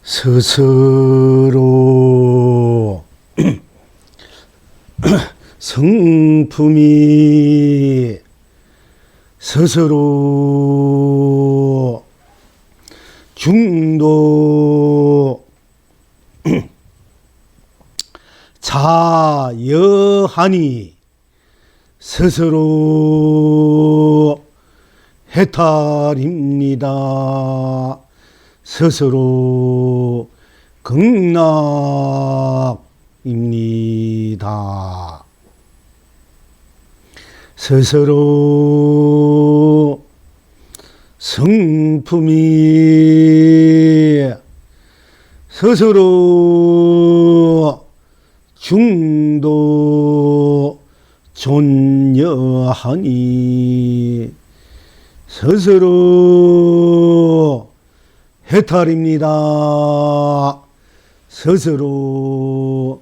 스스로 성품이 스스로 중도 자여하니 스스로 해탈입니다. 스스로 극락입니다. 스스로 성품이 스스로 중도 존여하니 스스로 해탈입니다. 스스로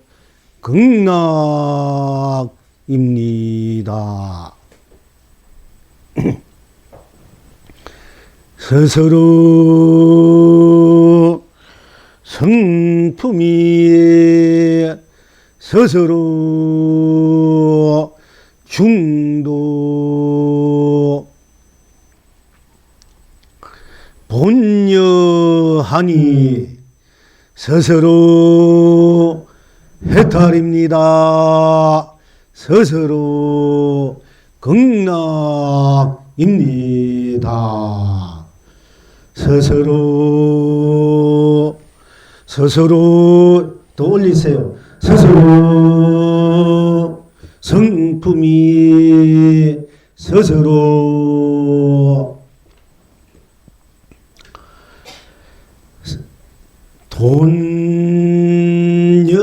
극락입니다. 스스로 성품이 스스로 중도 본여하니 스스로 해탈입니다. 스스로 극락입니다. 스스로 더 올리세요. 스스로 성품이 스스로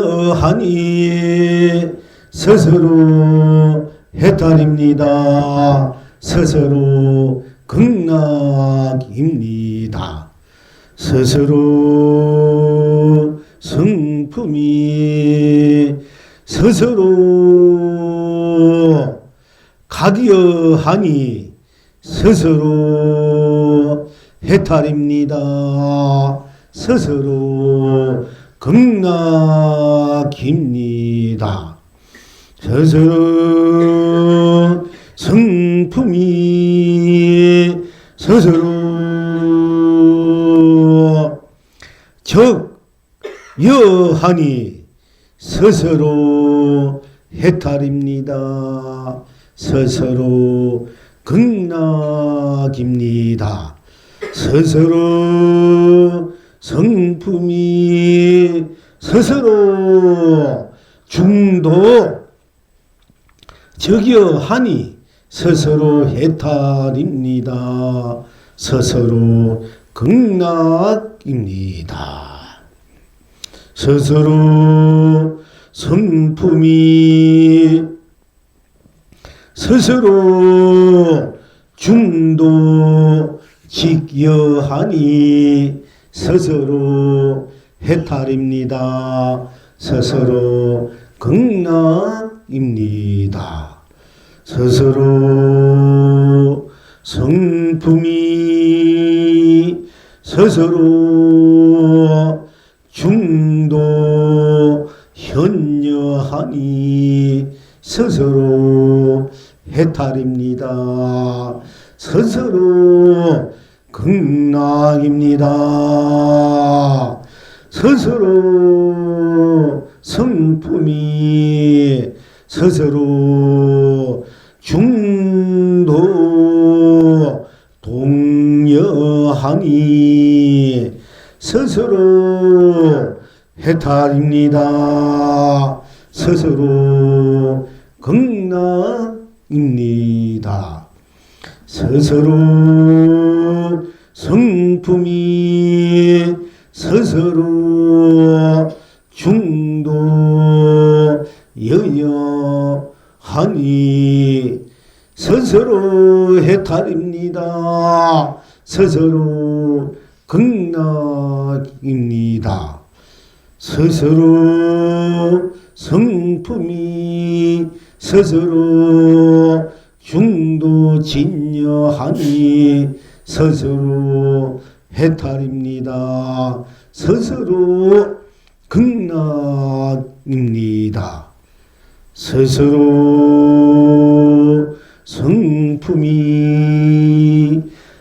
돈여하니 스스로 해탈입니다. 스스로 극락입니다. 스스로 성품이 스스로 각여하니 스스로 해탈입니다. 스스로 극락입니다. 스스로 성품이 스스로 적여하니 스스로 해탈입니다. 스스로 극락입니다. 스스로 성품이 스스로 중도 적여하니 스스로 해탈입니다. 스스로 극락입니다. 스스로 성품이 스스로 중도 직여하니 스스로 해탈입니다. 스스로 극락입니다. 스스로 성품이 스스로 중도 현여하니 스스로 해탈입니다. 스스로 극락입니다. 스스로 성품이 스스로 중도 동여하니 스스로 해탈입니다. 스스로 극락입니다. 스스로 성품이 스스로 중도 여여하니 스스로 해탈입니다. 스스로 극락입니다. 스스로 성품이 스스로 중도 진여하니 스스로 해탈입니다. 스스로 극락입니다. 스스로 성품이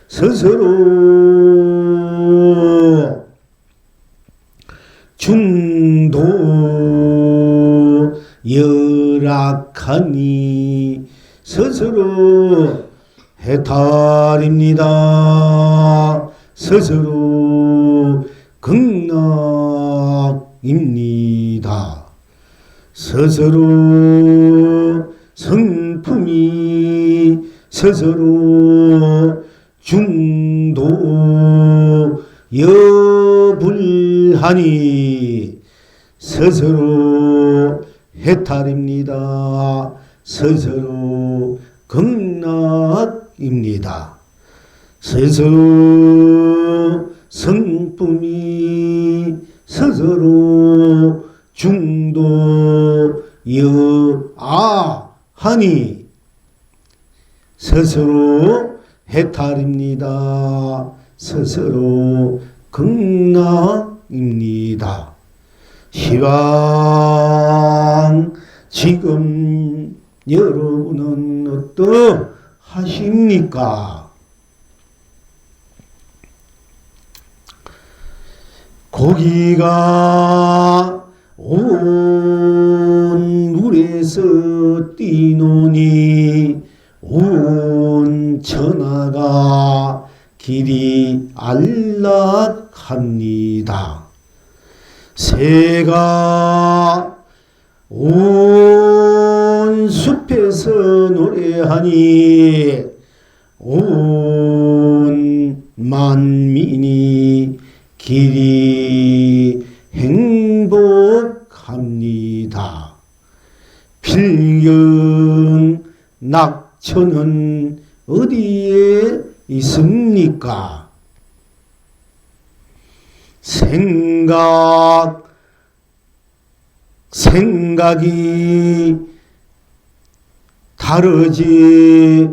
스스로 중도 열악하니 스스로 해탈입니다. 스스로 극락입니다. 스스로 성품이 스스로 중도 여불하니 스스로 해탈입니다. 스스로 극락입니다. 스스로 성품이 스스로 중도 여하니 스스로 해탈입니다. 스스로 극락입니다. 시방 지금 여러분은 어떠하십니까? 고기가 온 물에서 뛰노니 온 천하가 길이 안락합니다. 새가 온 숲에서 노래하니 온 만민이 길이 행복합니다. 필경 낙천은 어디에 있습니까? 생각이 다르지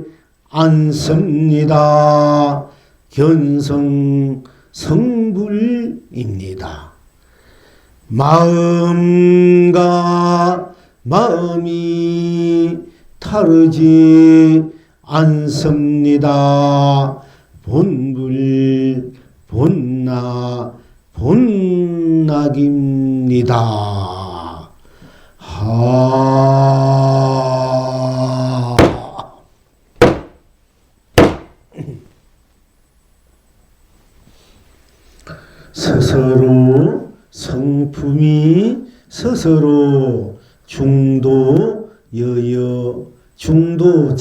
않습니다. 견성 성불입니다. 마음과 마음이 다르지 않습니다. 본불 본락입니다. 스스로 성품이 스스로 중도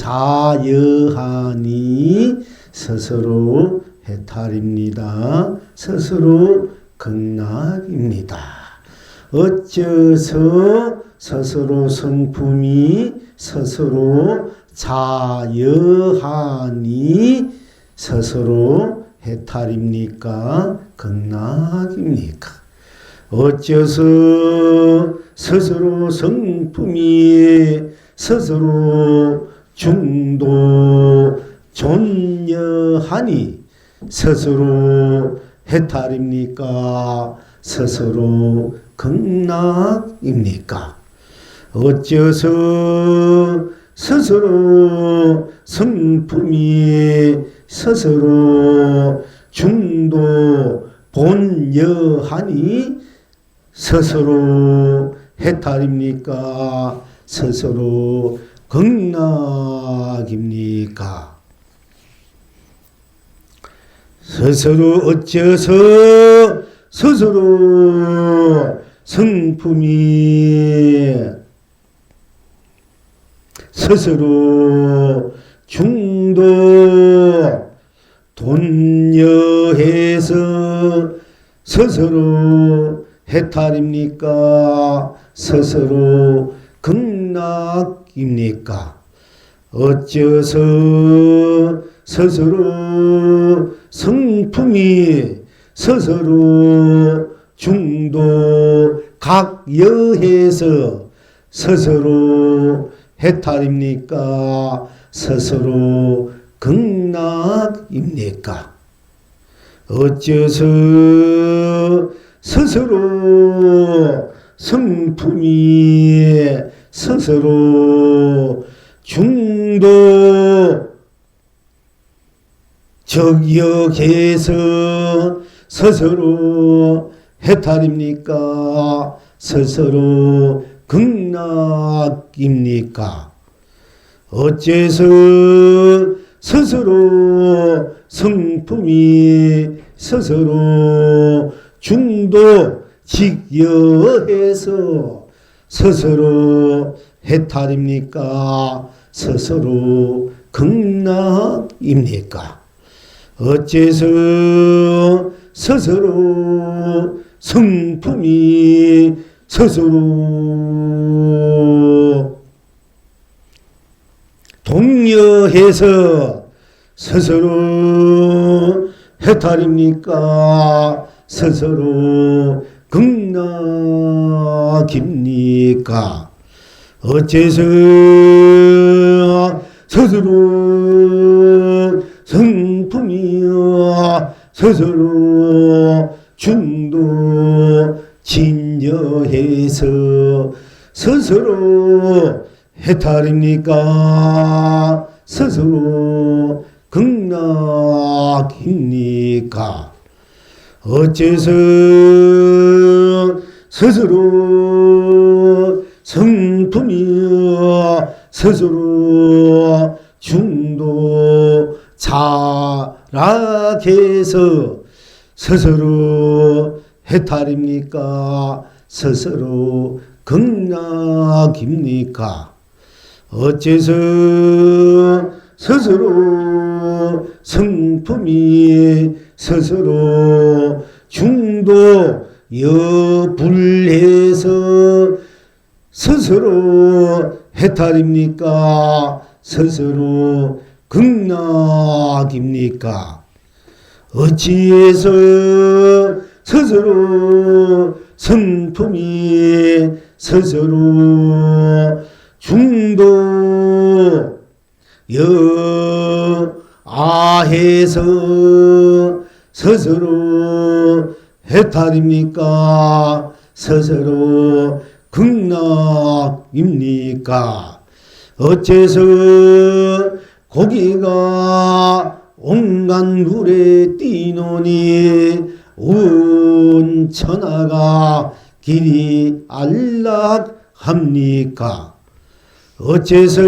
자여하니 스스로 해탈입니다. 스스로 극락입니다. 어째서 스스로 성품이 스스로 자여하니 스스로 해탈입니까? 극락입니까? 어째서 스스로 성품이 스스로 중도 존여하니 스스로 해탈입니까? 스스로 극락입니까? 어째서 스스로 성품이 스스로 중도 본여하니 스스로 해탈입니까? 스스로 극락입니까? 스스로 어째서 스스로 성품이 스스로 중도 돈여해서 스스로 해탈입니까? 스스로 극락입니까? 어째서 스스로 성품이 스스로 중도 각여해서 스스로 해탈입니까? 스스로 극락입니까? 어째서 스스로 성품이 스스로 중도 적역해서 스스로 해탈입니까? 스스로 극락입니까? 어째서 스스로 성품이 스스로 중도 직여해서 스스로 해탈입니까? 스스로 극락입니까? 어째서 스스로 성품이 스스로 동여해서 스스로 해탈입니까? 스스로 극락입니까? 어째서 스스로 성품이여 스스로 중도 진여해서 스스로 해탈입니까? 스스로 극락입니까? 어째서 스스로 성품이여 스스로 중도 자락해서 스스로 해탈입니까? 스스로 극락입니까? 어째서 스스로 성품이 스스로 중도 여불해서 스스로 해탈입니까? 스스로 극락입니까? 어찌해서 스스로 성품이 스스로 중도 여아해서 스스로 해탈입니까? 스스로 극락입니까? 어째서 고기가 온갖 물에 뛰노니 온 천하가 길이 안락합니까? 어째서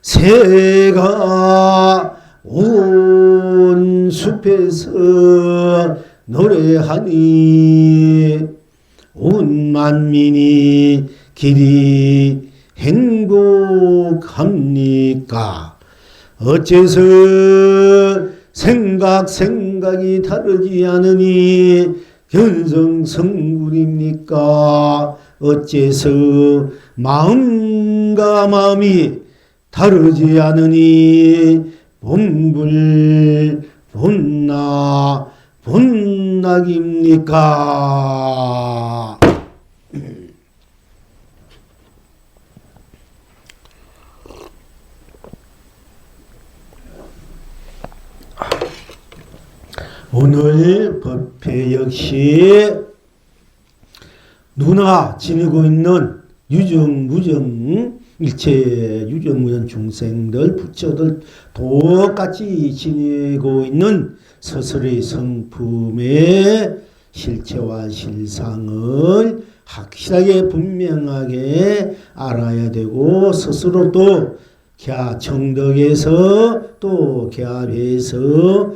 새가 온 숲에서 노래하니 온 만민이 길이 행복합니까? 어째서 생각이 다르지 않으니 견성성불입니까? 어째서 마음과 마음이 다르지 않으니 본불 본락입니까? 오늘 법회 역시 누나 지니고 있는 유정무정 일체 유정무정 중생들 부처들 똑같이 지니고 있는 스스로의 성품의 실체와 실상을 확실하게 분명하게 알아야 되고 스스로도 정덕에서 또 갸해서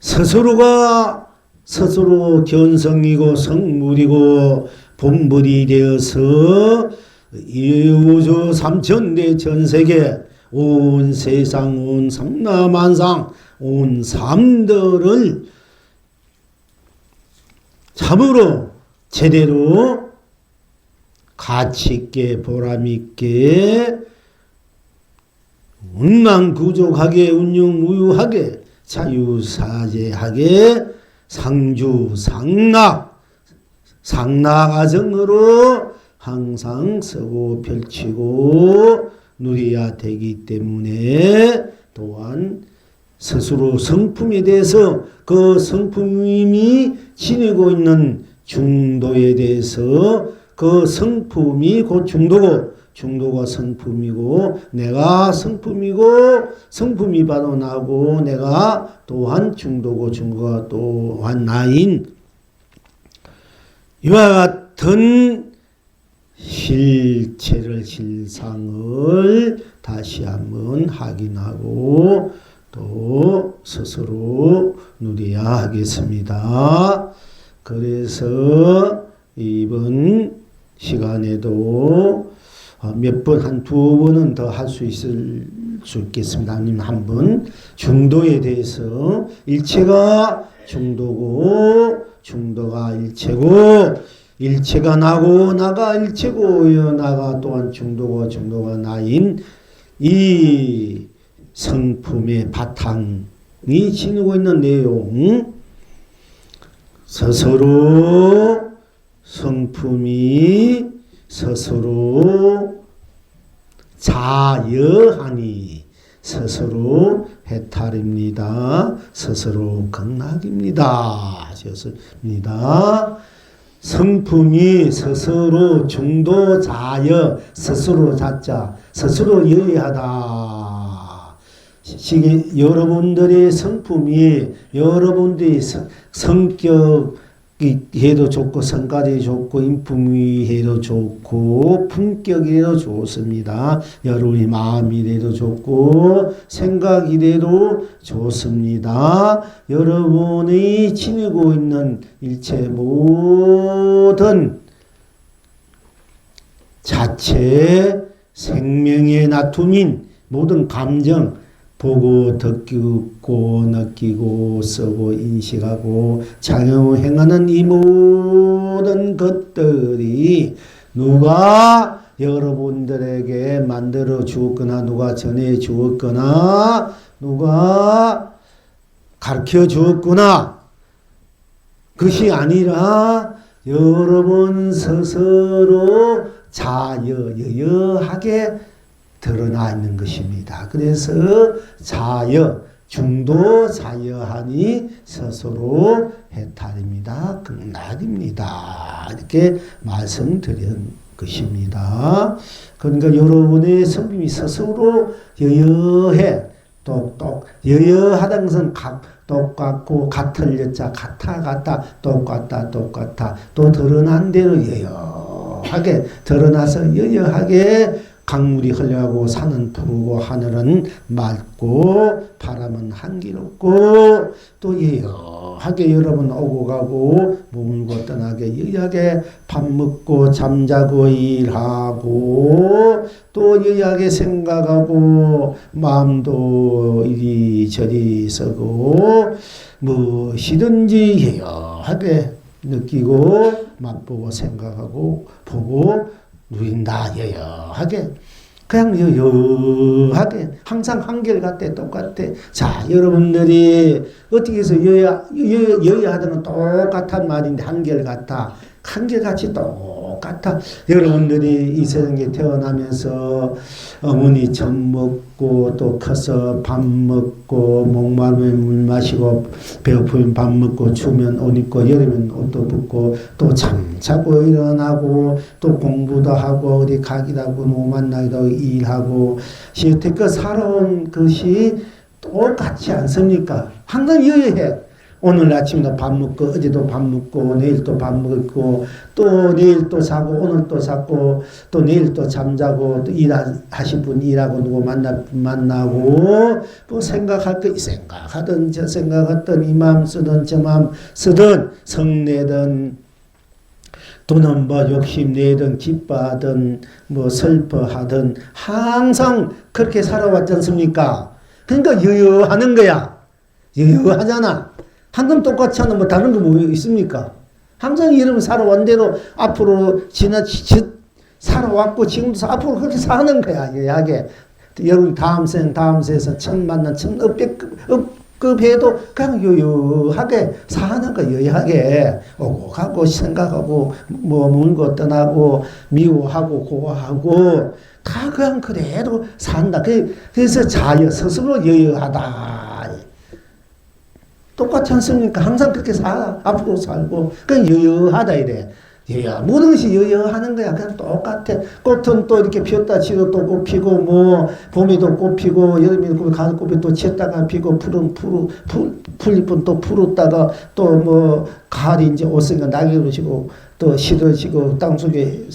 스스로가 스스로 견성이고 성물이고 본불이 되어서 이 우주 삼천대 전세계 온 세상 온 삼라만상 온 삼들을 참으로 제대로 가치있게 보람있게 운만구족하게 운용무유하게 자유사제하게 상락아정으로 항상 쓰고 펼치고 누려야 되기 때문에 또한 스스로 성품에 대해서 그 성품이 지니고 있는 중도에 대해서 그 성품이 곧 중도고 중도가 성품이고 내가 성품이고 성품이 바로 나고 내가 또한 중도고 중도가 또한 나인 이와 같은 실체를 실상을 다시 한번 확인하고 또 스스로 누려야 하겠습니다. 그래서 이번 시간에도 몇 번, 한 두 번은 더 할 수 있겠습니다. 아니면 한 번. 중도에 대해서 일체가 중도고, 중도가 일체고, 일체가 나고, 나가 일체고, 나가 또한 중도고, 중도가 나인 이 성품의 바탕이 지니고 있는 내용, 스스로 성품이 스스로 자여하니 스스로 해탈입니다. 스스로 극락입니다. 좋습니다. 성품이 스스로 중도 자여 스스로 자자 스스로 여여하다. 여러분들의 성품이 여러분들의 성격 해도 좋고 성깔이 좋고 인품이 해도 좋고 품격이래도 좋습니다. 여러분이 마음이래도 좋고 생각이래도 좋습니다. 여러분이 지니고 있는 일체 모든 자체 생명의 나툼인 모든 감정 보고 듣고 느끼고 쓰고 인식하고 작용행하는 이 모든 것들이 누가 여러분들에게 만들어 주었거나 누가 전해 주었거나 누가 가르쳐 주었거나 그것이 아니라 여러분 스스로 자여하게 드러나 있는 것입니다. 그래서 자여, 중도 자여하니 스스로 해탈입니다. 극락입니다. 이렇게 말씀드린 것입니다. 그러니까 여러분의 성품이 스스로 여여해, 똑똑, 여여하다는 것은 똑같고 같을 여자, 같아, 똑같다, 또 드러난 대로 여여하게, 드러나서 여여하게 강물이 흘러가고 산은 푸르고 하늘은 맑고 바람은 한기롭고 또 여여하게 여러분 오고 가고 머물고 떠나게 여여하게 밥 먹고 잠자고 일하고 또 여여하게 생각하고 마음도 이리저리 서고 무엇이든지 여여하게 느끼고 맛보고 생각하고 보고 누린다 여여하게 그냥 여여하게 항상 한결같대 똑같대. 자 여러분들이 어떻게 해서 여여하다는 똑같은 말인데 한결같이 똑같아. 여러분들이 이 세상에 태어나면서 어머니 젖 먹고 또 커서 밥 먹고 목마르면 물 마시고 배고프면 밥 먹고 추우면 옷 입고 여름엔 옷도 벗고 또 잠자고 일어나고 또 공부도 하고 어디 가기도 하고 누구 만나기도 하고 일하고 여태껏 살아온 것이 똑같지 않습니까? 항상 여여해. 오늘 아침도 밥 먹고 어제도 밥 먹고 내일 또 밥 먹고 또 내일 또 자고 오늘 또 자고 또 내일 또 잠자고 또 일하실 분 일하고 누구 만나고 또 생각할 거 생각하든 저 생각하든 이 마음 쓰든 저 마음 쓰든 성내든 또는 뭐 욕심내든 기뻐하든 뭐 슬퍼하든 항상 그렇게 살아왔지 않습니까? 그러니까 여여하는 거야. 여여하잖아. 항상 똑같이 하는 뭐 다른 거 뭐 있습니까? 항상 여러분 살아온 대로 앞으로 살아왔고 지금도 앞으로 그렇게 사는 거야. 여하게 여러분 다음 세에서 천 만난 천 업급해도 그냥 여여하게 사는 거 여여하게 오고 가고 생각하고 뭐 물고 떠나고 미워하고 고하고 다 그냥 그대로 산다. 그래서 자여, 스스로 여여하다. 똑같지 않습니까? 항상 그렇게 살아. 앞으로 살고. 그냥 여여하다 이래. 여여. 모든 것이 여여하는 거야. 그냥 똑같아. 꽃은 또 이렇게 피었다 지도 또 꽃 피고, 뭐, 봄에도 꽃 피고, 여름에도 꽃, 가을 꽃이 또 지었다가 피고, 풀잎은 또 풀었다가, 또 뭐, 가을이 이제 오으니까 낙엽을 지고, 또 시들어지고, 땅속에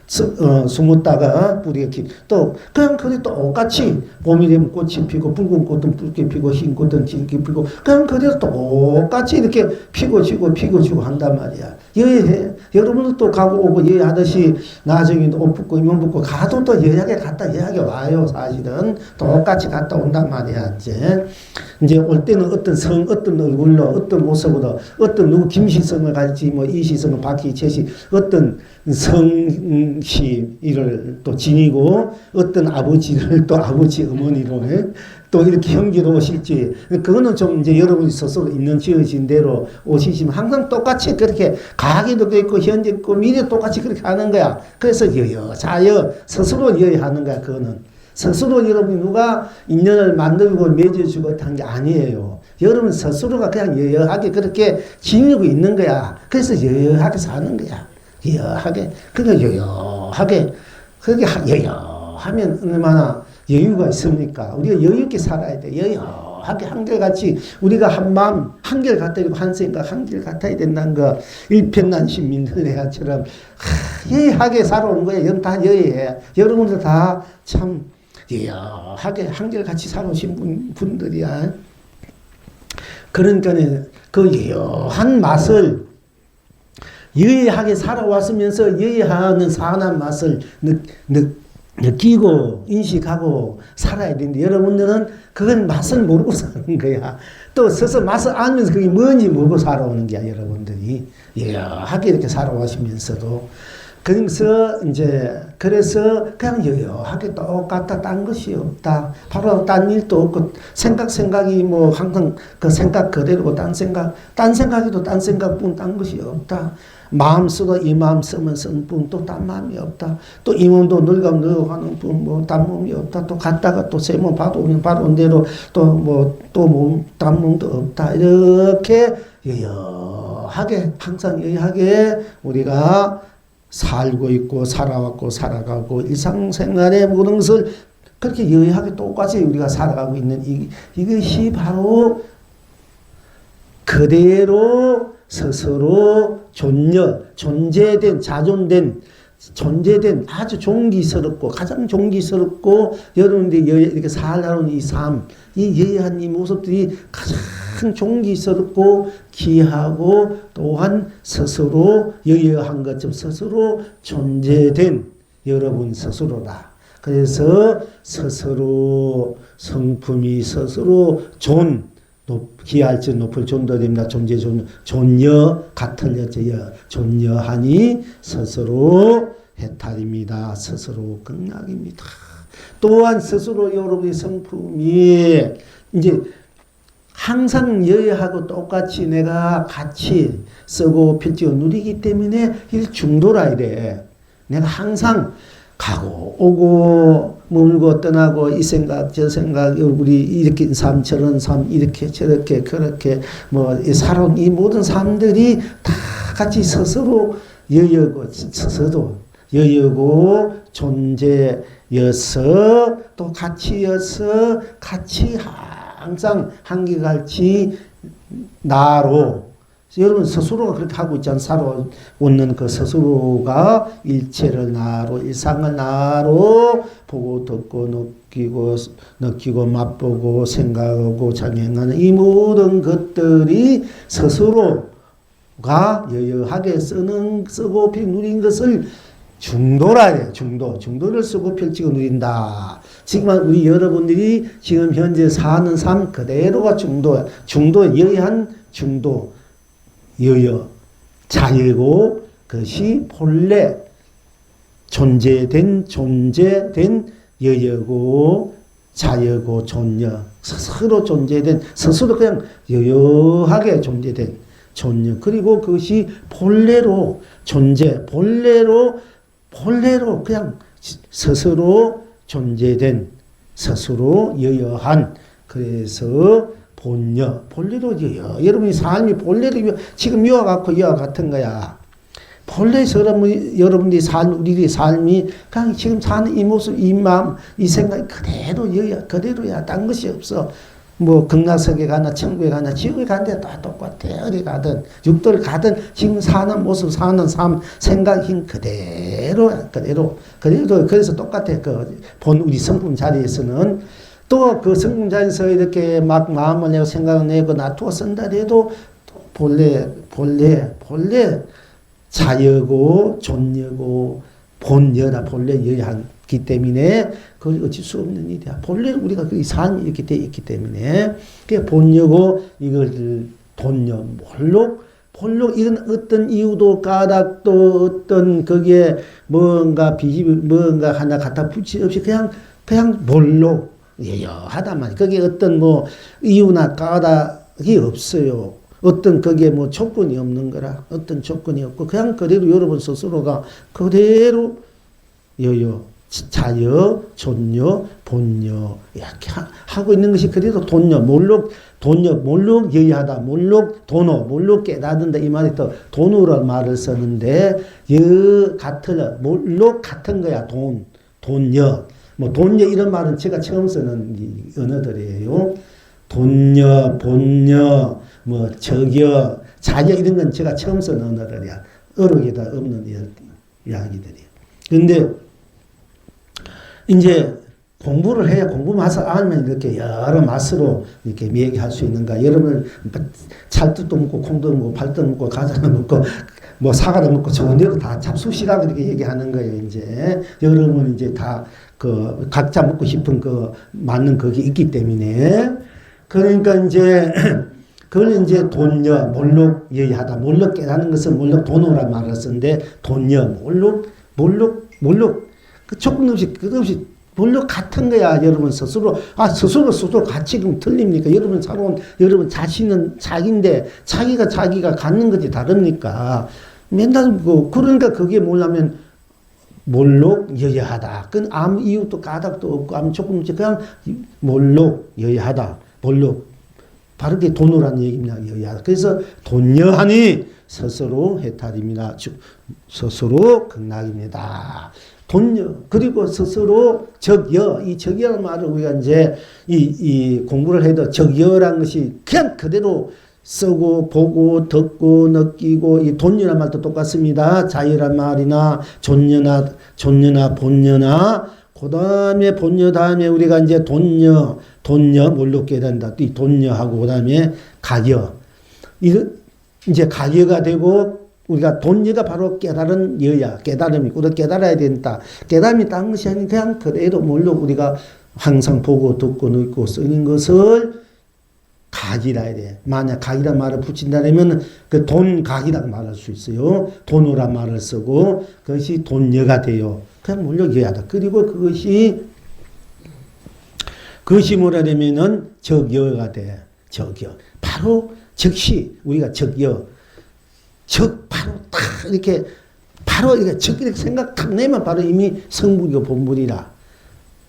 숨었다가 뿌리가 또 그냥 그게 똑같이 봄이 되면 꽃이 피고 붉은 꽃은 붉게 피고 흰 꽃은 짙게 피고 그냥 그대로 똑같이 이렇게 피고 지고 한단 말이야. 여해해. 여러분도 또 가고 오고 여해하듯이 나중에도 옷 벗고 이만 벗고 가도 또 여해하게 갔다 여해하게 와요. 사실은 똑같이 갔다 온단 말이야. 이제 올 때는 어떤 얼굴로 어떤 모습으로 어떤 누구 김시성을 갈지 뭐 이시성을 박희채시 어떤 성씨를 또 지니고 어떤 아버지를 또 아버지 어머니로 또 이렇게 형제로 오실지 그거는 좀 이제 여러분이 스스로 있는 지어진 대로 오시지만 항상 똑같이 그렇게 과거에도 있고 현재 있고 미래 똑같이 그렇게 하는 거야. 그래서 자여 스스로 하는 거야. 그거는 스스로 여러분이 누가 인연을 만들고 맺어주고 한 게 아니에요. 여러분 스스로가 그냥 여여하게 그렇게 지니고 있는 거야. 그래서 여여하게 사는 거야. 여여하게. 그러니까 여여하게. 그렇게 여여하면 얼마나 여유가 있습니까? 우리가 여유 있게 살아야 돼. 여여하게 한결같이 우리가 한 마음 한결같아야 한 생각 한결같아야 된다는 거. 일편단심 민들레야처럼 여여하게 살아온 거예요. 여러분 다 여여해. 여러분들 다 참 여여하게 한결같이 살아오신 분들이야. 그러니까 그 여여한 맛을 여여하게 살아왔으면서 여여하는 산한 맛을 느끼고 인식하고 살아야 되는데 여러분들은 그건 맛을 모르고 사는 거야. 또 서서 맛을 알면서 그게 뭔지 모르고 살아오는 거야. 여러분들이 여여하게 이렇게 살아오시면서도 그래서 그냥 여여하게 똑같다. 딴 것이 없다. 바로 딴 일도 없고 생각이 뭐 항상 그 생각 그대로고 딴 생각에도 딴 생각뿐 딴 것이 없다. 마음 쓰고 이 마음 쓰면 쓴 뿐 또 딴 마음이 없다. 또 이 몸도 늙어가면 늙어가는 뿐 뭐 딴 몸이 없다. 또 갔다가 또 새 몸 바로 오면 바로 온 대로 딴 몸도 없다. 이렇게 여여하게 항상 여여하게 우리가 살고 있고 살아왔고 살아가고 일상생활의 모든 것을 그렇게 여여하게 똑같이 우리가 살아가고 있는 이것이 바로 그대로 스스로 존재된 아주 존귀스럽고 가장 존귀스럽고 여러분들이 이렇게 살아온 이 삶, 이 여여한 이 모습들이 가장 존귀스럽고 귀하고 또한 스스로 여여한 것처럼 스스로 존재된 여러분 스스로다. 그래서 스스로 성품이 스스로 기할지 높을 존도됩니다. 존여 같은 여자여 존여하니 스스로 해탈입니다. 스스로 극락입니다. 또한 스스로 여러분의 성품이 이제 항상 여여하고 똑같이 내가 같이 쓰고 펼치고 누리기 때문에 이 중도라 이래. 내가 항상 가고 오고 머물고 떠나고 이 생각 저 생각 우리 이렇게 삶 저런 삶 이렇게 저렇게 그렇게 뭐 살아온 이 모든 삶들이 다 같이 스스로 여여고 존재여서 또 같이여서 같이 항상 한결같이 나로 여러분 스스로가 그렇게 하고 있지 않습니까? 살아오는 그 스스로가 일체를 나로 일상을 나로 보고 듣고 느끼고 맛보고 생각하고 작용하는 이 모든 것들이 스스로가 여여하게 쓰고 누린 것을 중도라 해요. 중도를 쓰고 펼치고 누린다. 지금 우리 여러분들이 지금 현재 사는 삶 그대로가 중도야. 여여한 중도. 여여, 자여고 그것이 본래 존재된 여여고 자여고 존여 스스로 존재된 스스로 그냥 여여하게 존재된 존여 그리고 그것이 본래로 그냥 스스로 존재된 스스로 여여한 그래서 본래로 여여. 여러분이 삶이 본래로 지금 이와 같고 이와 같은 거야. 본래 여러분들이 우리들의 삶이 그냥 지금 사는 이 모습, 이 마음, 이 생각이 그대로 여야, 그대로야. 딴 것이 없어. 뭐 극락세계 가나 천국에 가나 지옥에 가는데 다 똑같아. 어디 가든 육도를 가든 지금 사는 모습, 사는 삶, 생각이 그대로야. 그대로. 그래서 똑같아. 우리 성품 자리에서는 또 그 성품 자리에서 이렇게 막 마음을 내고 생각을 내고 놔두어 쓴다 해도 본래 자여고 존여고 본여라 본래 여하기 때문에 그걸 어쩔 수 없는 일이야. 본래 우리가 그 삶이 이렇게 돼 있기 때문에 그게 본여고 이걸 돈여 몰록 이런 어떤 이유도 까닭도 어떤 거기에 뭔가 뭔가 하나 갖다 붙이 없이 그냥 몰록 여여하다만 거기에 어떤 뭐 이유나 까닭이 없어요. 어떤 거기에 뭐 조건이 없는 거라. 어떤 조건이 없고 그냥 그대로 여러분 스스로가 그대로 여여, 자여, 존여, 본여 이렇게 하고 있는 것이 그대로 돈여, 몰록 여여하다, 몰록 깨닫는다 이 말이 또 돈으로 말을 쓰는데 몰록 같은 거야. 돈여. 뭐 돈여 이런 말은 제가 처음 쓰는 언어들이에요. 돈여, 본여, 뭐 적여, 자여 이런 건 제가 처음 쓴 언어들이야. 어록에다 없는 이야기들이야. 근데 이제 공부를 해야 공부 맛을 알면 이렇게 여러 맛으로 이렇게 얘기할 수 있는가. 여러분 찰떡도 먹고 콩도 먹고 발도 먹고 과자도 먹고 뭐 사과도 먹고 좋은 대로 다 잡수시라고 이렇게 얘기하는 거예요. 이제 여러분 이제 다 각자 먹고 싶은 맞는 그게 있기 때문에 그러니까 이제 그걸 이제 돈여 몰록 여여하다 몰록 깨닫는 것은 몰록 돈으로 말을 쓰는데 돈여 몰록 그 조금 없이 끝없이 몰록 같은 거야. 여러분 스스로 같이 그럼 틀립니까? 여러분 살아온 여러분 자신은 자기인데 자기가 갖는 것이 다릅니까? 맨날 그러니까 그게 뭐냐면 몰록 여여하다. 그건 아무 이유도 까닭도 없고 아무 조금 없이 그냥 몰록 여여하다. 몰록 바로 그게 돈으라는 얘기입니다. 여여하다. 그래서 돈여하니 스스로 해탈입니다. 스스로 극락입니다. 돈여 그리고 스스로 적여 이 적여라는 말을 우리가 이제 이 공부를 해도 적여라는 것이 그냥 그대로 쓰고 보고 듣고 느끼고 이 돈여란 말도 똑같습니다. 자여란 말이나 존여나 본여나 그 다음에 본여 다음에 우리가 이제 돈여 뭘로 깨닫는다. 이 돈여하고 그 다음에 가여 이제 가여가 되고 우리가 돈여가 바로 깨달은 여야 깨달음이고 우리가 깨달아야 된다. 깨달음이 딴 것이 아니라 그냥 그대로 뭘로 우리가 항상 보고 듣고 느끼고 쓰는 것을 각이라 해야 돼. 만약 각이란 말을 붙인다면 그 돈각이라고 말할 수 있어요. 돈으란 말을 쓰고 그것이 돈여가 돼요. 그냥 물려여야다. 그리고 그것이 뭐라 되면은 적여가 돼. 적여. 바로 즉시 우리가 적여. 바로 딱 이렇게 생각 탁 내면 바로 이미 성불이고 본불이라.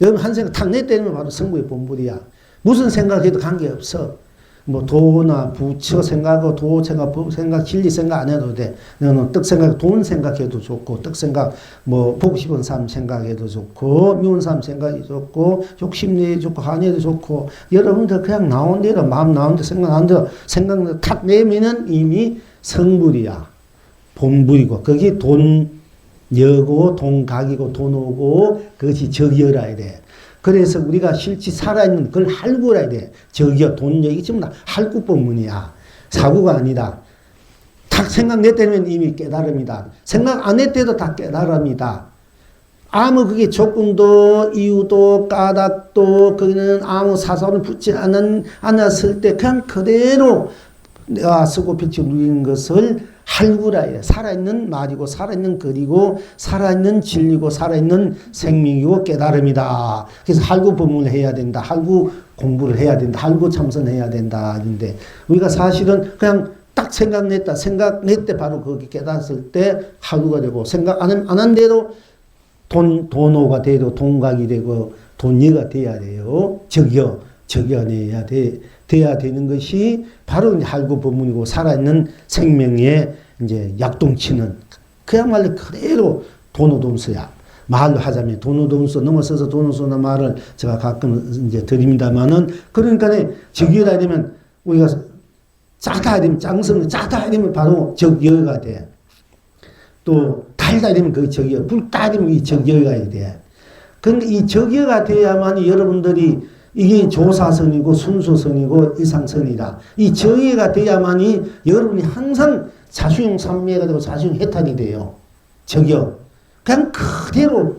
여러분 한 생각 탁 내때리면 바로 성불이 본불이야. 무슨 생각해도 관계없어. 뭐 도나 부처 생각하고 도 생각, 법 생각, 진리 생각 안 해도 돼. 너는 떡 생각, 돈 생각해도 좋고, 떡 생각, 뭐 보고 싶은 사람 생각해도 좋고, 미운 사람 생각이 좋고, 욕심내도 좋고, 한해도 좋고, 여러분들 그냥 나온 대로, 마음 나온 대로, 생각 나온 대로, 생각 탁 내면은 이미 성불이야. 본불이고, 그게 돈여고, 돈각이고, 돈오고, 그것이 적여라야 돼. 그래서 우리가 실제 살아있는 그걸 할구라 해야 돼. 적여, 돈여, 이게 전부 다 할구법문이야. 사구가 아니다. 딱 생각 냈다면 이미 깨달음이다. 생각 안 냈대도 다 깨달음이다. 아무 그게 조건도 이유도 까닭도 거기는 아무 사설을 붙지 않았을 때 그냥 그대로 내가 쓰고 펼쳐 누리는 것을 할구라 해요. 살아있는 말이고 살아있는 글이고 살아있는 진리고 살아있는 생명이고 깨달음이다. 그래서 할구 법문을 해야 된다. 할구 공부를 해야 된다. 할구 참선해야 된다. 근데 우리가 사실은 그냥 딱 생각냈다. 생각냈대 바로 거기 깨달았을 때 할구가 되고 생각 안 한 대로 돈호가 되고 동각이 되고 돈녀가 돼야 돼요. 적여내야 돼야 되는 것이 바로 할구 법문이고 살아있는 생명의 이제 약동치는 그야말로 그대로 돈호동서야. 말로 하자면 돈호동서 넘어서서 돈호서나 말을 제가 가끔 이제 드립니다만은 그러니까 적여야 되면 우리가 짜다 되면 짱성 짜다 되면 바로 적여가 돼. 또 달다 되면 그 적여, 불다 되면 이 적여가 돼. 그러니까 이 적여가 돼야만 여러분들이 이게 조사선이고 순수선이고 이상선이다. 이 적여가 돼야만이 여러분이 항상 자수용 삼매가 되고 자수용 해탈이 돼요. 적여. 그냥 그대로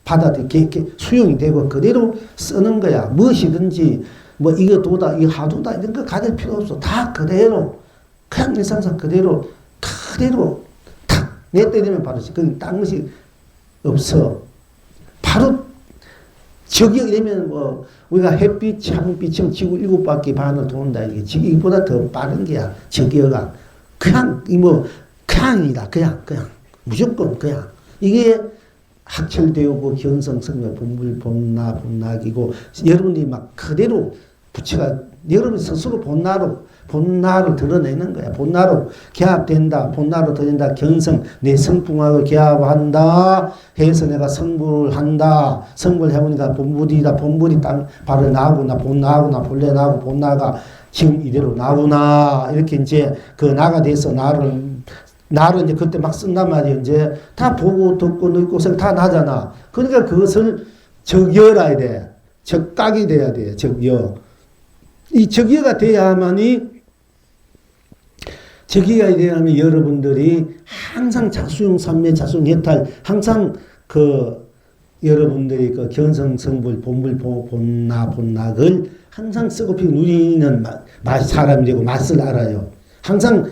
받아들이게 수용이 되고 그대로 쓰는 거야. 무엇이든지 뭐 이거 도다 이거 하도다 이런 거 가질 필요 없어. 다 그대로 그냥 일상상 그대로 탁 내때리면 바로 그 딴 것이 없어. 바로 적여 이러면 뭐 우리가 햇빛 창빛처럼 지구 7바퀴 반을 돈다 이게 이보다 더 빠른 게야. 적여가 그냥 뭐 그냥이다. 그냥 무조건 그냥 이게 학철되고 견성성명 본불 본락이고 여러분들이 막 그대로 부처가 여러분 스스로 본나를 드러내는 거야. 본나로 개합된다. 본나로 드러낸다. 견성 내 성품하고 개합한다 해서 내가 성불을 한다. 성불을 해보니까 본불이다. 본불이 바로 나구나. 본나구나. 본래 나고 본나가 지금 이대로 나구나. 이렇게 이제 그 나가 돼서 나를 이제 그때 막 쓴단 말이에요. 이제 다 보고 듣고 느끼고 다 나잖아. 그러니까 그것을 적여라야 돼. 적각이 돼야 돼. 적여. 이 적여가 돼야만이 여러분들이 항상 자수용 삼매 자수용 해탈 항상 그 여러분들이 그 견성성불 본불 본락을 항상 쓰고 피고 누리는 사람이 되고 맛을 알아요. 항상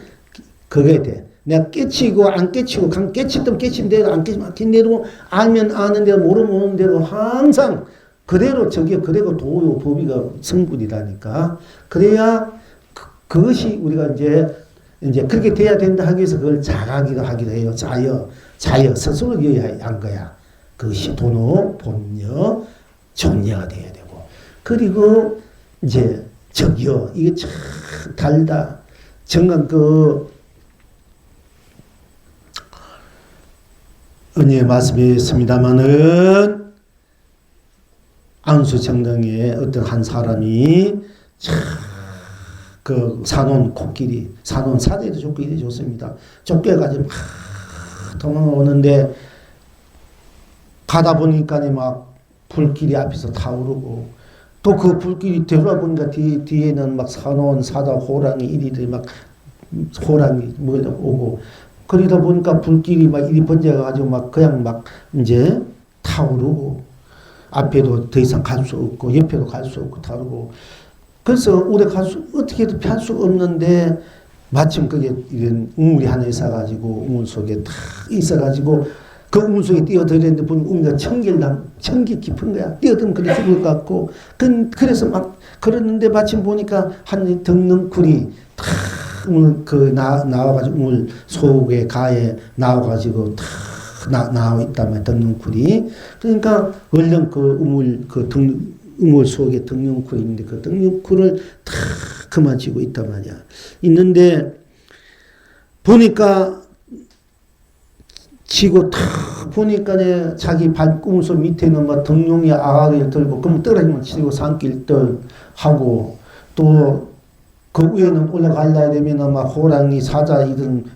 그게 돼. 내가 깨치고 안 깨치고 깨치든 깨친 대로 안 깨치면 안 깨친 대로 알면 아는 대로 모르는 대로 항상 그대로 저게 그대로 도요 법이가 성불이라니까. 그래야 그것이 우리가 이제 그렇게 돼야 된다 하기 위해서 그걸 자각이도 하기도 해요. 자여 스스로 이어야 한 거야. 그것이 돈호 본여 존여가 돼야 되고 그리고 이제 적여 이게 참 달다. 정말 은혜의 말씀이었습니다마는 안수정등에 어떤 한 사람이 그 산원 코끼리, 산원 사대도 좋고 이래 좋습니다. 쫓겨가지고 막 도망오는데 가다 보니까 막 불길이 앞에서 타오르고 또 그 불길이 되돌아보니까 뒤에는 막 산원, 사자, 호랑이 이리들이 막 호랑이 오고 그러다 보니까 불길이 막 이리 번져가지고 막 그냥 막 이제 타오르고 앞에도 더 이상 갈 수 없고 옆에도 갈 수 없고 타오르고 그래서 오래 어떻게든 피할 수 없는데 마침 그게 이런 우물이 하나 있어가지고 우물 속에 탁 있어가지고 그 우물 속에 뛰어들었는데 보니까 우물가 천기 깊은 거야. 뛰어들면 그래 죽을 것 같고 그래서 막 그랬는데 마침 보니까 한 덩넝쿨이 탁 나와가지고 우물 속에 가에 나와가지고 탁 나와 있단 말이야. 덩넝쿨이. 그러니까 얼른 그 우물 속에 덩녕쿨이 있는데 그 덩녕쿨을 탁 그만 쥐고 있단 말이야. 있는데 보니까 쥐고 탁 보니까 자기 발꿈소 밑에는 막 덩룡이 아가리를 들고 그럼 떨어지면 치고 산길들 하고 또 그 위에는 올라가려 되면 막 호랑이 사자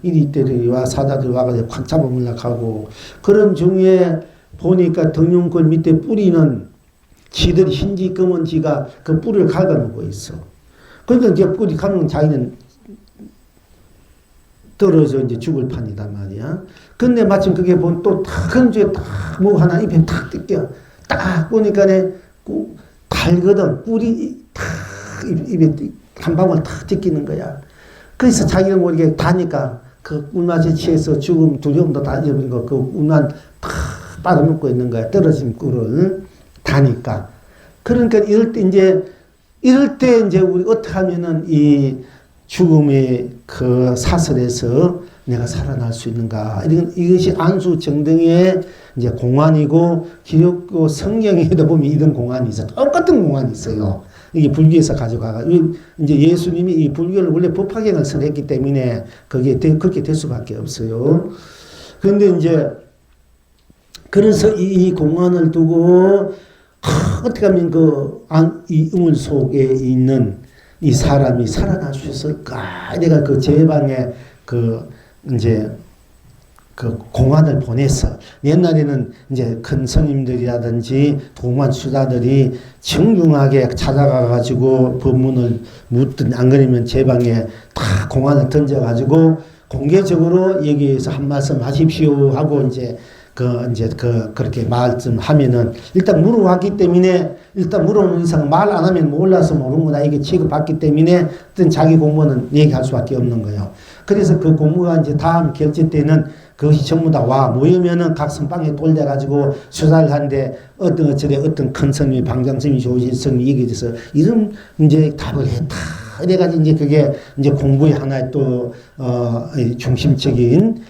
이리들이 와 사자들 와가지고 콱 잡아물락하고 그런 중에 보니까 덩룡굴 밑에 뿌리는 지들이 흰지 검은지가 그 뿌리를 갉아먹고 있어. 그러니까 이제 뿌리 갉는 자기는 떨어져 이제 죽을 판이단 말이야. 근데 마침 그게 보면 또 탁 큰 주에 딱 뭐 하나 입에 탁 뜯겨. 딱 보니까 달거든. 꿀이 탁 입에 한 방울 탁 뜯기는 거야. 그래서 자기가 모르게 다니까 그 꿀맛에 취해서 죽음 두려움도 다 잊어버린 거 그 꿀만 탁 빨아먹고 있는 거야. 떨어진 꿀을 다니까. 그러니까 이럴 때 이제 우리 어떻게 하면은 이 죽음의 그 사슬에서 내가 살아날 수 있는가. 이것이 안수 정등의 이제 공안이고 기독교 성경에도 보면 이런 공안이 있어. 똑같은 공안이 있어요. 이게 불교에서 가져가가 이제 예수님이 이 불교를 원래 법화경을 설했기 때문에 그게 그렇게 될 수밖에 없어요. 그런데 이제 그래서 이 공안을 두고 어떻게 하면 이 우물 속에 있는 이 사람이 살아날 수 있을까? 내가 그 제 방에 이제 공안을 보냈어. 옛날에는 이제 큰 스님들이라든지 도만 수다들이 정중하게 찾아가가지고 법문을 묻든 안 그러면 제 방에 다 공안을 던져가지고 공개적으로 여기에서 한 말씀 하십시오 하고 그렇게 말씀하면은 일단 물어봤기 때문에 일단 물어보는 이상 말 안 하면 몰라서 모르는구나 이게 취급받기 때문에 어떤 자기 공무원은 얘기할 수밖에 없는 거예요. 그래서 그 공무가 이제 다음 결제 때는 그것이 전부 다 모이면은 각 선방에 돌려가지고 수사를 하는데 어떤 큰 스님이 방장스님이 조실 스님이 얘기해 줘서 이런 이제 답을 했다. 그래가지고 이제 그게 이제 공부의 하나의 또 중심적인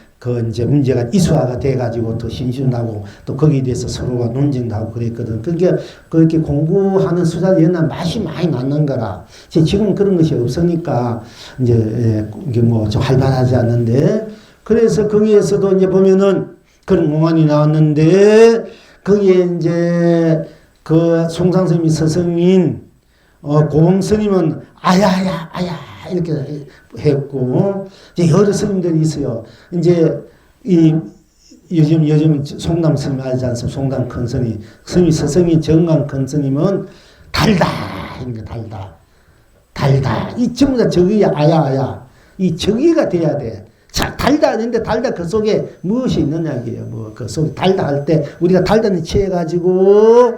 이제 문제가 이수화가 돼가지고 더 신신하고 또 거기에 대해서 서로가 논쟁도 하고 그랬거든. 그러니까 그렇게 공부하는 수사를 옛날 맛이 많이 났는 거라. 지금 그런 것이 없으니까 이제 이게 뭐 좀 활발하지 않는데 그래서 거기에서도 이제 보면은 그런 공안이 나왔는데 거기에 이제 송상스님이 스승인 고봉스님은 아야 이렇게 했고 이제 여러 스님들이 있어요. 이제 요즘 송담 스님 알지 않습니까? 송담 큰 스님, 스승이 정강 큰 스님은 달다 이 전부 다 저기야 아야 이 저기가 돼야 돼. 자, 달다 하는데 달다 그 속에 무엇이 있느냐고요. 뭐 그 속에 달다 할 때 우리가 달다는 취해가지고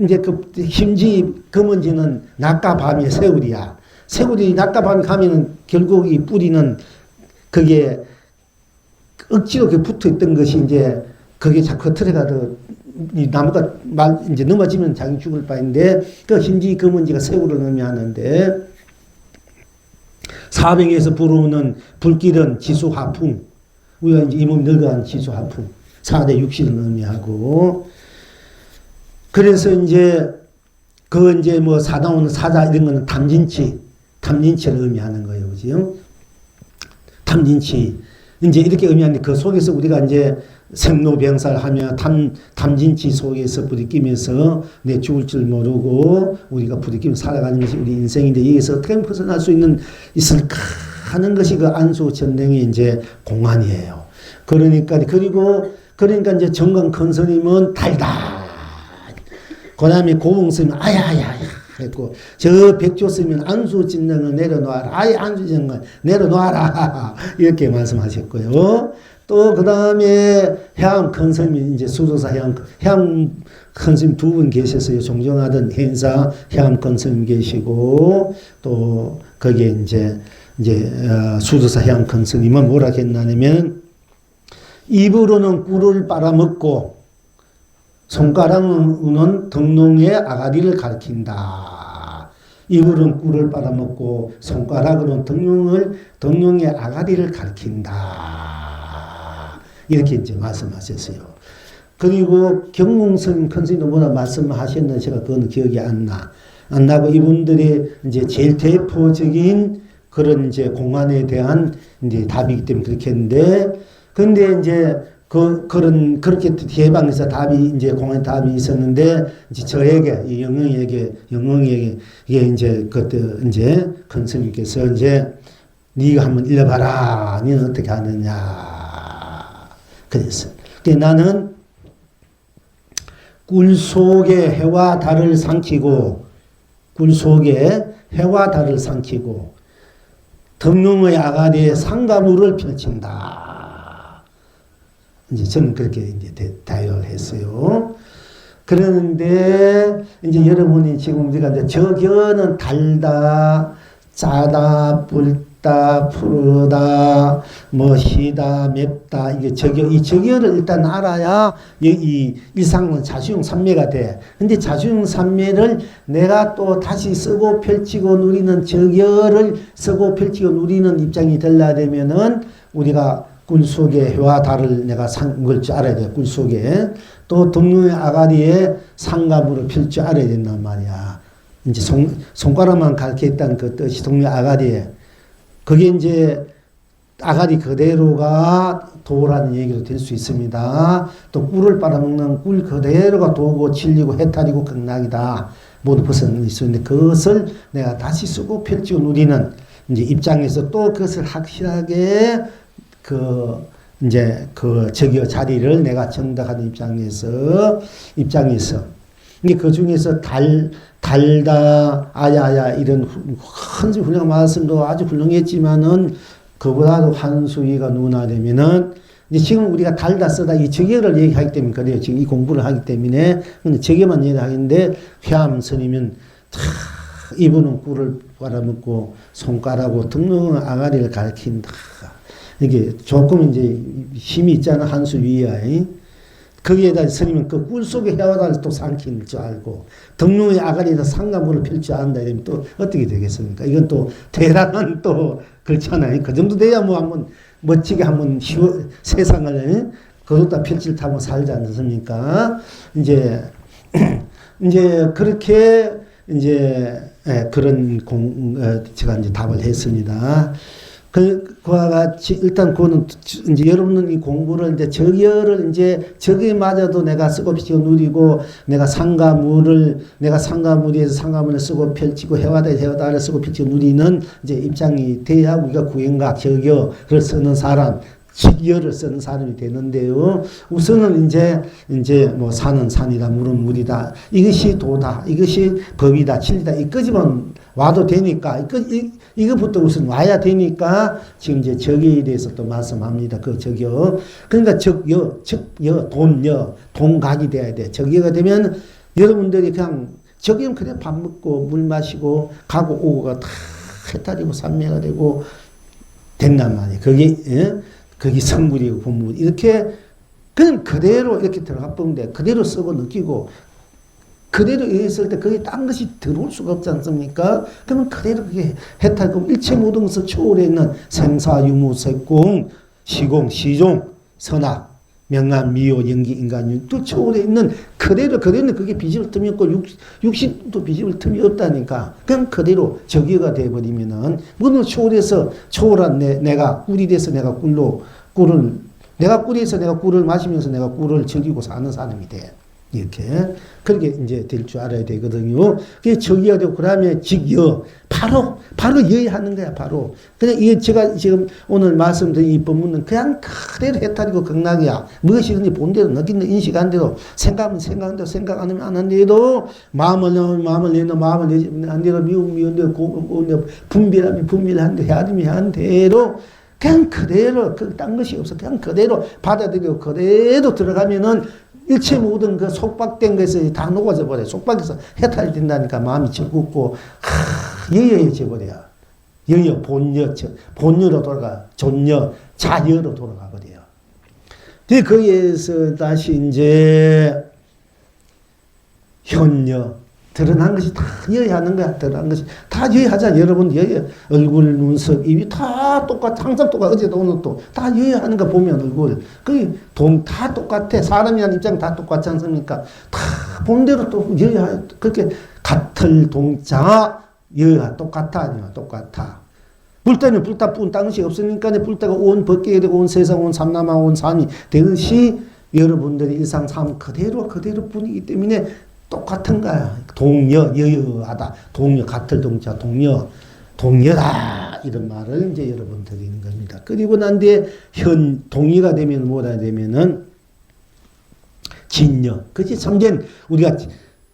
이제 그 힘지 금은지는 낮과 밤의 세월이야. 세월이 낮과 밤에 가면은 결국 이 뿌리는 그게 억지로 붙어 있던 것이 이제 그게 자꾸 들어가도 이 나무가 이제 넘어지면 자기 죽을 바인데 그 힘지 금은지가 세월을 의미하는데 사병에서 불어오는 불길은 지수화풍 우리가 이제 이 몸이 늙어간 지수화풍 4대 육신을 의미하고 그래서 이제 이제 뭐 사다오는 사자 이런 거는 탐진치를 의미하는 거예요. 그죠? 탐진치. 이제 이렇게 의미하는데 그 속에서 우리가 이제 생로병사를 하며 탐진치 속에서 부딪히면서 내 죽을 줄 모르고 우리가 부딪히며 살아가는 것이 우리 인생인데 여기서 어떻게 벗어날 수 있을까 하는 것이 그 안수전쟁의 이제 공안이에요. 그러니까 이제 정강 큰 스님은 달다. 그 다음에 고봉스님은 아야야야 했고 저 백조스님은 안수전쟁을 내려놓아라. 아예 안수전쟁을 내려놓아라. 이렇게 말씀하셨고요. 또 그 다음에 해암 큰 스님이 이제 수도사 해암 큰 스님 두 분 계셨어요. 존경하던 행사 해암 큰 스님 계시고 또 거기에 이제 수도사 해암 큰 스님은 뭐라 했냐면 입으로는 꿀을 빨아먹고 손가락으로는 덕농의 아가리를 가리킨다. 입으로는 꿀을 빨아먹고 손가락으로는 덕농의 아가리를 가리킨다. 이렇게 이제 말씀하셨어요. 그리고 경공스님 큰 스님도 뭐라 말씀하셨는지 제가 그건 기억이 안 나고 이분들이 이제 제일 대표적인 그런 이제 공안에 대한 이제 답이기 때문에 그렇게 했는데 근데 이제 그렇게 대방에서 답이 이제 공안 답이 있었는데 이제 저에게 이 영웅에게 이게 이제 그때 이제 큰 스님께서 이제 네가 한번 읽어봐라. 너는 어떻게 하느냐. 그랬어요. 나는 꿀 속에 해와 달을 삼키고 덕룡의 아가리에 상가물을 펼친다. 이제 저는 그렇게 이제 대화를 했어요. 그러는데 이제 여러분이 지금 우리가 이제 저겨는 달다, 짜다, 붉다, 푸르다, 뭐 시다, 맵다 이게 이 저겨를 일단 알아야 이 일상은 자수용 삼매가 돼. 근데 자수용 삼매를 내가 또 다시 쓰고 펼치고 누리는 저겨를 쓰고 펼치고 누리는 입장이 되려면은 우리가 꿀 속에 해와 달을 내가 걸 줄 알아야 돼. 꿀 속에. 또 등용의 아가리에 상감으로 필 줄 알아야 된단 말이야. 이제 손가락만 가르쳤다는 그 뜻이 등용의 아가리에. 그게 이제 아가리 그대로가 도라는 얘기도 될 수 있습니다. 또 꿀을 빨아먹는 꿀 그대로가 도고 진리고 해탈이고 극락이다. 모두 벗어날 수 있는데 그것을 내가 다시 쓰고 펼치고 누리는 이제 입장에서 또 그것을 확실하게 이제 저기요 자리를 내가 정답하는 입장에서 이게 그 중에서 달다 아야야 이런 훌륭한 말씀도 아주 훌륭했지만은 그보다도 한수위가 누구나 되면은 이제 지금 우리가 달다 쓰다 이 적역을 얘기하기 때문에 그래요. 지금 이 공부를 하기 때문에 근데 적역만 얘기하는데 회암선이면 이분은 꿀을 빨아먹고 손가락으로 등등 아가리를 가리킨다. 이게 조금 이제 힘이 있잖아 한수위야. 거기에다 스님은 그 꿀 속에 해와달을 또 삼킬 줄 알고 등롱의 아가리에다 상감물을 펼 줄 안다 이러면 또 어떻게 되겠습니까? 이건 또 대단한 또 그렇잖아요. 그 정도 돼야 뭐 한번 멋지게 한번 세상을 거기다 펼칠 타고 살지 않습니까? 이제 그렇게 이제 그런 제가 이제 답을 했습니다. 그와 같이 일단 그거는 이제 여러분은 이 공부를 이제 저기마저도 내가 쓰고 펼치고 누리고 내가 상가무리에서 상가문을 쓰고 펼치고 해와다를 쓰고 펼치고 누리는 이제 입장이 돼야 우리가 구행각 저기를 쓰는 사람 직여를 쓰는 사람이 되는데요. 우선은 이제 뭐 산은 산이다, 물은 물이다. 이것이 도다, 이것이 법이다, 진리다. 이거지만 와도 되니까 이거부터 우선 와야 되니까 지금 이제 적에 대해서 또 말씀합니다. 그 적여. 그러니까 동각이 돼야 돼. 적여가 되면 여러분들이 그냥 적여는 그냥 밥 먹고 물 마시고 가고 오고가 다 해탈이고 삼매가 되고 된단 말이에요. 거기 성불이고 본물 이렇게 그냥 그대로 이렇게 들어가 보는데 그대로 쓰고 느끼고 그대로 있을 때 거기 딴 것이 들어올 수가 없지 않습니까? 그러면 그대로 그게 해탈 그럼 일체 모든 것을 초월해 있는 생사 유무 색공 시공 시종 선악 명암 미호 연기 인간윤 또 초월해 있는 그대로는 그게 비집을 틈이 없고 육신도 비집을 틈이 없다니까 그냥 그대로 적유가 되어버리면은 모든 초월해서 초월한 내가 꿀이 돼서 내가 내가 꿀에서 내가 꿀을 마시면서 내가 꿀을 즐기고 사는 사람이 돼. 이렇게 그렇게 이제 될 줄 알아야 되거든요. 그게 적이가 되고 그다음에 직여 바로 여의하는 거야. 바로 그냥 이게 제가 지금 오늘 말씀드린 이 법문은 그냥 그대로 해탈이고 극락이야. 무엇이든지 본대로 느낀 인식한 대로 생각하면 생각한 대로 생각 안 하면 안 한 대로 마음을 내면 마음을 내지 안 대로 미운 대로 분별하면 분별한 대로 헤아리면 헤아린 대로 그냥 그대로 딴 것이 없어. 그냥 그대로 받아들이고 그대로 들어가면은 일체 모든 그 속박된 것이 다 녹아져 버려요. 속박에서 해탈이 된다니까 마음이 즐겁고 여여해져 버려요. 여여 본여로 돌아가 존여 자여로 돌아가 버려요. 거기에서 다시 이제 현여 드러난 것이 다 여여하는 거야. 드러난 것이 다 여여하잖아. 여러분 여여 얼굴 눈썹 입이 다 똑같아. 항상 똑같아. 어제도 오늘도 다 여여하는 거 보면 얼굴 다 똑같아. 사람이라는 입장 다 똑같지 않습니까? 다 본대로 또 여여 그렇게 같을 동자 여여 똑같아 아니면 똑같아. 불때는 불타 뿐 딴 것이 없으니까 불때가 온 벗게 되고 온 세상 온 삼남아 온 산이 되듯이 여러분들의 일상 삶 그대로 뿐이기 때문에 똑같은 거야. 동여, 여여하다. 동여, 같을 동자, 동여다. 이런 말을 이제 여러분 드리는 겁니다. 그리고 난 뒤에 동의가 되면 뭐라 되면은 진여. 그치? 참된 우리가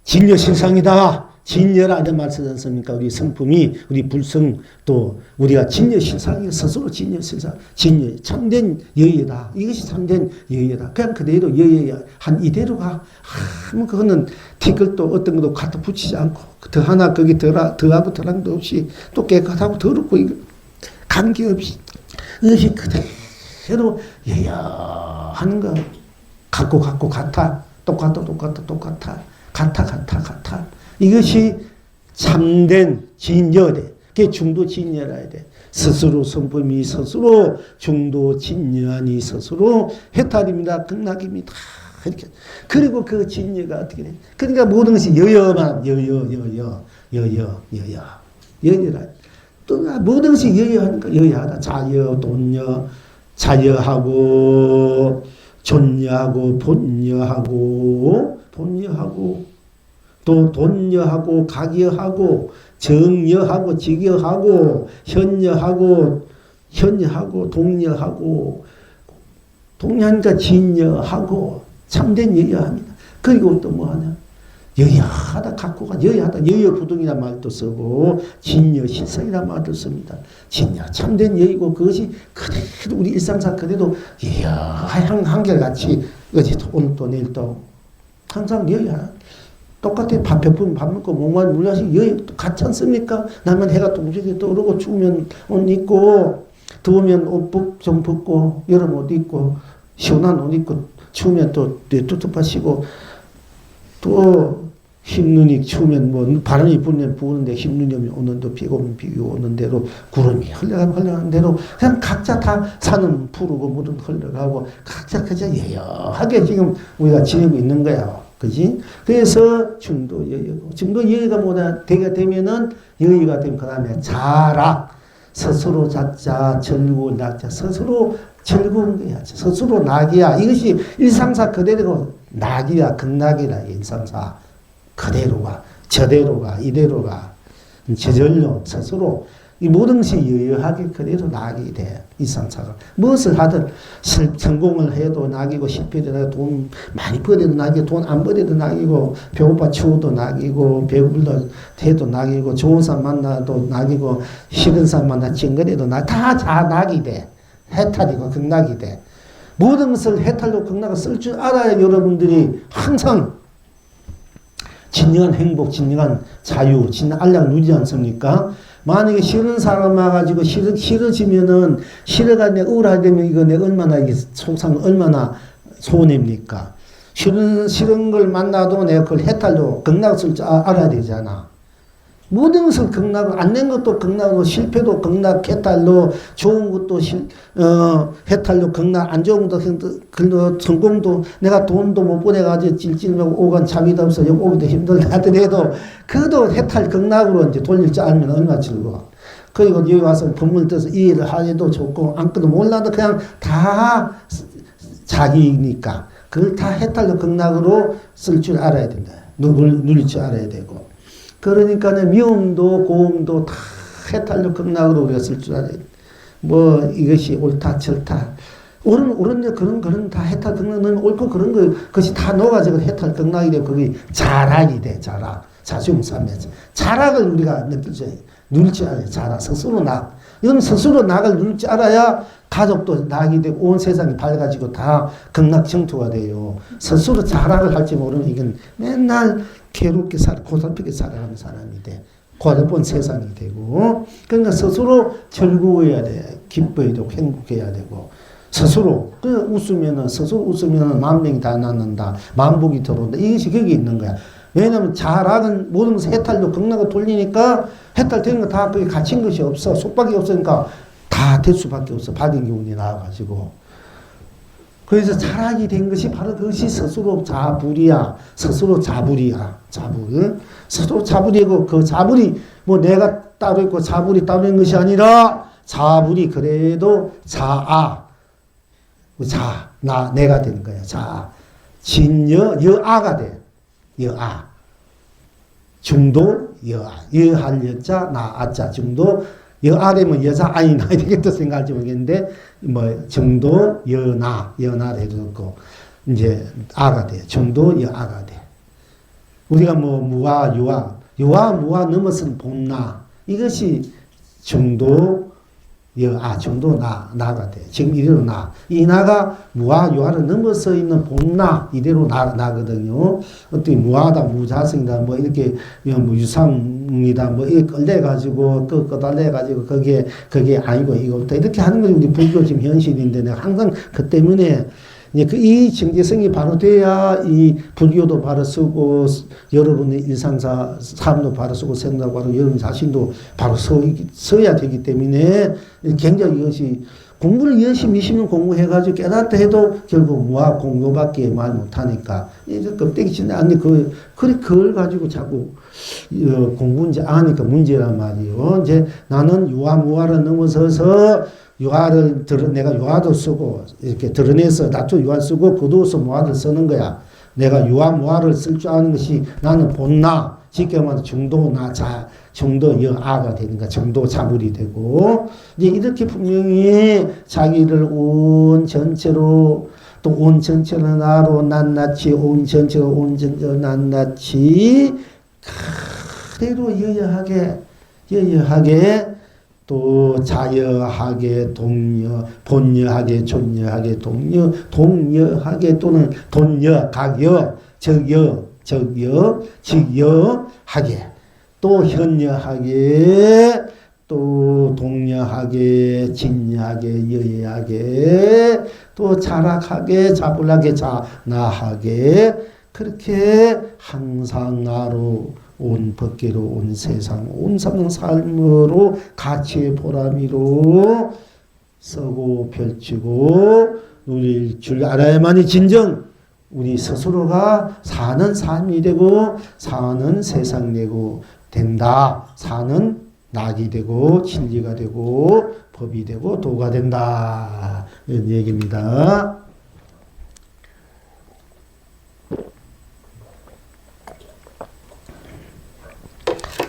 진여 실상이다. 진여라 이런 말 쓰지 않습니까? 우리 성품이, 우리 불성 또 우리가 진여 실상이 스스로 진여 실상, 진여, 참된 여여다. 이것이 참된 여여다. 그냥 그대로 여여야 한 이대로가 뭐 그거는 티끌도 어떤 것도 갖다 붙이지 않고 더 하나 거기 더하고 덜한도 없이 또 깨끗하고 더럽고 이거 관계없이 이것이 그대로 여여하는 거 같고 같아 똑같아 이것이 참된 진여대. 그게 중도진여라 돼. 스스로 성품이 스스로 중도진여하니 스스로 해탈입니다. 극락입니다. 이렇게. 그리고 그 진여가 어떻게 돼? 그러니까 모든 것이 여여만 여여라. 또 모든 것이 여여하니까 여여하다. 자여, 돈여, 자여하고 존여하고 본여하고 돈여하고 또 돈여하고 각여하고 정여하고 직여하고 현여하고 동여하니까 진여하고 참된 여여합니다. 그리고 또 뭐하냐? 여여하다 갖고가 여여하다 여여부동이라는 말도 쓰고 진여실성이라는 말도 씁니다. 진여 참된 여의고 그것이 그대로 우리 일상사 그대로 여여 한결같이 어제 오늘 또 내일 또 항상 여여 똑같아. 밥 배부르면 밥 먹고 목만 물려서 여여 같지 않습니까? 나면 해가 동쪽에 떠오르고 추우면 옷 입고 더우면 옷 좀 벗고 여름 옷 입고 시원한 옷 입고 추우면 또 뚜뚜파 쉬고 또 흰눈이 추우면 뭐 바람이 부는데 흰눈이 오는 또 비가 오면 비 오는 대로 구름이 흘러가는 대로 그냥 각자 다 산은 푸르고 물은 흘러가고 각자 여여하게 지금 우리가 지내고 있는 거야. 그지? 그래서 중도 여여고 중도 여여가 뭐냐 되게 되면은 여여가 되면 그 다음에 자락 스스로 작자 즐거운 낙자 스스로 즐거운 거야. 스스로 낙이야. 이것이 일상사 그대로 낙이야. 극락이라 일상사 그대로가 저대로가 이대로가 저절로 스스로 이 모든 것이 여여하게 그대로 낙이 돼. 일상사가 무엇을 하든 성공을 해도 낙이고 실패를 돈 많이 벌어도 낙이고 돈 안 벌어도 낙이고 배고파 추워도 낙이고 배불러 해도 낙이고 좋은 사람 만나도 낙이고 싫은 사람 만나 찡그려도 다 낙이 돼. 해탈이고 극락이 돼. 모든 것을 해탈로 극락을 쓸 줄 알아야 여러분들이 항상 진정한 행복, 진정한 자유, 진정한 안락 누리지 않습니까? 만약에 싫은 사람 와가지고 싫어지면은 싫어가 내 우울하게 되면 이거 내 얼마나 이게 속상 얼마나 손해입니까? 싫은 걸 만나도 내가 그걸 해탈로 극락을 쓸 줄 알아야 되잖아. 모든 것을 극락으로 안 낸 것도 극락으로 실패도 극락 해탈로 좋은 것도 해탈로 극락 안 좋은 것도 성공도 내가 돈도 못 보내가지고 찔찔매고 오간 잠이 없어 여기 오기도 힘들다 하더라도 그것도 해탈 극락으로 이제 돌릴 줄 알면 얼마나 즐거워. 그리고 여기 와서 법문을 떠서 이해를 하기도 좋고 아무것도 몰라도 그냥 다 자기니까 그걸 다 해탈로 극락으로 쓸 줄 알아야 된다. 누릴 줄 알아야 되고. 그러니까 미움도 고음도 다 해탈로 극락으로 우리가 쓸 줄 알아야 돼. 뭐 이것이 옳다 절다 옳은 그런 다 해탈 극락은 옳고 그런 거 그것이 다 녹아지고 해탈 극락이 되고 그게 자락이 돼. 자락 자중삼에서 자락을 우리가 누릴 줄 알아야 돼. 자락 스스로 낙 이건 스스로 낙을 누릴 줄 알아야 가족도 낙이 되고 온 세상이 밝아지고 다 극락 정토가 돼요. 스스로 자락을 할지 모르면 이건 맨날 괴롭게 고달프게 살아가는 사람이 돼. 고달픈 세상이 되고 그러니까 스스로 즐거워야 돼. 기뻐야 되고 행복해야 되고 스스로 스스로 웃으면은 만 명이 다 낳는다. 만복이 들어온다. 이것이 거기 있는 거야. 왜냐하면 자락은 모든 것을 해탈로 극락을 돌리니까 해탈되는 거 다 거기 갇힌 것이 없어. 속박이 없으니까 다 될 수밖에 없어. 받은 기운이 나와가지고. 그래서 자락이 된 것이 바로 그것이 스스로 자불이야. 스스로 자불이야. 자불. 스스로 자불이고 그 자불이 뭐 내가 따로 있고 자불이 따로 있는 것이 아니라 자불이 그래도 내가 되는 거야. 진여, 여아가 돼. 여아. 중도, 여아. 여할 여자, 나아자. 중도, 여아되면 여자 아이 나야 되겠다 생각할지 모르겠는데, 정도, 여나를 해두고, 이제, 아가 돼. 정도, 여아가 돼. 우리가 무아, 유아, 무아 넘어선 본나. 이것이 정도, 정도, 나가 돼. 지금 이대로 나. 이 나가 무아, 유아를 넘어서 있는 본나. 이대로 나거든요. 어떻게 무아다, 무자성이다, 이렇게, 유상이다, 이렇게 끌려가지고, 끌어달래가지고, 그게 아니고, 이거부터. 이렇게 하는 것이 우리 불교 지금 현실인데, 내가 항상 그 때문에 이제 이 정체성이 바로 돼야 이 불교도 바로 쓰고 여러분의 일상사 삶도 바로 쓰고 생각도 바로 여러분 자신도 바로 서야 되기 때문에 굉장히 이것이 공부를 열심히 공부해가지고 깨닫다 해도 결국 무학 공부밖에 말 못하니까 이제 껍데기 친데 아니 그걸 가지고 자꾸 공부 이제 아니까 문제란 말이에요. 이제 나는 유아무아를 넘어서서 내가 유아도 쓰고 이렇게 드러내서 나도 유아 쓰고 거두어서 무아를 쓰는 거야. 내가 유아무아를 쓸 줄 아는 것이 나는 본나 쉽게 말해서 중도나 중도 여아가 되니까 중도 자불이 되고 이제 이렇게 분명히 자기를 온 전체로 또 온 전체로 나로 낱낱이 온 전체로 낱낱이 그대로 여여하게 또 자여하게 본여하게 존여하게 동여하게 또는 돈여 각여 적여 직여하게 또 현여하게 또 동여하게 진여하게 여여하게 또 자락하게 자불하게 자나하게 그렇게 항상 나로 온 법계로 온 세상 온 삶으로 가치의 보람이로 쓰고 펼치고 누릴 줄 알아야만이 진정 우리 스스로가 사는 삶이 되고 사는 세상 되고 된다. 사는 낙이 되고 진리가 되고 법이 되고 도가 된다. 이런 얘기입니다.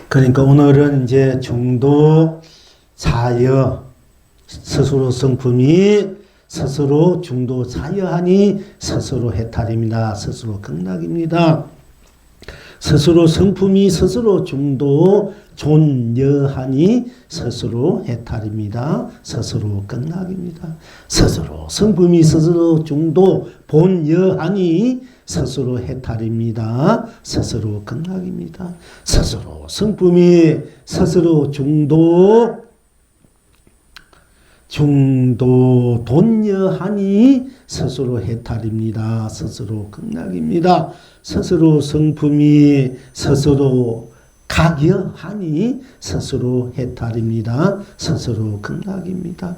그러니까 오늘은 이제 중도 자여 스스로 성품이 스스로 중도 자여하니 스스로 해탈입니다. 스스로 극락입니다. 스스로 성품이 스스로 중도 존여하니 스스로 해탈입니다. 스스로 극락입니다. 스스로 성품이 스스로 중도 본여하니 스스로 해탈입니다. 스스로 극락입니다. 스스로 성품이 스스로 중도 돈여하니 스스로 해탈입니다. 스스로 극락입니다. 스스로 성품이 스스로 각여하니 스스로 해탈입니다. 스스로 극락입니다.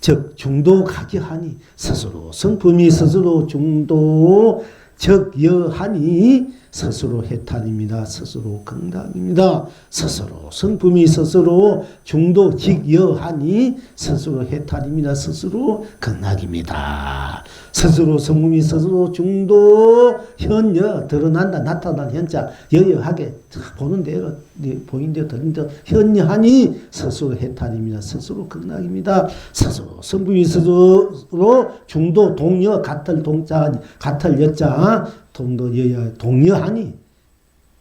즉 중도 각여하니 스스로 성품이 스스로 중도 적여하니 스스로 해탈입니다. 스스로 극락입니다. 스스로 성품이 스스로 중도 직여하니 스스로 해탈입니다. 스스로 극락입니다. 스스로 성품이 스스로 중도 현여 드러난다 나타난 현자 여여하게 보는 대로 보이는 대로 들리는 대로 현여하니 스스로 해탈입니다. 스스로 극락입니다. 스스로 성품이 스스로 중도 동여 같을 동자 같을 여자 동도 여여 동여하니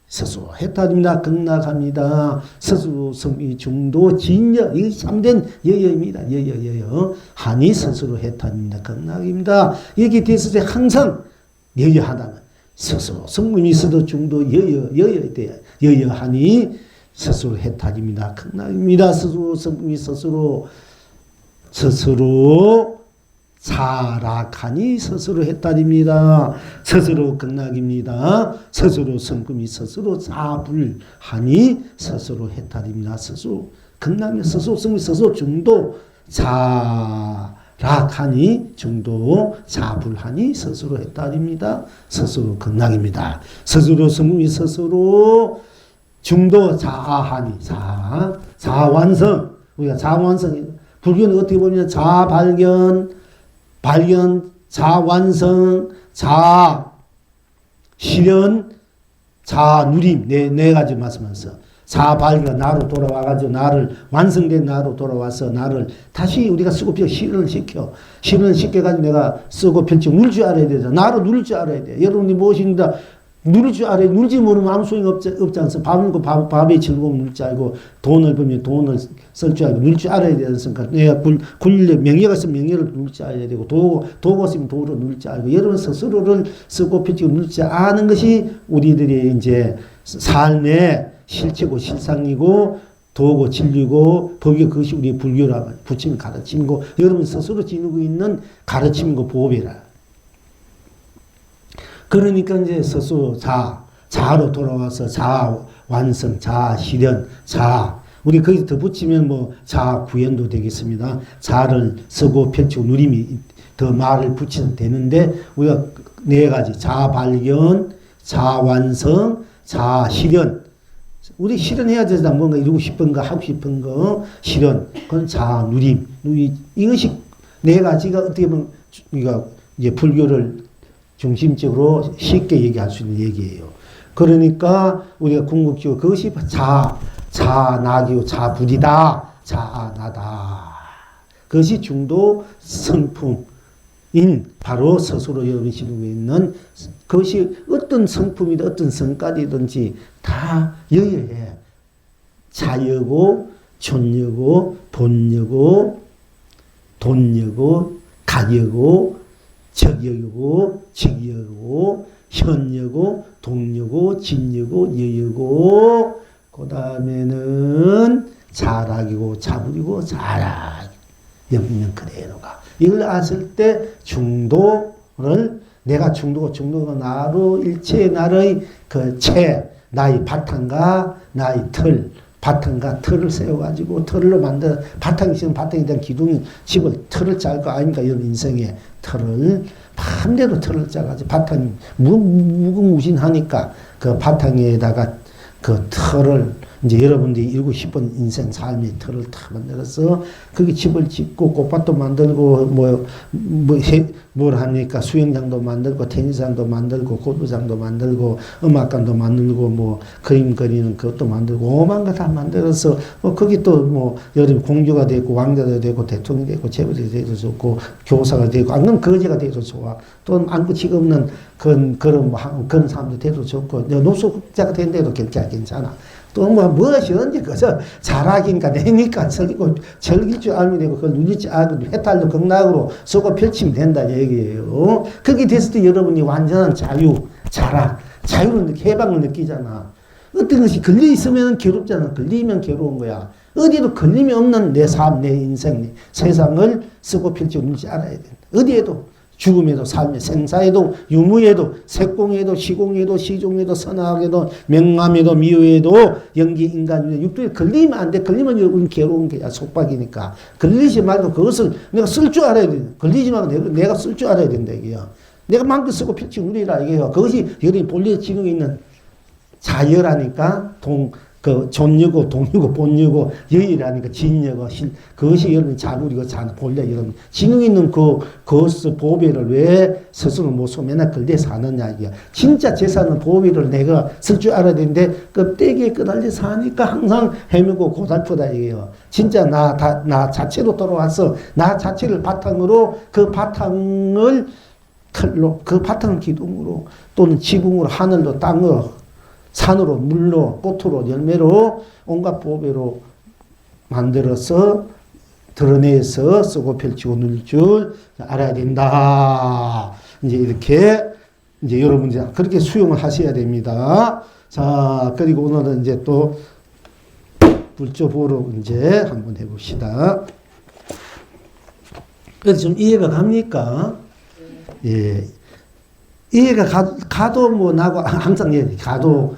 스스로 해탈입니다. 극락합니다. 스스로 성이 중도 진여 이 3된 여여입니다. 여여 하니 스스로 해탈입니다. 극락입니다. 여기 대해서 항상 여여하다는 스스로 성품이 스스로 중도 여여에 대해 여여하니 스스로 해탈입니다. 극락입니다. 스스로 성품이 스스로 자락하니 스스로 해탈입니다. 스스로 극락입니다. 스스로 성품이 스스로 자불하니 스스로 해탈입니다. 스스로 극락이 스스로 성품이 스스로 중도 자락하니 중도 자불하니 스스로 해탈입니다. 스스로 극락입니다. 스스로 성품이 스스로 중도 자아하니 자완성 우리가 자완성 불교는 어떻게 보면 발견, 자완성, 자실현, 자누림 네 가지 말씀하면서 자발견 나로 돌아와가지고 나를 완성된 나로 돌아와서 나를 다시 우리가 쓰고 펴 실현을 시켜가지고 내가 쓰고 펼치고 누릴 줄 알아야 되죠. 나로 누릴 줄 알아야 돼. 여러분이 무엇인가 누릴 줄 알아야 누리지 모르면 아무 소용이 없지 않습니까? 밥 먹고 밥의 즐거움 누릴 줄 알고 돈을 벌면 돈을 쓸 줄 알고 누릴 줄 알아야 되지 않습니까? 내가 명예가 있으면 명예를 누릴 줄 알아야 되고 도가 있으면 도를 누릴 줄 알고 여러분 스스로를 쓰고 펼치고 누릴 줄 아는 것이 우리들의 이제 삶의 실체고 실상이고 도고 진리고 법이 그것이 우리 불교라 부처님이 가르침이고 여러분 스스로 지니고 있는 가르침이고 보배라. 그러니까 이제 스스로 자아로 돌아와서 자아 완성, 자아 실현, 자아. 우리 거기서 더 붙이면 뭐 자아 구현도 되겠습니다. 자아를 쓰고 펼치고 누림이 더 말을 붙이면 되는데 우리가 네 가지 자아 발견, 자아 완성, 자아 실현. 우리 실현해야 되잖아. 뭔가 이루고 싶은 거, 하고 싶은 거 실현. 그건 자아 누림. 이것이 네 가지가 어떻게 보면 우리가 이제 불교를 중심적으로 쉽게 얘기할 수 있는 얘기예요. 그러니까 우리가 궁극적으로 그것이 자아나기요 자불이다. 자아나다. 그것이 중도 성품인 바로 스스로 여러분이 지니고 있는 그것이 어떤 성품이든 어떤 성깔이든지 다 여여해. 자여고 존여고 본여고 돈여고 가여고 적여고 직여고 현여고 동여고 진여고 여여고 그 다음에는 자락이고 자불이고 자락 여기 있는 그대로가 이걸 as을 때 중도를 내가 중도가 나로 일체의 나의 그 나의 바탕과 나의 바탕과 틀을 세워가지고 틀로 만들어 바탕이 있으면 바탕에 대한 기둥이 집을 틀을 짤 거 아닙니까? 여러분 인생에 틀을 맘대로 틀을 짜가지고 바탕이 무궁무진하니까 그 바탕에다가 그 틀을 이제 여러분들이 이루고 싶은 인생 삶의 틀을 다 만들어서 거기 집을 짓고 꽃밭도 만들고 뭘 합니까? 수영장도 만들고 테니스장도 만들고 골프장도 만들고 음악관도 만들고 뭐 그림 그리는 것도 만들고 오만 거 다 만들어서 거기 또 뭐 여러분 공주가 되고 왕자가 되고 대통령이 되고 재벌이 되도 좋고 교사가 되고 안 그러면 거지가 돼도 좋아. 또 안고 직 없는 그런 사람도 돼도 좋고 노숙자가 된데도 괜찮아. 또 무엇이 언제 그저 자락인가 내니까 즐길 줄 알면 되고 그걸 누릴 줄 알고 해탈도 극락으로 쏘고 펼치면 된다 얘기예요. 그렇게 됐을 때 여러분이 완전한 자유를 해방을 느끼잖아. 어떤 것이 걸려 있으면 괴롭잖아. 걸리면 괴로운 거야. 어디에도 걸림이 없는 내 삶, 내 인생, 내 세상을 쓰고 펼치고 누릴 줄 알아야 된다. 어디에도 죽음에도 삶에 생사에도 유무에도 색공에도 시공에도 시종에도 선악에도 명암에도 미호에도 연기 인간 육도에 걸리면 안 돼. 걸리면 여러분 괴로운 게야. 속박이니까. 걸리지 말고 그것을 내가 쓸 줄 알아야 돼. 걸리지 말고 내가 쓸 줄 알아야 된다 이게요. 내가 마음껏 쓰고 펼치고 누리라 이게요. 그것이 여러분이 본래 지능에 있는 자여라니까 존여고 동여고 본여고 여이라니까 진여고 그것이 여러분 자불이고 본래 여러분 지능 있는 그것을 보배를 왜 스스로 못 쏘 맨날 걸대 사느냐 이게 진짜 재산은 보배를 내가 쓸 줄 알아야 되는데 껍데기에 끄달려 사니까 항상 헤매고 고달프다 이게요. 진짜 나 자체로 돌아와서 나 자체를 바탕으로 그 바탕을 틀로 그 바탕 기둥으로 또는 지붕으로 하늘로 땅으로 산으로 물로 꽃으로 열매로 온갖 보배로 만들어서 드러내서 쓰고 펼치고 누릴 줄 알아야 된다. 이제 이렇게 이제 여러분들 그렇게 수용을 하셔야 됩니다. 자, 그리고 오늘은 이제 또 불조보로 이제 한번 해봅시다. 그래서 좀 이해가 갑니까? 예. 이해가 가도 뭐 나고 항상 가도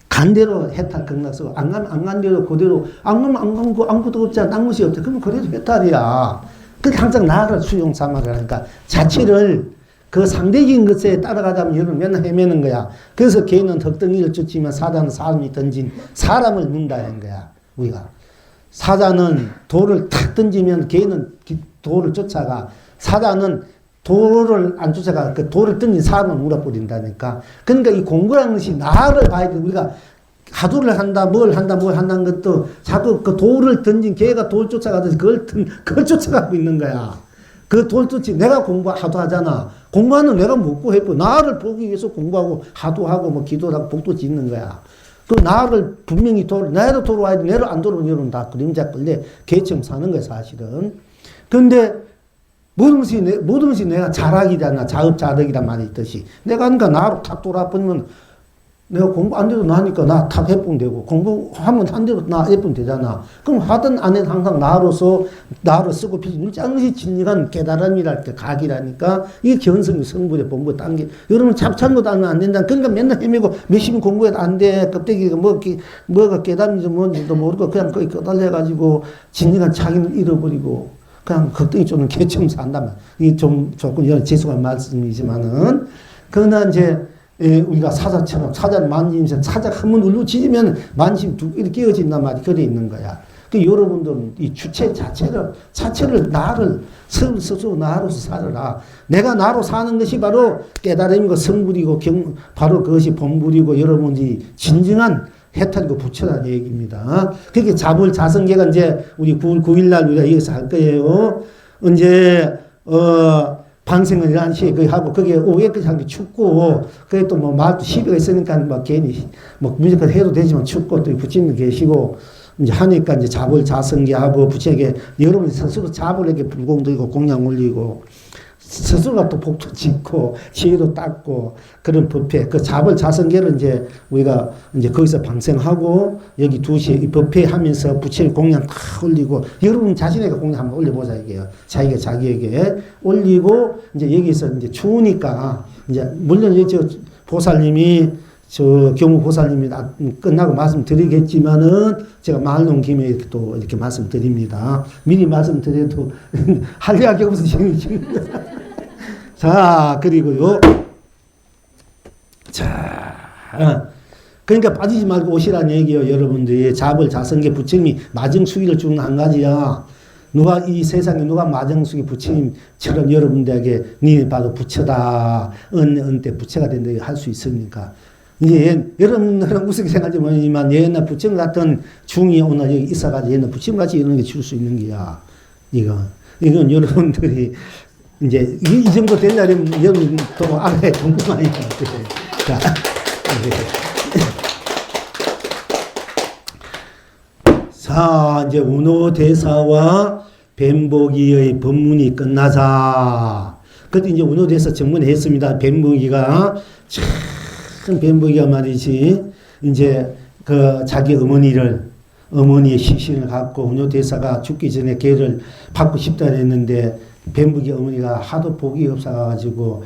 간대로 해탈 극락 쓰고 안 간 대로 그대로 안 가면 안 간 거 아무것도 없잖아. 아무 것이 없대. 그러면 그래도 해탈이야. 그게 항상 나를 수용 삼아가니까 자체를 그 상대적인 것에 따라가자면 여러분 맨날 헤매는 거야. 그래서 개는 덕덩이를 쫓지만 사자는 사람이 던진 사람을 문다는 거야. 우리가 사자는 돌을 탁 던지면 개는 돌을 쫓아가. 사자는 돌을 안 쫓아가. 그 돌을 던진 사람을 물어버린다니까. 그러니까 이 공부라는 것이 나를 봐야 돼. 우리가 하두를 한다, 뭘 한다는 것도 자꾸 그 돌을 던진 개가 돌 쫓아가듯이 그걸 쫓아가고 있는 거야. 그 돌 쫓지. 내가 하도 하잖아. 공부하는 내가 묻고 해보. 나를 보기 위해서 공부하고 하도하고 뭐 기도를 하고 복도 짓는 거야. 그 나를 분명히 나를 돌아와야 돼. 내를 안 돌아오면 여러분 다 그림자 끌래 개처럼 사는 거야 사실은. 근데 모든 것이 내가 자락이잖아. 자업자득이란 말이 있듯이. 내가 그러니까 나로 탁 돌아버리면 내가 공부 안 돼도 나니까 나 탁 해보면 되고, 공부하면 안 돼도 나 해보면 되잖아. 그럼 하든 안 해도 항상 나로서, 나로 쓰고 필수, 짱시 진리간 깨달음이랄 때 각이라니까, 이게 견성이 성불의 본부 단계. 여러분 잡찬 것도 안 된다. 그러니까 맨날 헤매고, 몇십 공부해도 안 돼. 껍데기가 뭐가 깨달음인지 뭔지도 모르고, 그냥 거기 껴달려가지고, 진리간 자기는 잃어버리고, 그냥 걱정이 좀 개처럼 산다면. 이게 조금 죄송한 말씀이지만은, 그러나 이제, 우리가 사자처럼, 사자를 만지면서, 사자 한번 울루짖으면 만심 이렇게 깨어진단 말이 그래 있는 거야. 그 여러분들은 이 주체 자체를 나를, 스스로 나로서 살아라. 내가 나로 사는 것이 바로 깨달음이고 성불이고 바로 그것이 본불이고 여러분이 진정한 해탈이고 부처라는 얘기입니다. 그렇게 자불자성계가 이제 우리 9월 9일 날 우리가 여기서 할 거예요. 이제, 방생을 11시에 거기 하고, 그게 오후에까지 하는 게 춥고, 그게 또 뭐 말도 시비가 있으니까 막 괜히, 뭐 무조건 해도 되지만 춥고, 또 부처님 계시고, 이제 하니까 이제 자불자성계하고, 부처에게 여러분이 스스로 자불에게 불공 드리고, 공양 올리고, 스스로가 또 복도 짓고, 지혜도 닦고, 그런 법회, 그 자불자성계를 이제 우리가 이제 거기서 방생하고, 여기 2시에 이 법회 하면서 부처님 공양 다 올리고, 여러분 자신에게 공양 한번 올려보자, 이게요. 자기가 자기에게 올리고, 이제 여기서 이제 추우니까, 이제, 물론 저 보살님이, 경우 보살님이 끝나고 말씀드리겠지만은, 제가 말 놓은 김에 이렇게 또 이렇게 말씀드립니다. 미리 말씀드려도 할 이야기 없어서 지금. 자, 그리고요. 자, 그러니까 빠지지 말고 오시라는 얘기요. 여러분들이 자불자성계 부처님이 마정수기를 주는 한 가지야. 누가 이 세상에 누가 마정수기 부처님처럼 여러분들에게 니 봐도 부처다. 은때 부처가 된다 할 수 있습니까? 이제 여러분들은 무슨 생각인지 모르지만 옛날 부처님 같은 중이 오늘 여기 있어가지고 옛날 부처님 같이 이런 게 줄 수 있는 게야. 이건 여러분들이 이제 이 정도 되려면 여러분도 알아야 궁금하니까. 자, 이제 운호대사와 뱀보기의 법문이 끝나자. 그때 이제 운호대사 정문에 했습니다. 뱀보기가 참 뱀보기가 말이지. 이제 그 자기 어머니의 시신을 갖고 운호대사가 죽기 전에 걔를 받고 싶다 했는데 뱀보기 어머니가 하도 복이 없어가지고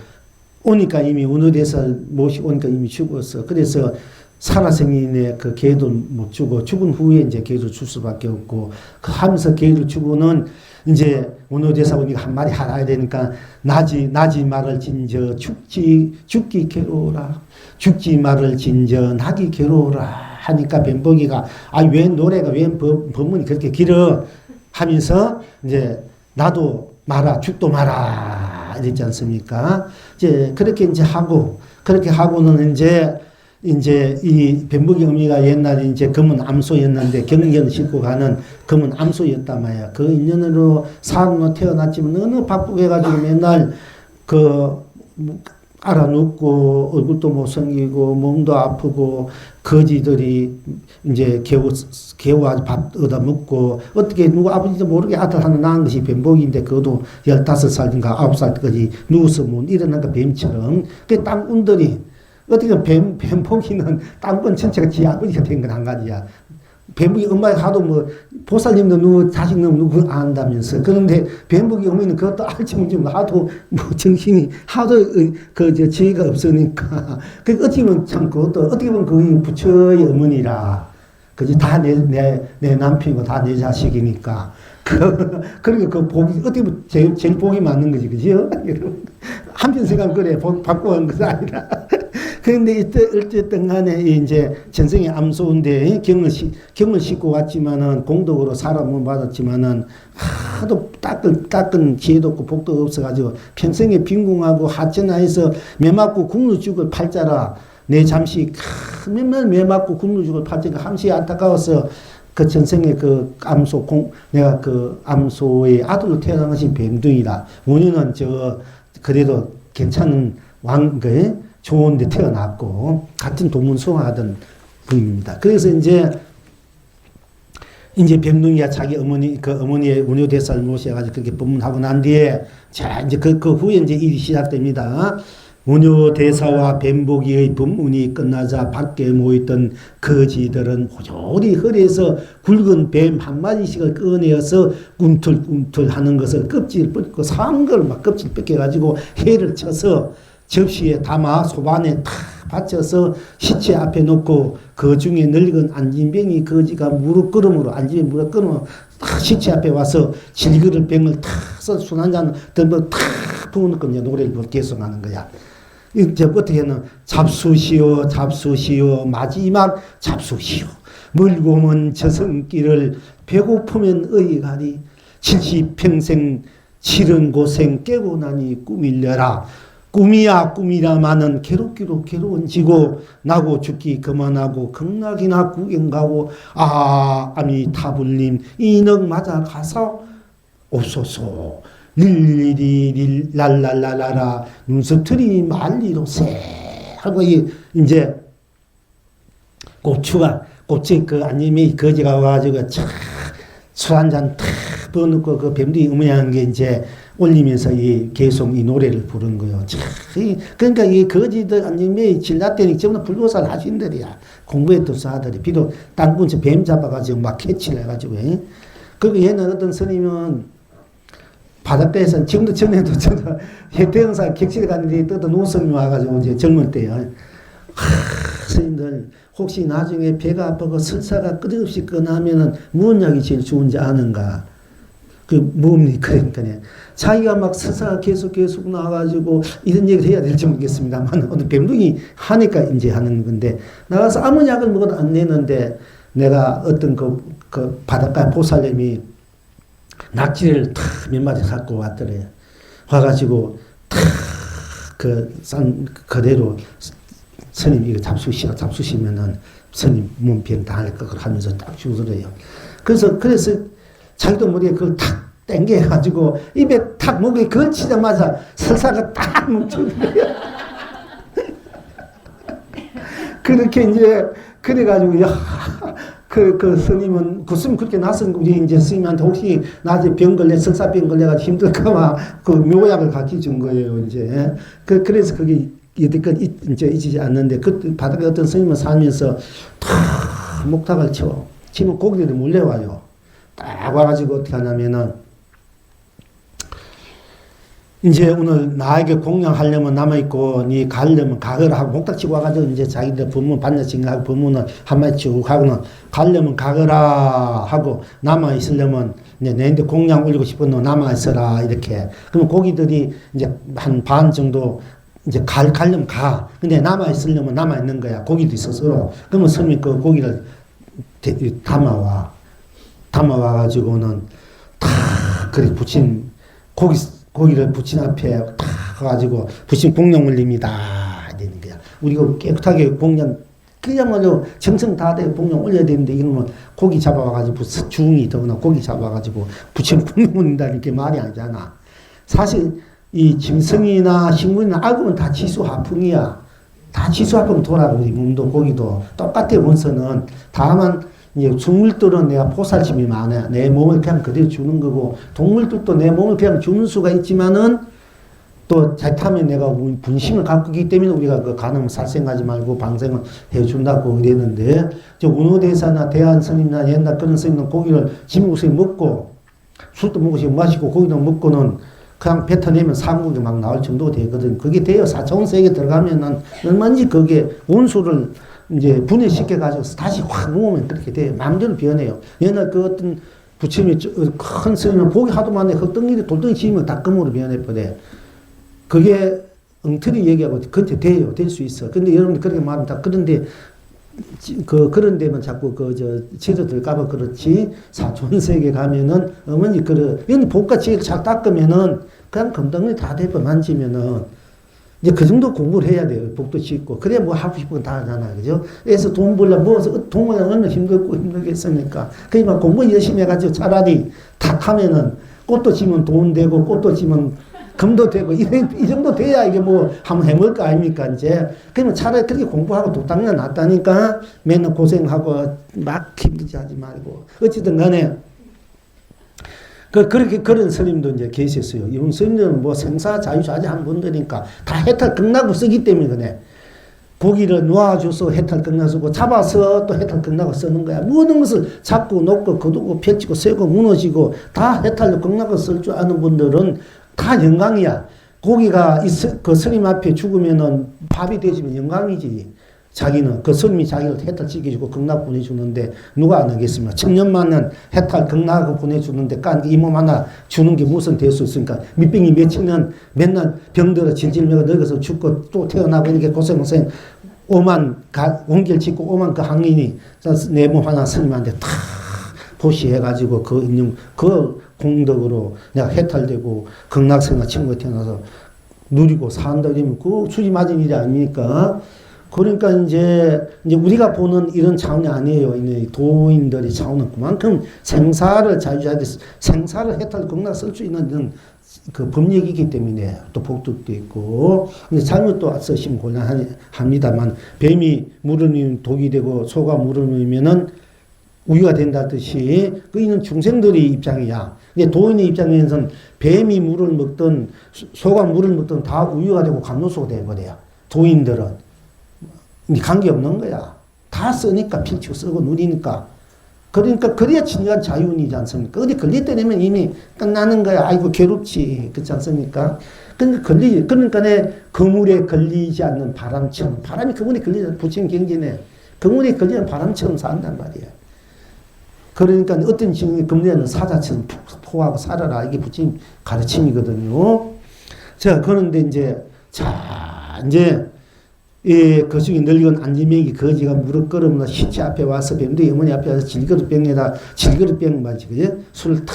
오니까 이미 운호대사를 모시고 오니까 이미 죽었어. 그래서 살아생인의 그 개도 못 주고 죽은 후에 이제 개를 줄 수밖에 없고 그 하면서 개를 주고는 이제 운호대사 오니까 한 마디 하라야 되니까 나지 말을 진저 죽기 괴로워라. 죽지 말을 진저 나기 괴로워라 하니까 뱀보기가 왜 노래가 왜 법문이 그렇게 길어 하면서 이제 나도 마라 죽도 마라 이랬지 않습니까? 이제 그렇게 이제 그렇게 하고는 이제 이 뱀보기 어미가 옛날에 이제 검은 암소였는데 경견 싣고 가는 검은 암소였단 말이야. 그 인연으로 사람으로 태어났지만 너무 바쁘게 해가지고 맨날 알아눕고 얼굴도 못생기고 몸도 아프고 거지들이 이제 개우 아주 밥 얻어 먹고 어떻게 누구 아버지도 모르게 아들 하나 낳은 것이 뱀복인데 그것도 15살인가 9살까지 누워서 못 일어나니까 뱀처럼 그 땅꾼들이 어떻게 뱀복이는 땅꾼 전체가 지 아버지가 된 건 한 가지야. 뱀복이 엄마가 하도 뭐 보살님도 누구 자식 누구 안다면서 그런데 뱀복이 어머니는 그것도 알지 모르지 하도 뭐 정신이 하도 지혜가 없으니까 그 어떻게 보면 참 그것도 어떻게 보면 그 부처의 어머니라 그지 다 내 남편이고 다 내 자식이니까 그러니까 그 복이 어떻게 보면 제일 복이 맞는 거지 그죠? 한편 생각은 그래 받고 한 것이 아니라 그런데 어쨌든 간에 이제 전생의 암소인데 경을 싣고 왔지만은 공덕으로 사람은 받았지만은 하도 닦은 지혜도 없고 복도 없어가지고 평생에 빈궁하고 하천하에서 매 맞고 굶는 죽을 팔자라 내 잠시 맨날 매 맞고 굶는 죽을 팔자가 함시 안타까워서 그 전생에 그 내가 그 암소의 아들로 태어난 것이 뱀둥이라 원인은 그래도 괜찮은 좋은 데 태어났고, 같은 동문송화하던 분입니다. 그래서 이제 뱀둥이가 자기 어머니의 운효대사를 모셔가지고 그렇게 법문하고 난 뒤에, 자, 이제 그 후에 이제 일이 시작됩니다. 운요 대사와 뱀보기의 분문이 끝나자 밖에 모였던 거지들은 호조리 허리에서 굵은 뱀 한 마리씩을 꺼내어서 꿈틀꿈틀 하는 것을 껍질을 벗고 상한 걸 막 껍질 벗겨가지고 해를 쳐서 접시에 담아 소반에 탁 받쳐서 시체 앞에 놓고 그 중에 늙은 안진뱅이 거지가 무릎 꿇음으로 안진뱅이 무릎 꿇음으로 탁 시체 앞에 와서 질그릇 병을 탁 써 술 한 잔 덤벼 탁 부어놓고 이제 노래를 계속 하는 거야. 이제 어떻게는 잡수시오 잡수시오 마지막 잡수시오 멀고 먼 저승길을 배고프면 의가리 70평생 치른 고생 깨고 나니 꿈일려라 꿈이야 꿈이라마는 괴롭기로 괴로운지고 나고 죽기 그만하고 극락이나 구경 가고 아미타불님 이능 맞아 가서 옵소서 릴리리 랄랄랄라라 눈썹틀이 말리로세 하고 이제 꽃이 그 안님이 거지가 와가지고 술 한잔 탁 부어놓고 그 뱀들이 음미한 게 이제 올리면서 계속 이 노래를 부른 거예요. 그러니까 이 거지들 안님이 질라때니 전부 다 불교살 하신들이야. 공부했던 사들이 비록 땅군처 뱀 잡아가지고 막 캐치를 해가지고. 그리고 얘는 어떤 스님은 바닷가에서 지금도 전에도 저도 해태영사 객실에 갔는데 또 노스님이 와가지고 이제 젊을 때요. 스님들 혹시 나중에 배가 아프고 설사가 끝없이 끄나면은 무슨 약이 제일 좋은지 아는가? 그 뭡니까? 그러니까요. 자기가 막 설사가 계속 나와가지고 이런 얘기를 해야 될지 모르겠습니다만 어떤 뱀둥이 하니까 이제 하는 건데 나가서 아무 약을 먹어도 안 내는데 내가 어떤 그 바닷가 보살님이 낙지를 탁 몇 마리 갖고 왔더래요. 와가지고 탁 그 산 그대로 스님 이거 잡수시면은 스님 몸병 당할 거 하면서 딱 주더래요. 그래서 자기도 모르게 그걸 탁 땡겨가지고 입에 탁 목에 걸치자마자 설사가 딱 멈추더래요. 그렇게 이제 그래가지고 그 스님은 그 스님 그렇게 낯선 우리 이제 스님한테 혹시 나중에 병 걸려 설사병 걸려가지고 힘들까봐 그 묘약을 가르쳐 준 거예요 이제. 그래서 그게 여태껏 이제 잊지 않는데 그 바닥에 어떤 스님은 살면서 탁 목탁을 쳐 치면 고기들이 몰려와요. 딱 와가지고 어떻게 하냐면은 이제 오늘 나에게 공양하려면 남아있고 니 가려면 가거라 하고 목탁 치고 와가지고 이제 자기들 법문 반야칭 하고 법문을 한마디 치고 가고는 가려면 가거라 하고 남아있으려면 이제 내한테 공양 올리고 싶은 너 남아있어라 이렇게. 그러면 고기들이 이제 한 반 정도 이제 가려면 가. 근데 남아있으려면 남아있는 거야. 고기도 있어서. 그러면 스님이 그 고기를 담아와가지고는 탁 그렇게 붙인 고기를 부친 앞에 탁 가가지고 부친 공양 올립니다. 이러는 거야. 우리가 깨끗하게 공양 그야말로 정성 다 되게 공양 올려야 되는데 이러면 고기 잡아와가지고 중이 더구나 고기 잡아와가지고 부친 공양 올린다는 게 말이 아니잖아. 사실 이 짐승이나 식물이나 악으면 다 지수화풍이야. 다 지수화풍 돌아가. 우리 몸도 고기도 똑같아. 원서는 다만 이제 동물들은 내가 포살심이 많아. 내 몸을 그냥 그대로 주는 거고 동물들도 내 몸을 그냥 주는 수가 있지만은 또 잘타면 내가 분심을 갖고 있기 때문에 우리가 그 간음 살생하지 말고 방생을 해준다고 그랬는데 저 운호대사나 대한스님이나 옛날 그런 스님은 고기를 지무새 먹고 술도 먹고 마시고 고기도 먹고는 그냥 뱉어내면 상국이 막 나올 정도가 되거든. 그게 돼요. 4차원 세계 들어가면은 얼마든지 그게 원수를 이제 분해시켜가지고 다시 확 모으면 그렇게 돼요. 마음대로 변해요. 옛날 그 어떤 부처님이 큰 스님은 복이 하도 많네. 흙덩이를 돌덩이 지으면 다 금으로 변해버려. 그게 엉터리 얘기하고 그때 돼요. 될 수 있어. 근데 여러분들 그렇게 말하면 다 그런데 그런 데만 자꾸 치러들까봐 그렇지. 사촌세계 가면은 어머니 이런 복같이 잘 닦으면은 그냥 금덩이 다 대고 만지면은 이제 그 정도 공부를 해야 돼요. 복도 짓고. 그래야 뭐 하고 싶은 거 다 하잖아. 그죠? 그래서 돈 벌려면 모아서 돈 벌려면 얼마나 힘들겠습니까? 그러니까 공부 열심히 해가지고 차라리 탁 하면은 꽃도 지면 돈 되고 꽃도 지면 금도 되고 이 정도 돼야 이게 뭐 한번 해볼 거 아닙니까 이제. 그러면 차라리 그렇게 공부하고 독당면 낫다니까 맨날 고생하고 막 힘들지 하지 말고. 어쨌든 간에 그렇게 그런 스님도 이제 계셨어요. 이분 스님들은 뭐 생사 자유자재한 분들이니까 다 해탈 극락을 쓰기 때문에 그래. 고기를 놓아줘서 해탈 극락 쓰고 잡아서 또 해탈 극락을 쓰는 거야. 모든 것을 잡고 놓고 거두고 펼치고 세고 무너지고 다 해탈 극락을 쓸 줄 아는 분들은 다 영광이야. 고기가 그 스님 앞에 죽으면은 밥이 되지면 영광이지. 자기는 그 스님이 자기를 해탈 시켜주고 극락 보내주는데 누가 안 하겠습니까? 천년만년 해탈 극락을 보내주는데 이 몸 하나 주는 게 무슨 될 수 있습니까? 밑병이 몇천 년 맨날 병들어 질질 매고 늙어서 죽고 또 태어나고 이렇게 고생 온결 짓고 오만 그 항인이 내 몸 하나 스님한테 다 보시해가지고 그 있는 그 공덕으로 내가 해탈되고 극락생활 친구가 태어나서 누리고 산다 이러면 그 수지 맞은 일이 아닙니까? 그러니까 이제 우리가 보는 이런 차원이 아니에요. 도인들의 차원은 그만큼 생사를 자유자재, 생사를 해탈 극락 쓸 수 있는 이런 그 법력이기 때문에 또 복덕도 있고. 근데 잘못 또 쓰시면 곤란합니다만, 뱀이 물으면 독이 되고 소가 물으면은 우유가 된다듯이 그 있는 중생들의 입장이야. 근데 도인의 입장에서는 뱀이 물을 먹든 소가 물을 먹든 다 우유가 되고 감로소가 되어버려요. 도인들은. 관계없는 거야. 다 쓰니까 필치고 쓰고 누리니까. 그러니까 그래야 진정한 자유이지 않습니까? 어디 걸리더라면 이미 끝나는 거야. 아이고 괴롭지. 그렇지 않습니까? 그러니까 그물에 걸리지 않는 바람처럼. 바람이 그물에 걸리지 않는 부처님 경전에 그물에 걸리는 바람처럼 산단 말이야. 그러니까 어떤 증이 금리하는 사자처럼 포하고 살아라. 이게 부처님 가르침이거든요. 자, 그런데 이제 그 중에 늙은 안지명이 거지가 무릎 꿇으면 시체 앞에 와서 뱀도 어머니 앞에 와서 질그릇 병 맞지, 그지? 술을 탁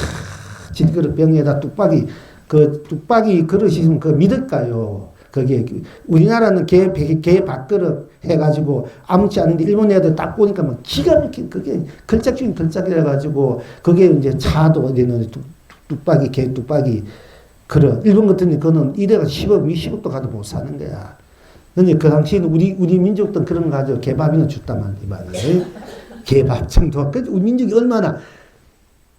질그릇 병에다 뚝박이 그릇이 있으면 그거 믿을까요? 그게 우리나라는 개 밥그릇 해가지고 아무렇지 않은데 일본 애들 딱 보니까 막 기가 막힌 그게 걸작 중에 걸작이라 가지고 그게 이제 차도 어디는 개 뚝박이 그릇 일본 같은 데 그거는 이래가 10억 20억도 가도 못 사는 거야. 근데 그 당시에는 우리 민족도 그런 거 가지고 개밥이나 줬다만 이 말이에요. 개밥 정도. 우리 민족이 얼마나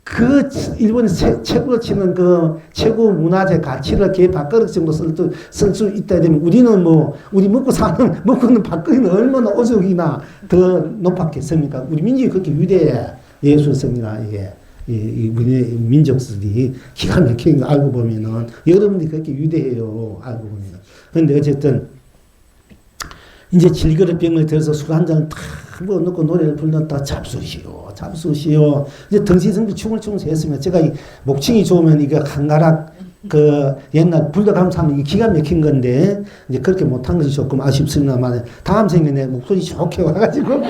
그 일본이 최고로 치는 그 최고 문화재 가치를 개밥그릇 정도 쓸 수 있다 되면 우리는 우리 먹고는 밥그릇은 얼마나 오죽이나 더 높았겠습니까? 우리 민족이 그렇게 위대해. 예술성이나 이 민족들이 기가 막히는 거 알고 보면은 여러분들이 그렇게 위대해요. 알고 보면은. 근데 어쨌든 이제 질그릇 병을 들어서 술 한 잔을 탁 넣고 노래를 불렀다. 잡수시오. 이제 덩시성비 춤을 추면서 했으면 제가 이 목칭이 좋으면 이거 한가락 옛날 불덕하면서 하면 이게 기가 막힌 건데 이제 그렇게 못한 것이 조금 아쉽습니다만 다음 생에 내 목소리 좋게 와가지고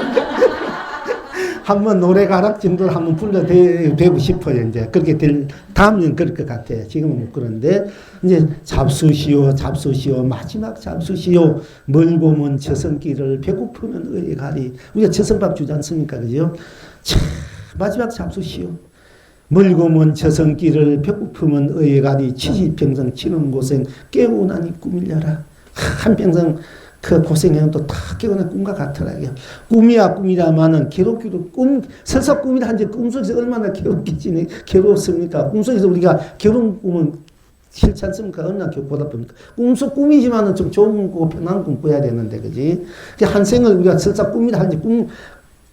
한번 노래 가락 정도를 한번 불러대고 싶어요. 이제 그렇게 다음은 그럴 것 같아요. 지금은 못 그런데 이제 잡수시오 마지막 잡수시오 멀고 먼 저승길을 배고프면 의에 가리. 우리가 저승밥 주지 않습니까? 그죠? 참 마지막 잡수시오 멀고 먼 저승길을 배고프면 의에 가리. 치지평생 치는 고생 깨고 나니 꿈이려라. 한평생 그 고생해는 또 다 깨어난 꿈과 같더라. 꿈이야 꿈이다마는 괴롭기도 설사 꿈이다 한지 꿈속에서 얼마나 괴롭습니까? 꿈속에서 우리가 괴로운 꿈은 싫지 않습니까? 얼마나 보답합니까? 꿈속 꿈이지만은 좀 좋은 꿈, 편한 꿈 꿔야 되는데, 그지? 한 생을 우리가 설사 꿈이다 한지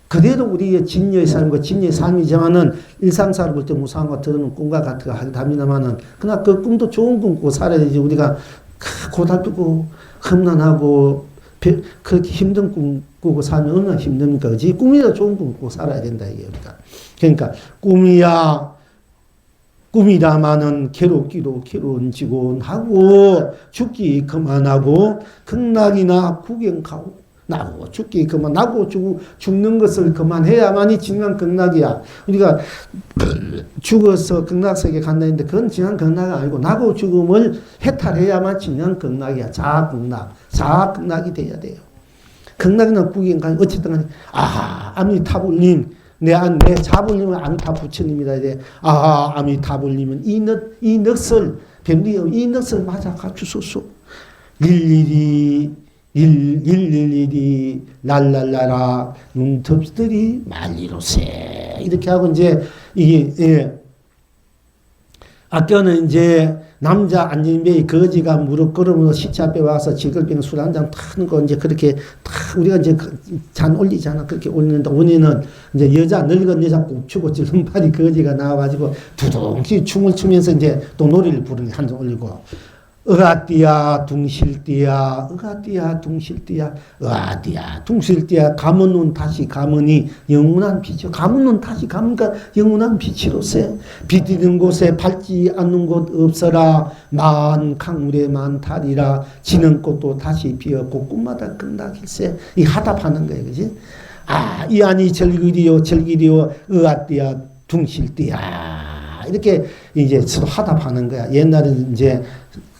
그래도 우리의 진여의 삶과 진여의 삶이지만은 일상사를 볼 때 무상한 거 들으는 꿈과 같아 합니다만은 그러나 그 꿈도 좋은 꿈 꾸고 살아야 되지. 우리가 고달프고 험난하고 그렇게 힘든 꿈 꾸고 살면 얼마나 힘듭니까? 그지? 꿈이라 좋은 꿈 꾸고 살아야 된다 이게 우리가. 그러니까 꿈이다마는 괴롭기도 괴로운지고 하고 죽기 그만하고 극락이나 구경하고 나고 죽기 그만하고 죽는 것을 그만해야만이 진정한 극락이야. 우리가 죽어서 극락세계 간다 했는데 그건 진정한 극락이 아니고 나고 죽음을 해탈해야만 진정한 극락이야. 자아극락이 돼야 돼요. 극락이나 구경가 어쨌든 간에 아미타불님 내 자불님은 아미타 부처님이다. 아미타불님은 이 넋을 병리의 이 넋을 맞아 갖추소서. 일일이 랄랄라라 눈톱들이 말리로세 이렇게 하고 이제 이게 아껴는 이제 남자 안진배의 거지가 무릎 꿇으면서 시체 앞에 와서 지글병 술 한 잔 타는 거 이제 그렇게 탁 우리가 이제 잔 올리잖아. 그렇게 올리는데 원인은 이제 여자 늙은 여자 꼽추고 질름팔이 거지가 나와가지고 두둥히 춤을 추면서 이제 또 노래를 부르는 한 잔 올리고 으아띠야 둥실띠야 으아띠야 둥실띠야 으아띠야 둥실띠야 감은 눈 다시 감으니 영원한 빛이요. 감은 눈 다시 감으니까 영원한 빛이로세. 빛 있는 곳에 밝지 않는 곳 없어라. 만 강물에 많다리라. 지는 꽃도 다시 피었고 꿈마다 끝나길세. 이 하답하는 거예요. 그지? 아, 이 안이 절기리요 절기리요 으아띠야 둥실띠야. 이렇게 이제 서로 하답하는 거야. 옛날에는 이제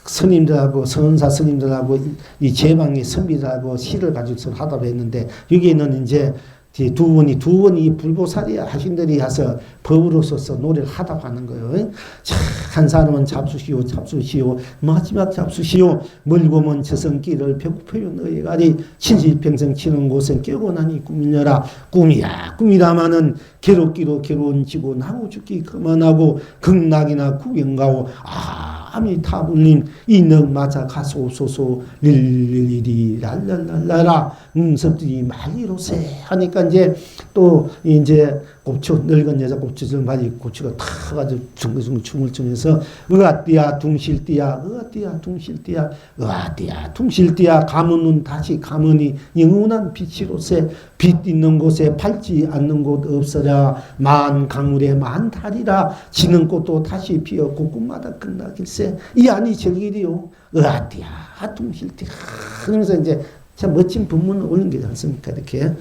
스님들하고 선사 스님들하고 이 제방의 선비들하고 시를 가지고 서로 하답했는데 여기는 이제 두 분이 불보살이야 하신들이 가서 법으로 써서 노래를 하답하는 거예요. 자, 한 사람은 잡수시오 잡수시오 마지막 잡수시오 멀고 먼 저승길을 배고파요 너희 가리 친실평생 치는 곳엔 깨고 나니 꿈이녀라. 꿈이야 꿈이라마는 괴롭기로 괴로운 지고 나고 죽기 그만하고 극락이나 구경가오 아미타불님 이능 맞아 가소소소 릴리리 랄랄랄라라 섭들이 말리로세 하니까 이제 또 이제 곱추 늙은 여자 곱추를 바지 곱추가 탁 가지고 둥글둥글 춤을 추면서 으아띠야 둥실띠야 으아띠야 둥실띠야 으아띠야 둥실띠야 감은 눈 다시 감으니 영원한 빛이로세. 빛 있는 곳에 밝지 않는 곳 없어라. 만 강물에 많다리라. 지는 꽃도 다시 피었고 꿈마다 끝나길세. 이 안이 절기리요 으아띠야 둥실띠야 그러면서 이제 참 멋진 본문을 올린 게 않습니까? 이렇게.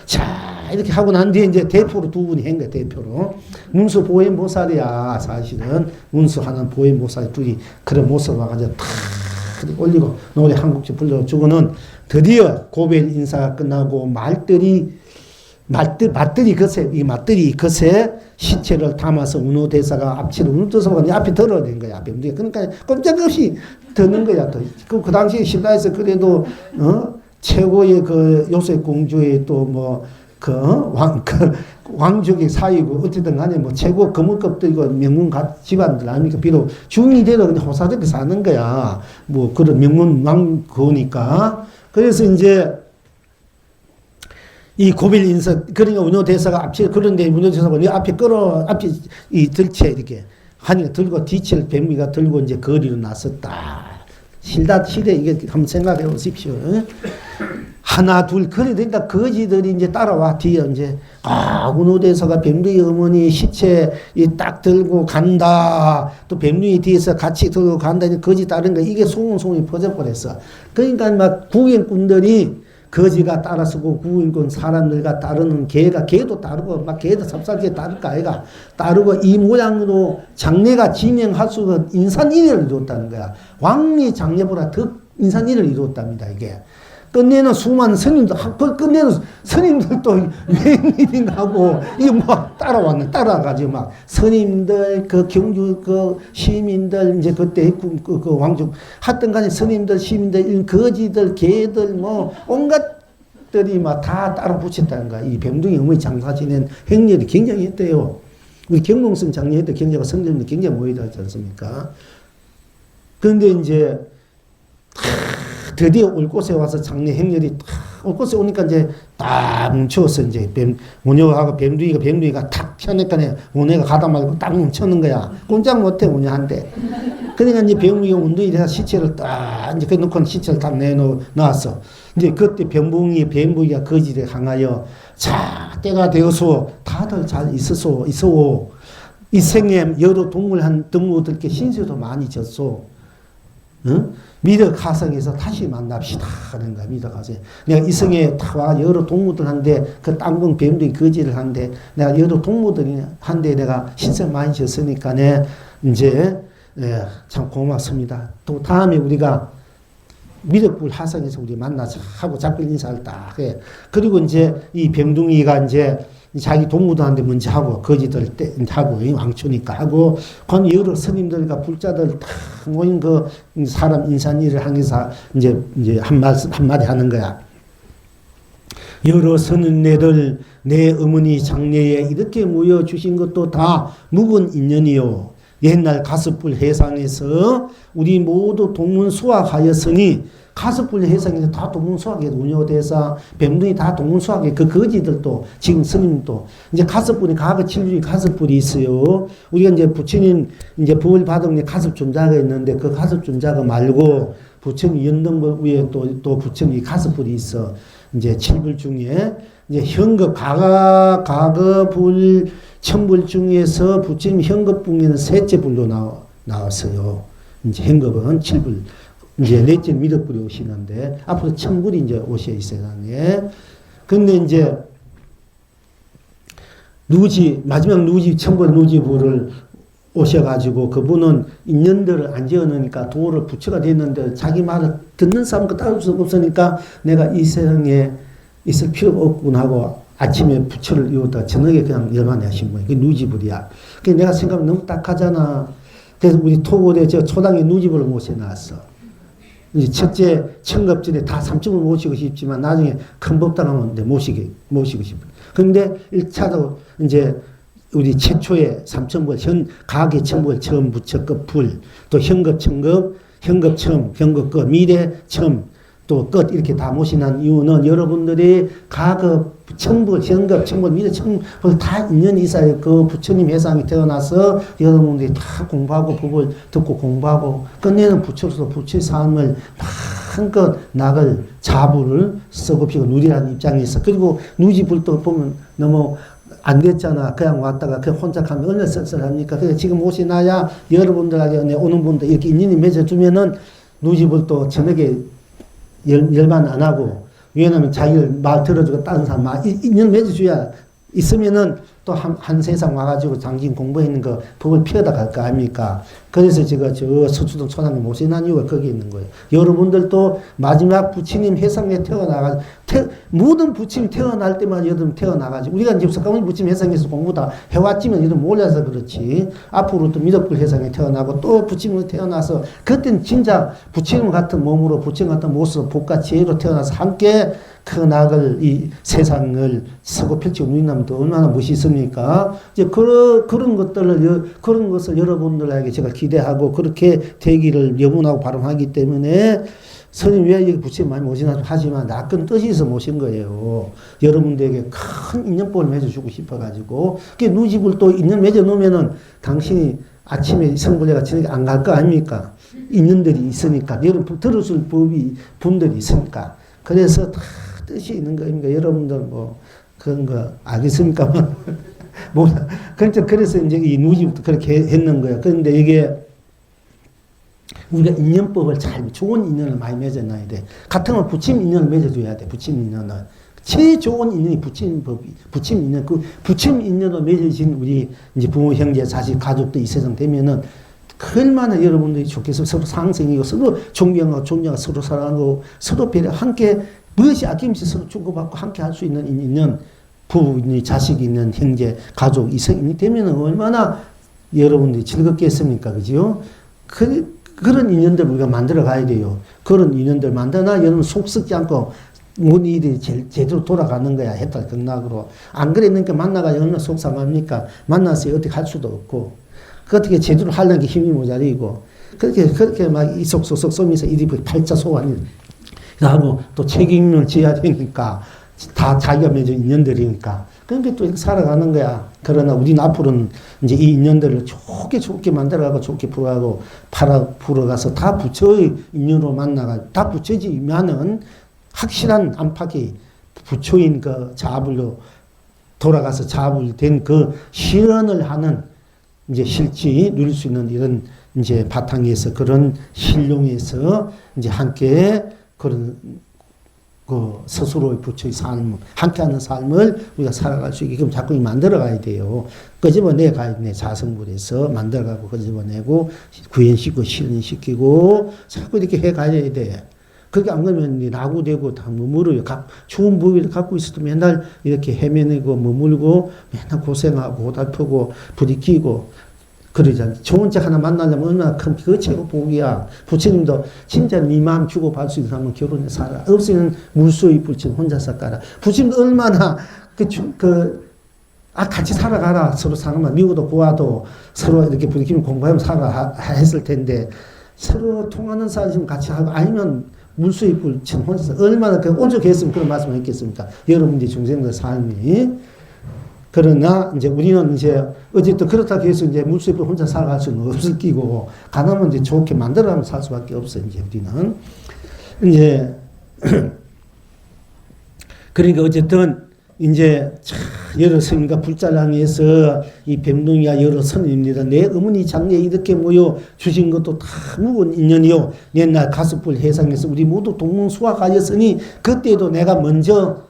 자, 이렇게 하고 난 뒤에 이제 대표로 두 분이 한 거예요, 대표로. 문수 보현보살이야, 사실은. 문수하는 보현보살 둘이 그런 모습을 와가지고 탁 올리고 노래 한 곡씩 불러주고는 드디어 고별 인사가 끝나고 맞들이 것에 시체를 담아서 운호대사가 앞치를 운호대사가 앞에 들어낸 거야. 앞에. 그러니까 꼼짝없이 듣는 거야. 그 당시에 신라에서 그래도, 최고의 그 요새 공주의 또 뭐, 왕족의 사이고 어쨌든 간에 뭐 최고 거물급들이고 명문 집안들 아닙니까? 비록 중이 돼도 그냥 호사롭게 사는 거야. 뭐 그런 명문 왕거니까. 그래서 이제 이 고별 인사, 그러니까 운호대사가 앞에, 그런데 운호대사가 앞에 앞에 이 들채 이렇게 하니까 들고 뒤치를 백미가 들고 이제 거리로 나섰다. 시대 이게 한번 생각해 보십시오. 하나, 둘, 그래 되니까 거지들이 이제 따라와, 뒤에 이제. 운호대사가 뱀누이 어머니 시체 딱 들고 간다. 또 뱀누이 뒤에서 같이 들고 간다. 거지 따른 거, 이게 소문이 퍼져버렸어. 그러니까 막 구경꾼들이 거지가 따라서고 구인권 사람들과 따르는 개도 따르고 막 개도 삽살개 따를까 아이가 따르고 이 모양으로 장례가 진행할 수 있는 인산인해를 이루었다는 거야. 왕리 장례보다 더 인산인해를 이루었답니다. 이게 끝내는 수많은 스님들 끝내는 스님들도 웬일인가 하고 이게 막 따라가지고 막 스님들 그 경주 그 시민들 이제 그때 그 왕족 하여튼 간에 스님들 시민들 거지들 개들 뭐 온갖들이 막 다 따라 붙였다는 거야. 이 뱀둥이 어머니 장사 지낸 행렬이 굉장히 했대요. 우리 경공성 장례 때 경제가 성전도 굉장히 모이지 않습니까? 그런데 이제 드디어 올 곳에 와서 장례 행렬이 올 곳에 오니까 이제 딱 뭉쳐서 이제 모녀하고 뱀둥이가 탁 펴니까 모녀가 가다 말고 딱 뭉쳤는 거야. 꼼짝 못해 모녀한테. 그러니까 이제 뱀둥이가 운동이 돼서 시체를 딱 이제 놓고 시체를 딱 내놓았어. 이제 그때 뱀둥이가 거지를 향하여 자 때가 되어서 다들 잘 있어 이 생에 여러 동물들께 신세도 많이 졌소. 응? 미덕 하성에서 다시 만납시다 하는 거야. 미덕 하성. 내가 이성에 와 여러 동무들한테 그 땅콩 뱀들이 거지를 한데 내가 여러 동무들이 한데 내가 신세 많이 졌으니까 내 이제 참 고맙습니다. 또 다음에 우리가 미덕불 하성에서 우리 만나서 하고 작별 인사를 딱 해. 그리고 이제 이 뱀둥이가 이제 자기 동무들한테 먼저 하고 거지들 때 하고 왕초니까 하고 건 여러 스님들과 불자들 다 모인 그 사람 인산일을 하면서 이제 한마디 하는 거야. 여러 스님네들 내 어머니 장례에 이렇게 모여 주신 것도 다 묵은 인연이요. 옛날 가습불 해상에서 우리 모두 동문수학하였으니 가습불 해상에서 다 동문수학에 운효대사 뱀둥이 다 동문수학에 그 거지들도 지금 스님도 이제 가습불이 가가 7중에 가습불이 있어요. 우리가 이제 부처님 이제 부을 받은 가습존자가 있는데 그 가습존자가 말고 부처님 연등불 위에 또 부처님 가습불이 있어. 이제 7불 중에 이제 현급 가거불 천불 중에서 부처님 현급불에는 셋째 불로 나왔어요. 이제 현급은 7불. 이제 넷째 미륵불이 오시는데 앞으로 천불이 이제 오셔 이 세상에. 근데 이제 마지막 천불 누지불을 오셔가지고 그분은 인연들을 안 지어놓으니까 도를 부처가 됐는데 자기 말을 듣는 사람도 따를 수 없으니까 내가 이 세상에 있을 필요가 없구나 하고 아침에 부처를 이루다가 저녁에 그냥 열반에 하신 거예요. 그게 누지불이야. 그게 내가 생각하면 너무 딱하잖아. 그래서 우리 토고대 저 초당에 누지불을 모셔놨어. 이제 첫째 청급전에 다 삼층을 모시고 싶지만 나중에 큰 법당 하면 모시고 싶어요. 그런데 1차도 이제 우리 최초의 삼천불, 가계 천불 처음 부처급 불, 또 현급 천급, 현급 처음, 현급 끝, 미래 처음, 또 끝 이렇게 다 모시는 이유는 여러분들이 가급 천불, 현급 천불, 미래 천불 다 인연이 있어요. 그 부처님 해상에 태어나서 여러분들이 다 공부하고 법을 듣고 공부하고 끝내는 부처로서 부처의 삶을 한껏 나갈 자부를 썩업히고 누리라는 입장에서 그리고 누지불도 보면 너무 안 됐잖아. 그냥 왔다가 그냥 혼자 가면 얼마나 쓸쓸합니까? 그래서 지금 오시나야 여러분들에게 오는 분들 이렇게 인연이 맺어주면은 누지불도 저녁에 열반 안 하고 왜냐면 자기를 말 들어주고 다른 사람 말 인연 맺어줘야 있으면은 또 한 세상 와가지고 장진 공부했는 거 법을 피하다 갈 거 아닙니까? 그래서 제가 저 서초동 초당에 모셔놓은 이유가 거기 있는 거예요. 여러분들도 마지막 부처님 해상에 태어나가지고 모든 부처님 태어날 때마다 여러분 태어나가지고 우리가 이제 석가모니 부처님 해상에서 공부 다 해왔지만 여러분 몰라서 그렇지. 앞으로 또 미륵불 해상에 태어나고 또 부처님으로 태어나서 그때는 진짜 부처님 같은 몸으로 부처님 같은 모습으로 복과 지혜로 태어나서 함께 그 낙을 이 세상을 서고 펼치고 누린다면 또 얼마나 멋있습니까? 이제 그런 것을 여러분들에게 제가 기대하고 그렇게 되기를 염원하고 바람하기 때문에 스님 왜 여기 부처님 많이 모시나 하지만 낚은 뜻이 있어 모신 거예요. 여러분들에게 큰 인연법을 맺어주고 싶어가지고 그 누집을 또 인연 맺어놓으면은 당신이 아침에 성불례가 저녁에 안 갈 거 아닙니까? 인연들이 있으니까 여러분 들으실 분들이 있으니까 그래서 다 뜻이 있는 거니까 여러분들 뭐 그런 거 알겠습니까? 몰라. 그래서 이제 이 누집도 그렇게 했는 거예요. 그런데 이게 우리가 인연법을 좋은 인연을 많이 맺어놔야 돼. 같은 건 부침 인연을 맺어줘야 돼. 부침 인연을. 제일 좋은 인연이 부침 인연. 그 부침 인연으로 맺어진 우리 이제 부모, 형제, 자식, 가족도 이 세상 되면은 얼마나 여러분들이 좋겠어. 서로 상생이고 서로 존경하고 서로 사랑하고 서로 배려 함께 무엇이 아낌없이 서로 주고받고 함께 할 수 있는 인연, 부인이 자식이 있는 형제, 가족, 이성이 되면 얼마나 여러분들이 즐겁겠습니까? 그죠? 그런 인연들 우리가 만들어 가야 돼요. 그런 인연들 만드나 여러분 속 썩지 않고 모든 일이 제대로 돌아가는 거야. 해탈 극락으로. 안 그랬으니까 만나가 얼마나 속상합니까? 만나서 어떻게 할 수도 없고. 어떻게 제대로 하려는 게 힘이 모자리고. 그렇게 막 이속소속 쏘면서 일이 팔자 소환이 하고 또 책임을 져야 되니까 다 자기가 맺은 인연들이니까 그러니까 또 이렇게 살아가는 거야. 그러나 우리는 앞으로는 이제 이 인연들을 좋게 만들어가고 좋게 풀어가고 풀어가서 다 부처의 인연으로 만나가 다 부처지면은 확실한 안팎이 부처인 그 자불로 돌아가서 자불된 그 실현을 하는 이제 실지 누릴 수 있는 이런 이제 바탕에서 그런 신룡에서 이제 함께 그런 그 스스로의 부처의 삶, 함께하는 삶을 우리가 살아갈 수 있게끔 자꾸 만들어가야 돼요. 끄집어내 가야 돼. 자성불에서 만들어가고 끄집어내고 구현시키고 실현시키고 자꾸 이렇게 해가야 돼. 그렇게 안 그러면 나고되고 다 머무르요. 좋은 부위를 갖고 있어도 맨날 이렇게 헤매내고 머물고 맨날 고생하고 고달프고 부딪히고 그러잖아. 좋은 책 하나 만나려면 얼마나 큰 그 최고 복이야. 부처님도 진짜 네 마음 주고 받을 수 있는 사람은 결혼해 살아. 없으면 물소의 불침 혼자서 깔아. 부처님도 얼마나 같이 살아가라. 서로 상황만 미워도 고와도 서로 이렇게 부딪히면 공부하면 살아 했을 텐데 서로 통하는 사람 같이 하고 아니면 물수입을 참 혼자 얼마나 그 오죽했으면 그런 말씀을 했겠습니까? 여러분들 중생들 삶이. 그러나 이제 우리는 이제 어쨌든 그렇다고 해서 이제 물수입을 혼자 살아갈 수는 없을 끼고 가능하면 이제 좋게 만들어가면 살 수밖에 없어요. 이제 우리는 이제 그러니까 어쨌든 이제 여러 스님과 불자랑에서 이 뱀둥이가 여러 선입니다. 내 어머니 장례 이렇게 모여 주신 것도 다 무거운 인연이요. 옛날 가스불 해상에서 우리 모두 동문수화가였으니 그때도 내가 먼저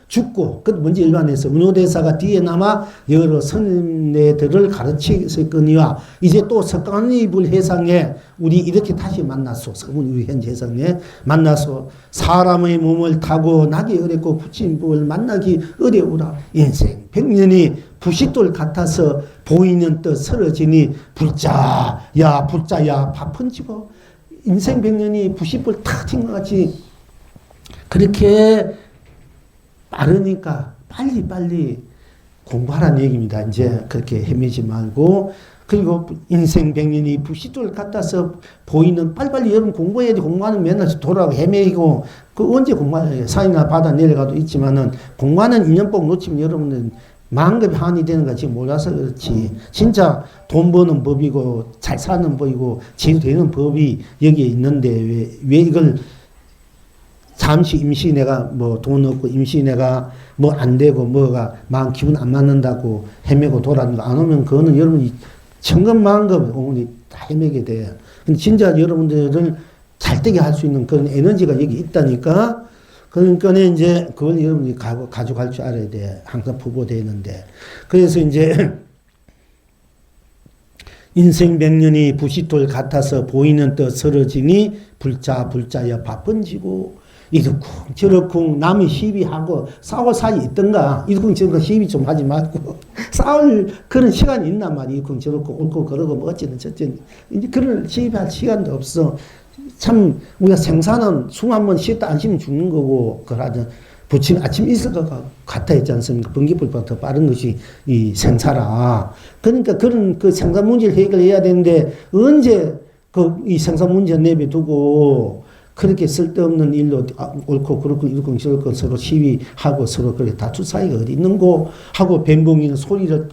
죽고 그 먼저 일반에서 운효대사가 뒤에 남아 여러 선임네들을 가르치셨거니와 이제 또 석가모니불 해상에 우리 이렇게 다시 만나서 석가모니 현재 해상에 만나서 사람의 몸을 타고 나기 어렵고 부친법을 만나기 어려우라. 인생 100년이 부싯돌 같아서 보이는 뜻 쓰러지니 불자야 밥 얹히고 인생 100년이 부싯돌 탁 튄 것 같이 그렇게 빠르니까 빨리 공부하라는 얘기입니다. 이제 그렇게 헤매지 말고 그리고 인생 100년이 부싯돌 같아서 보이는 빨리빨리 여러분 공부해야지 공부하는 맨날 돌아가고 헤매고 그 언제 공부해요. 산이나 바다 내려가도 있지만은 공부하는 인연복 놓치면 여러분은 만급이 한이 되는 거 지금 몰라서 그렇지. 진짜 돈 버는 법이고 잘 사는 법이고 제일 되는 법이 여기에 있는데 왜 이걸 잠시 임시 내가 뭐 돈 없고 임시 내가 뭐 안 되고 뭐가 마음 기분 안 맞는다고 헤매고 돌아다니고 안 오면 그거는 여러분이 천근만급 어머니 다 헤매게 돼요. 근데 진짜 여러분들을 잘 되게 할 수 있는 그런 에너지가 여기 있다니까. 그러니까 이제 그걸 여러분이 가져갈 줄 알아야 돼. 항상 부보되는데. 그래서 이제 인생 100년이 부싯돌 같아서 보이는 뜻 쓰러지니 불자야 바쁜지고 이렇쿵 저렇쿵 남이 시비하고 싸울 사이 있던가 이렇쿵 저렇쿵 시비 좀 하지 말고 싸울 그런 시간이 있단 말이야. 이렇쿵 저렇쿵 옳고 그러고 뭐 어찌든 저찌든 이제 그런 시비할 시간도 없어. 참 우리가 생사는 숨 한 번 쉬었다 안 쉬면 죽는 거고 그러자 부친 아침 있을 것 같아 있지 않습니까? 번개불보다 더 빠른 것이 이 생사라. 그러니까 그런 그 생사 문제를 해결해야 되는데 언제 그 이 생사 문제 내비두고 그렇게 쓸데없는 일로 옳고 그렇고 이렇고 저렇고 서로 시위하고 서로 그렇게 다툴 사이가 어디 있는고 하고 뱀봉이는 소리를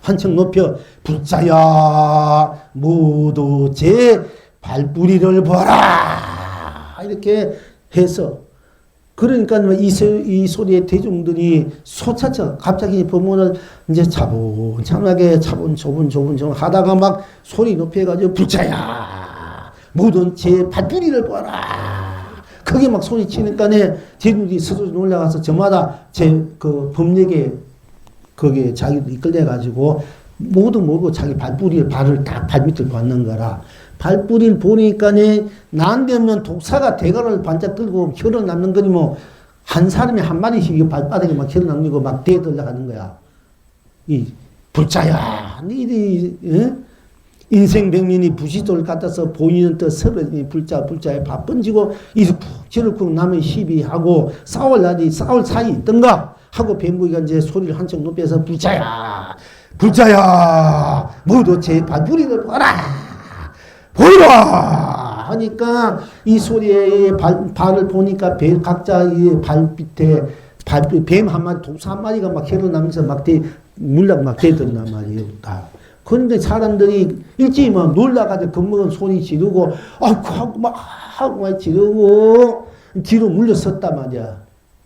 한층 높여 불자야 모두 제 발뿌리를 보라 이렇게 해서 그러니까 이 소리에 대중들이 솟아쳐 갑자기 법문을 이제 차분차분하게 조분 하다가 막 소리 높여가지고 불자야 모든 제 발뿌리를 보아라. 크게 막 소리 치니까네, 제들이 스스로 올라가서 저마다 제 그 법력에 거기에 자기도 이끌려가지고 모두 자기 발을 딱 발밑을 받는 거라. 발뿌리를 보니까네, 난데없는 독사가 대가를 반짝 들고 혀를 남는 거니 한 사람이 한 마리씩 이 발바닥에 막 혀를 남기고 막 대들려 하는 거야. 이 불자야, 니들이, 인생 100년이 부싯돌 같아서 보이는 뜻 서러지니 불자에 바쁜지고 이렇쿵 저렇쿵 남의 시비하고 싸울 사이 있던가 하고 뱀부이가 이제 소리를 한층 높여서 불자야 모두 제 발뿌리를 보라 하니까 이 소리에 발을 보니까 각자의 발밑에 뱀 한 마리 독사 한 마리가 막 혀를 나면서 막 물락 막 대든단 말이에요. 그런데 사람들이 일찍이 막 놀라가지고 겁먹은 소리 지르고, 하고 막 지르고, 뒤로 물러섰단 말이야.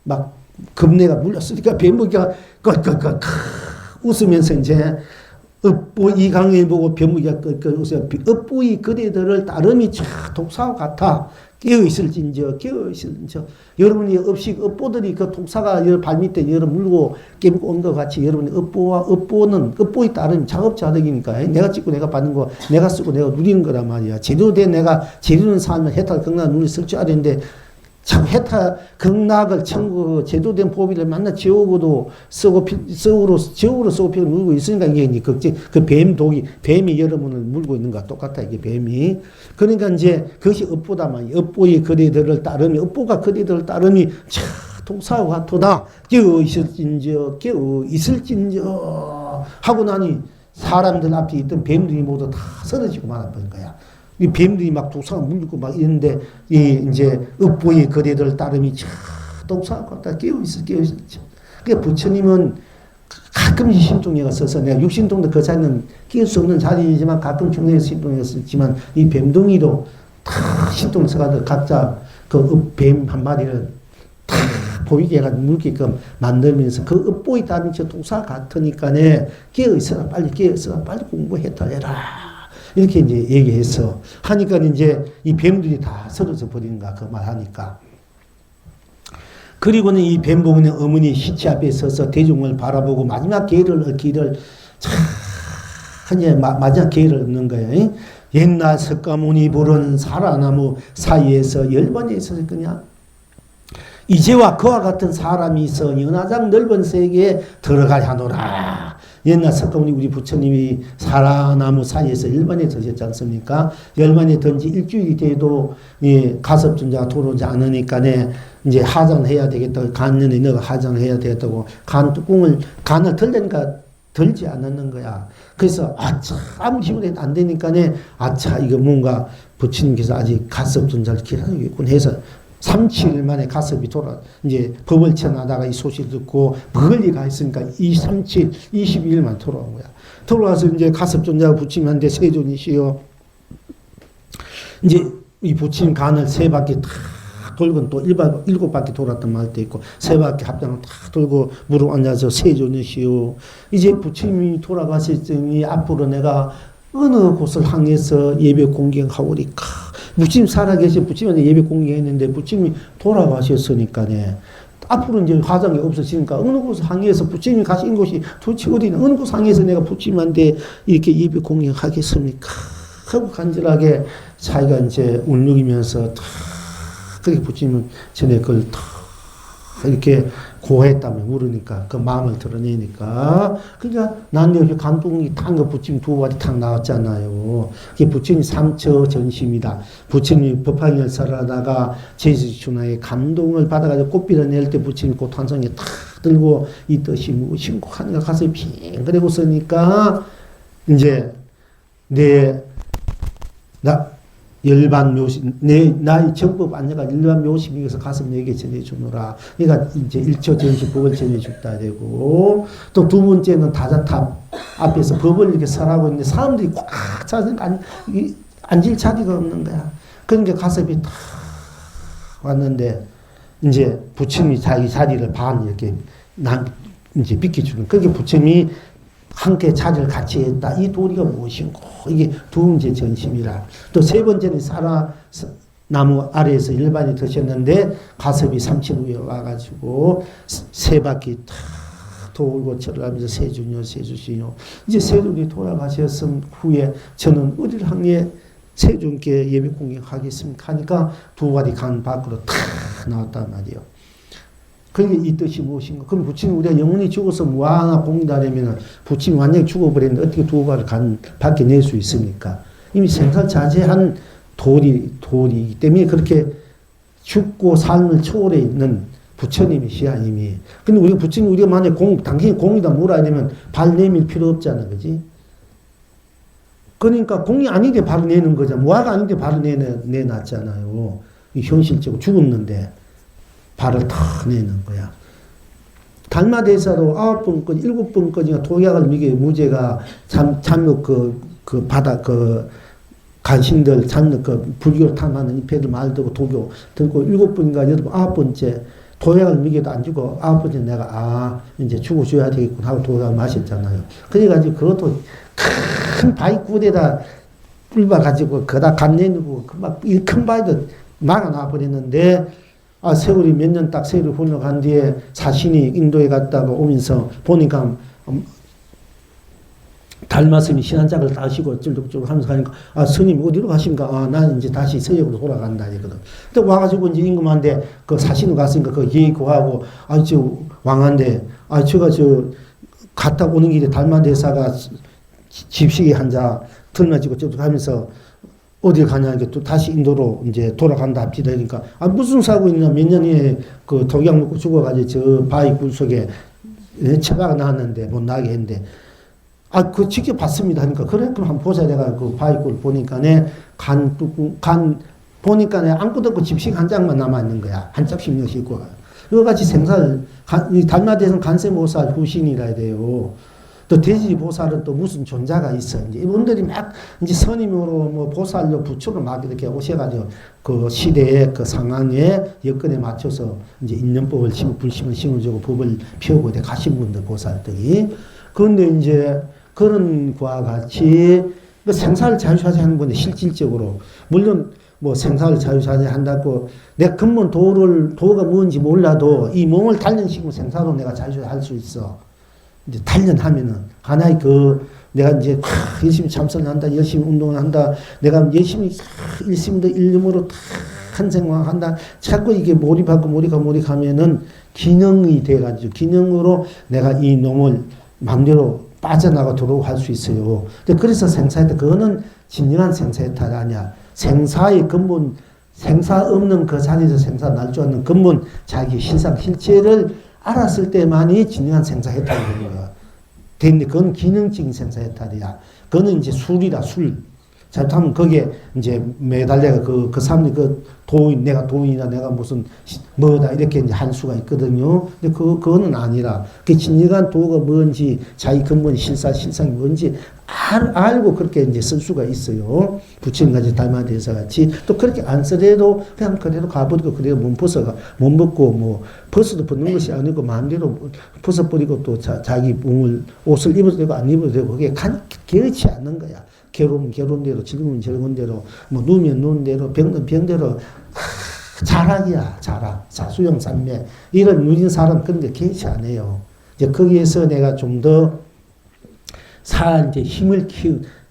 막, 겁내가 물렸으니까 뱀무기가 웃으면서 이제, 이 강의 보고 뱀무기가 웃어요. 업보이 그대들을 따름이 독사와 같아. 깨어있을진저. 여러분이 업보들이 그 독사가 발밑에 물고 깨물고 온 것 같이 여러분이 업보의 따름이 작업자득이니까 내가 찍고 내가 받는 거, 내가 쓰고 내가 누리는 거란 말이야. 제대로 된 내가 제대로 사람은 해탈 극락을 누릴 쓸 줄 알았는데 참 해탈 극락을 천국 제대로 된 보비를 만나 지옥으로 쓰고 지옥으로 쓰고 피를 물고 있으니까 이게 그 뱀이 여러분을 물고 있는 거와 똑같아. 이게 뱀이. 그러니까 이제 그것이 업보다 말이야. 업보의 거리들을 따름이 업보가 거리들을 따름이 동사와 같도다. 깨어 있을진저 하고 나니 사람들 앞에 있던 뱀들이 모두 다 쓰러지고 말아버린 거야. 이 뱀들이 막 독사가 물고 막 이런데 이 이제 읍보의 거래들 따름이 독사가 같다 깨어 있어. 그러니까 부처님은 가끔 신통에가 써서 내가 육신통도 그 자리는 끼울 수 없는 자리이지만 가끔 중간에 신통에가 썼지만 이 뱀둥이도 다 신통을 써가지고 각자 그 뱀 한 마리를 다 보이게 해가지고 물게끔 만들면서 그 읍보의 따름이 저 독사 같으니까네 깨어있어라 빨리 깨어있어라 빨리 공부했다 해라 이렇게 이제 얘기해서 하니까 이제 이 뱀들이 다 쓰러져 버리는가 그 말 하니까. 그리고는 이 뱀봉의 어머니 시체 앞에 서서 대중을 바라보고 마지막 기회를 이제 마지막 기회를 얻는 거예요. 옛날 석가모니 부른 사라나무 사이에서 열반에 있었을 거냐? 이제와 그와 같은 사람이 있어 연화장 넓은 세계에 들어가야 하노라. 옛날 석가모니 우리 부처님이 사라나무 사이에서 열반에 드셨지 않습니까? 열반에 든지 일주일이 돼도 가섭존자가 돌아오지 않으니까네 이제 하장해야 되겠다고 간년에 너가 하장해야 되겠다고 간을 들려니까 들지 않는 거야. 그래서 아차 아무 힘을 해도 안 되니까네 아차 이거 뭔가 부처님께서 아직 가섭존자를 기다리고 해서 3-7일 만에 가섭이 이제 법을 쳐나다가 이 소식을 듣고 멀리 가 있으니까 3-7, 22일만 돌아온 거야. 돌아와서 이제 가섭존자가 부처님한테 세존이시여 이제 이 부처님 간을 3바퀴 다 돌고 또 7바퀴 돌았던 말도 있고 3바퀴 합장을 다 돌고 무릎 앉아서 세존이시여 이제 부처님이 돌아가실 때니 앞으로 내가 어느 곳을 향해서 예배 공경하오리까. 부처님 살아계신 부처님한테 예배 공경했는데 부처님이 돌아가셨으니까네. 앞으로 이제 화장이 없어지니까 어느 곳을 향해서 부처님이 가신 곳이 도대체 어디나 어느 곳 향해서 내가 부처님한테 이렇게 예배 공경하겠습니까? 하고 간절하게 자기가 이제 울먹이면서 그렇게 부처님은 전에 그걸 이렇게 고했다며 물으니까 그 마음을 드러내니까 그러니까 난 여기 간둥이 탕거 부처님 두 가지 탁 나왔잖아요. 그게 부처님 삼처 전심이다. 부처님 법화열사를 하다가 제수춘화의 감동을 받아가지고 꽃비를 낼 때 부처님 꽃 한 송이 탁 들고 이 뜻이 무엇인고 하는가 가슴이 핑그레고 쓰니까 이제 열반 묘심, 나의 정법 안내가 열반 묘심이어서 가서 내게 전해주노라. 그러니까 이제 일처 전시 법을 전해줬다 되고, 또 두 번째는 다자탑 앞에서 법을 이렇게 설하고 있는데 사람들이 꽉 차서니까 앉을 자리가 없는 거야. 그러니까 가섭이 탁 왔는데, 이제 부처님이 자기 자리를 반 이렇게 이제 비켜주는. 그게 부처님이 함께 자리를 같이 했다. 이 도리가 무엇인고 이게 두 번째 전심이라. 또 세 번째는 사라나무 아래에서 일반이 드셨는데 가섭이 3칠 위에 와가지고 3바퀴 탁 돌고 절하면서 세주녀 세주시뇨. 이제 세존이 돌아가셨음 후에 저는 어디를 향해 세존께 예배 공경하겠습니까 하니까 두 가지 간 밖으로 탁 나왔단 말이에요. 그게 이 뜻이 무엇인가? 그럼 부처님 우리가 영원히 죽어서 무한한 공다라면 부처님 완전히 죽어버렸는데 어떻게 두 발을 밖에 낼 수 있습니까? 이미 생사자제한 도리이기 때문에 그렇게 죽고 삶을 초월해 있는 부처님이시야 이미. 근데 우리가 부처님 우리가 만약 당신이 공이다 물어야 되면 발 내밀 필요 없잖아, 그지? 그러니까 공이 아닌데 발을 내는 거잖아. 무화가 아닌데 발을 내놨잖아요. 이 현실적으로 죽었는데. 발을 탁 내는 거야. 달마대사도 9번까지, 7번까지가 도약을 미게 무죄가 잠욕 그 바다 간신들 잠욕 불교를 탐하는 이 배들 말 듣고 도교 듣고 7번인가 9번째 도약을 미게도 안 주고 9번째 내가 이제 죽어줘야 되겠군 하고 도약을 마셨잖아요. 그래가지고 그것도 큰 바위 굴에다 뿔봐 가지고 그다 간 내누고 막 이 큰 바위도 막아놔 버렸는데 세월이 몇 년 딱 세월이 흘러간 뒤에 자신이 인도에 갔다가 오면서 보니까 달마스님이 신한짝을 따시고 찔뚝찔뚝 하면서 가니까 스님 어디로 가십니까? 난 이제 다시 서역으로 돌아간다 이거든. 근데 와가지고 이제 임금한테 그 사신으로 갔으니까 그 예의고하고 저 왕한테 제가 갔다 오는 길에 달마대사가 집시계 한자 들맞이고 쭉 하면서 어딜 가냐, 이게 또 다시 인도로 이제 돌아간다 합시다. 그러니까, 아, 무슨 사고 있냐, 몇 년에 그 독약 먹고 죽어가지고 저 바위 굴 속에 처박아 놨는데, 못 나게 했는데, 아, 그 직접 봤습니다. 하니까, 그래, 그럼 한번 보자. 내가 그 바위 굴 보니까 보니까 아무것도 없고 집식 한 장만 남아있는 거야. 한 짝씩 넣으시고. 이거 같이 생사를, 달마대에서는 간세보살 후신이라 해야 돼요. 또 대지보살은 또 무슨 존자가 있어. 이제 이분들이 막 이제 선임으로 뭐 보살로 부처로 막 이렇게 오셔가지고 그 시대의 그 상황에 여건에 맞춰서 이제 인연법을 심고 불심을 심어주고 법을 피우고 돼 가신 분들 보살들이. 그런데 이제 그런 거와 같이 그 생사를 자유자재하는 건데 실질적으로 물론 뭐 생사를 자유자재한다고 내 근본 도가 뭔지 몰라도 이 몸을 단련시키고 생사로 내가 자유자재할 수 있어. 이제 단련하면은 하나의 내가 이제 열심히 참선한다, 열심히 운동을 한다, 내가 열심히 일심도 일념으로 한 생활 한다. 자꾸 이게 몰입하면은 기능이 돼가지고 기능으로 내가 이 놈을 마음대로 빠져나가도록 할 수 있어요. 그래서 생사해탈, 그거는 진정한 생사해탈이 아니야. 생사의 근본, 생사 없는 그 자리에서 생사 날 줄 아는 근본 자기 실상 실체를 알았을 때만이 진정한 생사해탈이 되는 거야. 근데 그건 기능적인 생사해탈이야. 그거는 이제 술이다, 술. 잘못하면 거기에 이제 매달려가 그 사람이 내가 도인이다, 내가 무슨 뭐다, 이렇게 이제 할 수가 있거든요. 근데 그거는 아니라, 그 진정한 도가 뭔지, 자기 근본 실상이 뭔지 알고 그렇게 이제 쓸 수가 있어요. 부처님같이 달마대사 같이. 또 그렇게 안 쓰래도 그냥 그대로 가버리고 그대로 몸 벗고 뭐, 벗어도 벗는 것이 아니고 마음대로 벗어버리고 또 자기 옷을 입어도 되고 안 입어도 되고 그게 개의치 않는 거야. 괴로우면 괴로운 대로, 즐거우면 즐거운 대로, 뭐 누우면 누운 대로, 병은 병대로 자락이야, 자락. 사수용 삼매. 이런 누린 사람 그런 게 개의치 않아요. 이제 거기에서 내가 좀 더 이제 힘을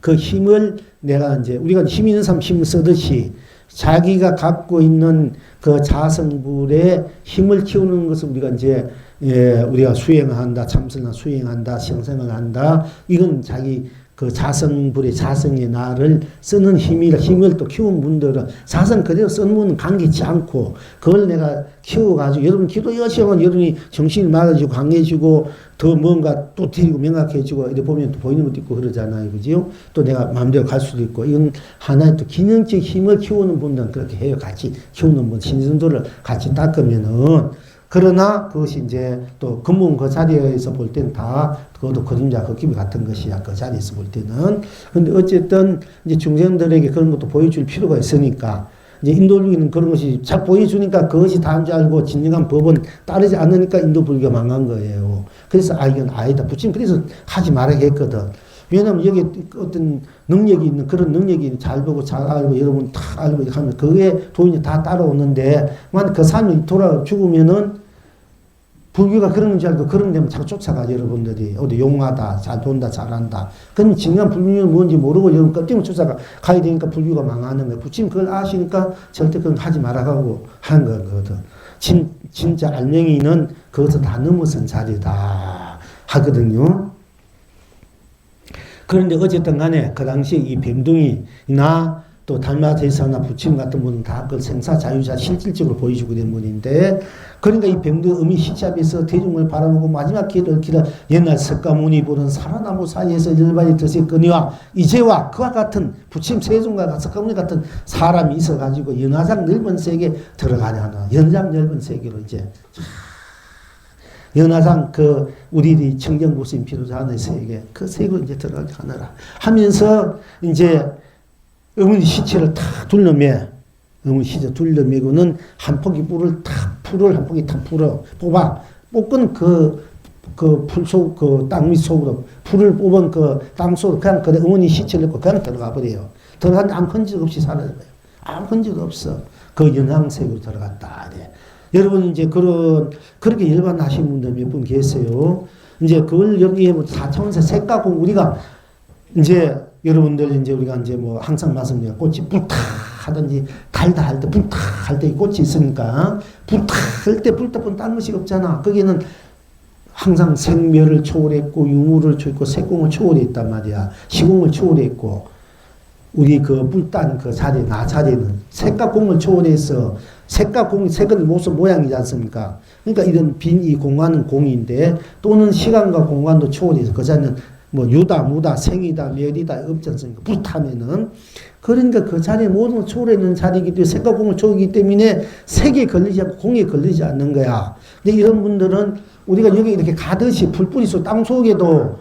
그 힘을 내가 이제 우리가 힘 있는 사람 힘을 쓰듯이 자기가 갖고 있는 그 자성불의 힘을 키우는 것을 우리가 이제 우리가 수행한다, 참선을 수행한다, 생생을 한다. 이건 자기 그 자성불의 자성의 나를 쓰는 힘을 또 키운 분들은 자성 그대로 쓰는 분은 감기지 않고 그걸 내가 키워가지고 여러분 기도 열심히 하면 여러분이 정신이 맑아지고 강해지고 더 뭔가 또 데리고 명확해지고 이렇게 보면 또 보이는 것도 있고 그러잖아요. 그죠? 또 내가 마음대로 갈 수도 있고 이건 하나의 또 기능적 힘을 키우는 분들은 그렇게 해요. 같이 키우는 분, 신선도를 같이 닦으면은 그러나 그것이 이제 또 근본 그 자리에서 볼 때는 다 그것도 그림자 걷기비 같은 것이야. 그 자리에서 볼 때는. 근데 어쨌든 이제 중생들에게 그런 것도 보여줄 필요가 있으니까 이제 인도불교는 그런 것이 잘 보여주니까 그것이 다인 줄 알고 진정한 법은 따르지 않으니까 인도불교가 망한 거예요. 그래서 이건 아니다. 부처님 그래서 하지 말아야 했거든. 왜냐면 여기 어떤 능력이 있는 그런 능력이 잘 보고 잘 알고 여러분 다 알고 하면 그게 도인이 다 따라오는데 만약 그 사람이 죽으면은 불교가 그런 줄 알고 그런 데면 자꾸 쫓아가 여러분들이 어디 용하다, 잘 돈다, 잘한다. 그럼 진정한 불교는 뭔지 모르고 여러분 껍데기 쫓아가 가야 되니까 불교가 망하는 거예요. 부처님 그걸 아시니까 절대 그건 하지 말아가고 하는 거거든. 진짜 알맹이는 그것을 다 넘어선 자리다 하거든요. 그런데 어쨌든 간에 그 당시에 이 병둥이나 또 달마대사나 부처님 같은 분은 다 그 생사자유자 실질적으로 보여주고 된 분인데 그러니까 이 병둥이 음이 시잡에서 대중을 바라보고 마지막 기회를 기다 옛날 석가모니 부른 살아나무 사이에서 열반이 드셨거니와 이제와 그와 같은 부처님 세종과 석가모니 같은 사람이 있어가지고 연화장 넓은 세계에 들어가냐 하나 연장 넓은 세계로 이제 연화상 우리들이 청정고심 필요하는 세계, 그 세계로 이제 들어가게 하느라 하면서 이제 어머니 시체를 탁 둘러매, 어머니 시체 둘러매고는 한 포기 풀을 한 포기 탁 뽑아, 뽑은 땅 밑 속으로, 풀을 뽑은 그 땅 속으로 그냥 어머니 시체를 넣고 그냥 들어가 버려요. 들어갔는데 아무 흔적 없이 사라져요. 아무 흔적 없어. 그 연황색으로 들어갔다. 네. 여러분, 이제 그렇게 열반하신 분들 몇 분 계세요. 이제 그걸 여기에 뭐 4차원에서 색깔고 우리가 이제 여러분들 이제 우리가 이제 뭐 항상 말씀드려 꽃이 불탁 하든지 달다 할 때 불탁 할 때 꽃이 있으니까 불탁 할 때 불탁은 딴 것이 없잖아. 거기는 항상 생멸을 초월했고 유무를 초월했고 색공을 초월했단 말이야. 시공을 초월했고 우리 그 뿔단 그 자리, 나 자리는 색각공을 초월해서 색각공이 색은 모습 모양이지 않습니까? 그러니까 이런 빈 이 공간은 공인데 또는 시간과 공간도 초월해서 그 자리는 뭐 유다, 무다, 생이다, 멸이다 없지 않습니까? 불타면은. 그러니까 그 자리에 모든 걸 초월하는 자리이기 때문에 색각공을 초월하기 때문에 색에 걸리지 않고 공에 걸리지 않는 거야. 근데 이런 분들은 우리가 여기 이렇게 가듯이 불뿌리 속 땅 속에도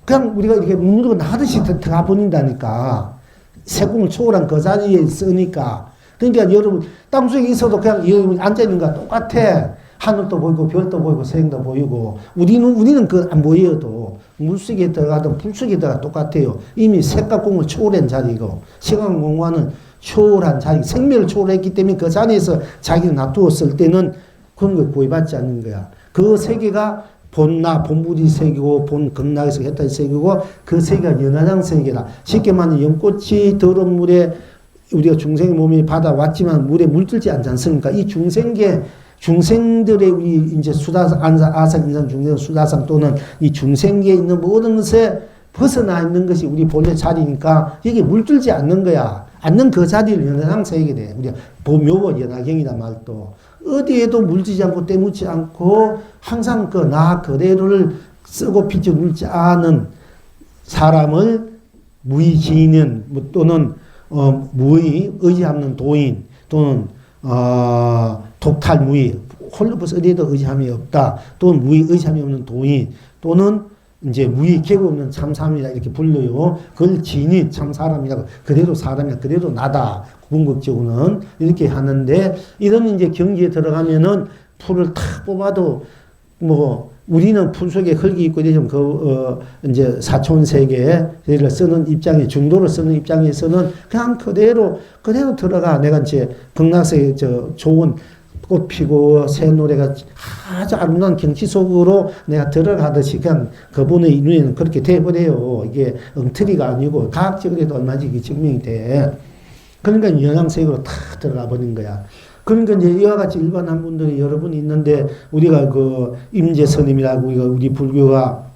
그냥 우리가 이렇게 누르고 나가듯이 들어가 버린다니까. 색공을 초월한 그 자리에 있으니까. 그러니까 여러분 땅속에 있어도 그냥 여러분 앉아있는 거랑 똑같아. 하늘도 보이고 별도 보이고 생도 보이고 우리는 그 안 보여도 물속에 들어가든 불속에 들어가 똑같아요. 이미 색각공을 초월한 자리고 시간 공간은 초월한 자리, 생명을 초월했기 때문에 그 자리에서 자기를 놔두었을 때는 그런 걸 구애받지 않는 거야. 그 세계가 본나, 본부지 세계고, 본 극락에서 했다는 세계고, 그 세계가 연화장 세계다. 쉽게 말하면 연꽃이 더러운 물에 우리가 중생의 몸이 받아왔지만 물에 물들지 않지 않습니까? 이 중생들의 우리 이제 아상, 인상, 중생, 수다상 또는 이 중생계에 있는 모든 것에 벗어나 있는 것이 우리 본래 자리니까 여기 물들지 않는 거야. 않는 그 자리를 연화장 세계에 돼. 우리가 묘보 연화경이다 말도. 어디에도 물지지 않고 때묻지 않고 항상 그 나 그대로를 쓰고 피지 물지 않은 사람을 무의지인 또는 무의 의지 없는 도인 또는 독탈무의 홀로버스 어디에도 의지함이 없다 또는 무의 의지함이 없는 도인 또는 이제 무의 계급 없는 참사람이라 이렇게 불러요. 그걸 지인이 참사람이라고 그대로 사람이야 그대로 나다. 궁극적으로는 이렇게 하는데 이런 이제 경지에 들어가면은 풀을 탁 뽑아도 뭐 우리는 풀 속에 흙이 있고 이제 이제 사촌 세계를 쓰는 입장에 중도를 쓰는 입장에서는 그냥 그대로 들어가. 내가 이제 극락세계 좋은 꽃 피고 새 노래가 아주 아름다운 경치 속으로 내가 들어가듯이 그냥 그분의 눈에는 그렇게 돼버려요. 이게 엉터리가 아니고 과학적으로도 얼마지 이게 증명이 돼. 그러니까 영양세계로 탁 들어가 버린 거야. 그러니까 이제 이와 같이 일반한 분들이 여러분 있는데 우리가 그 임재 스님이라고 우리 불교가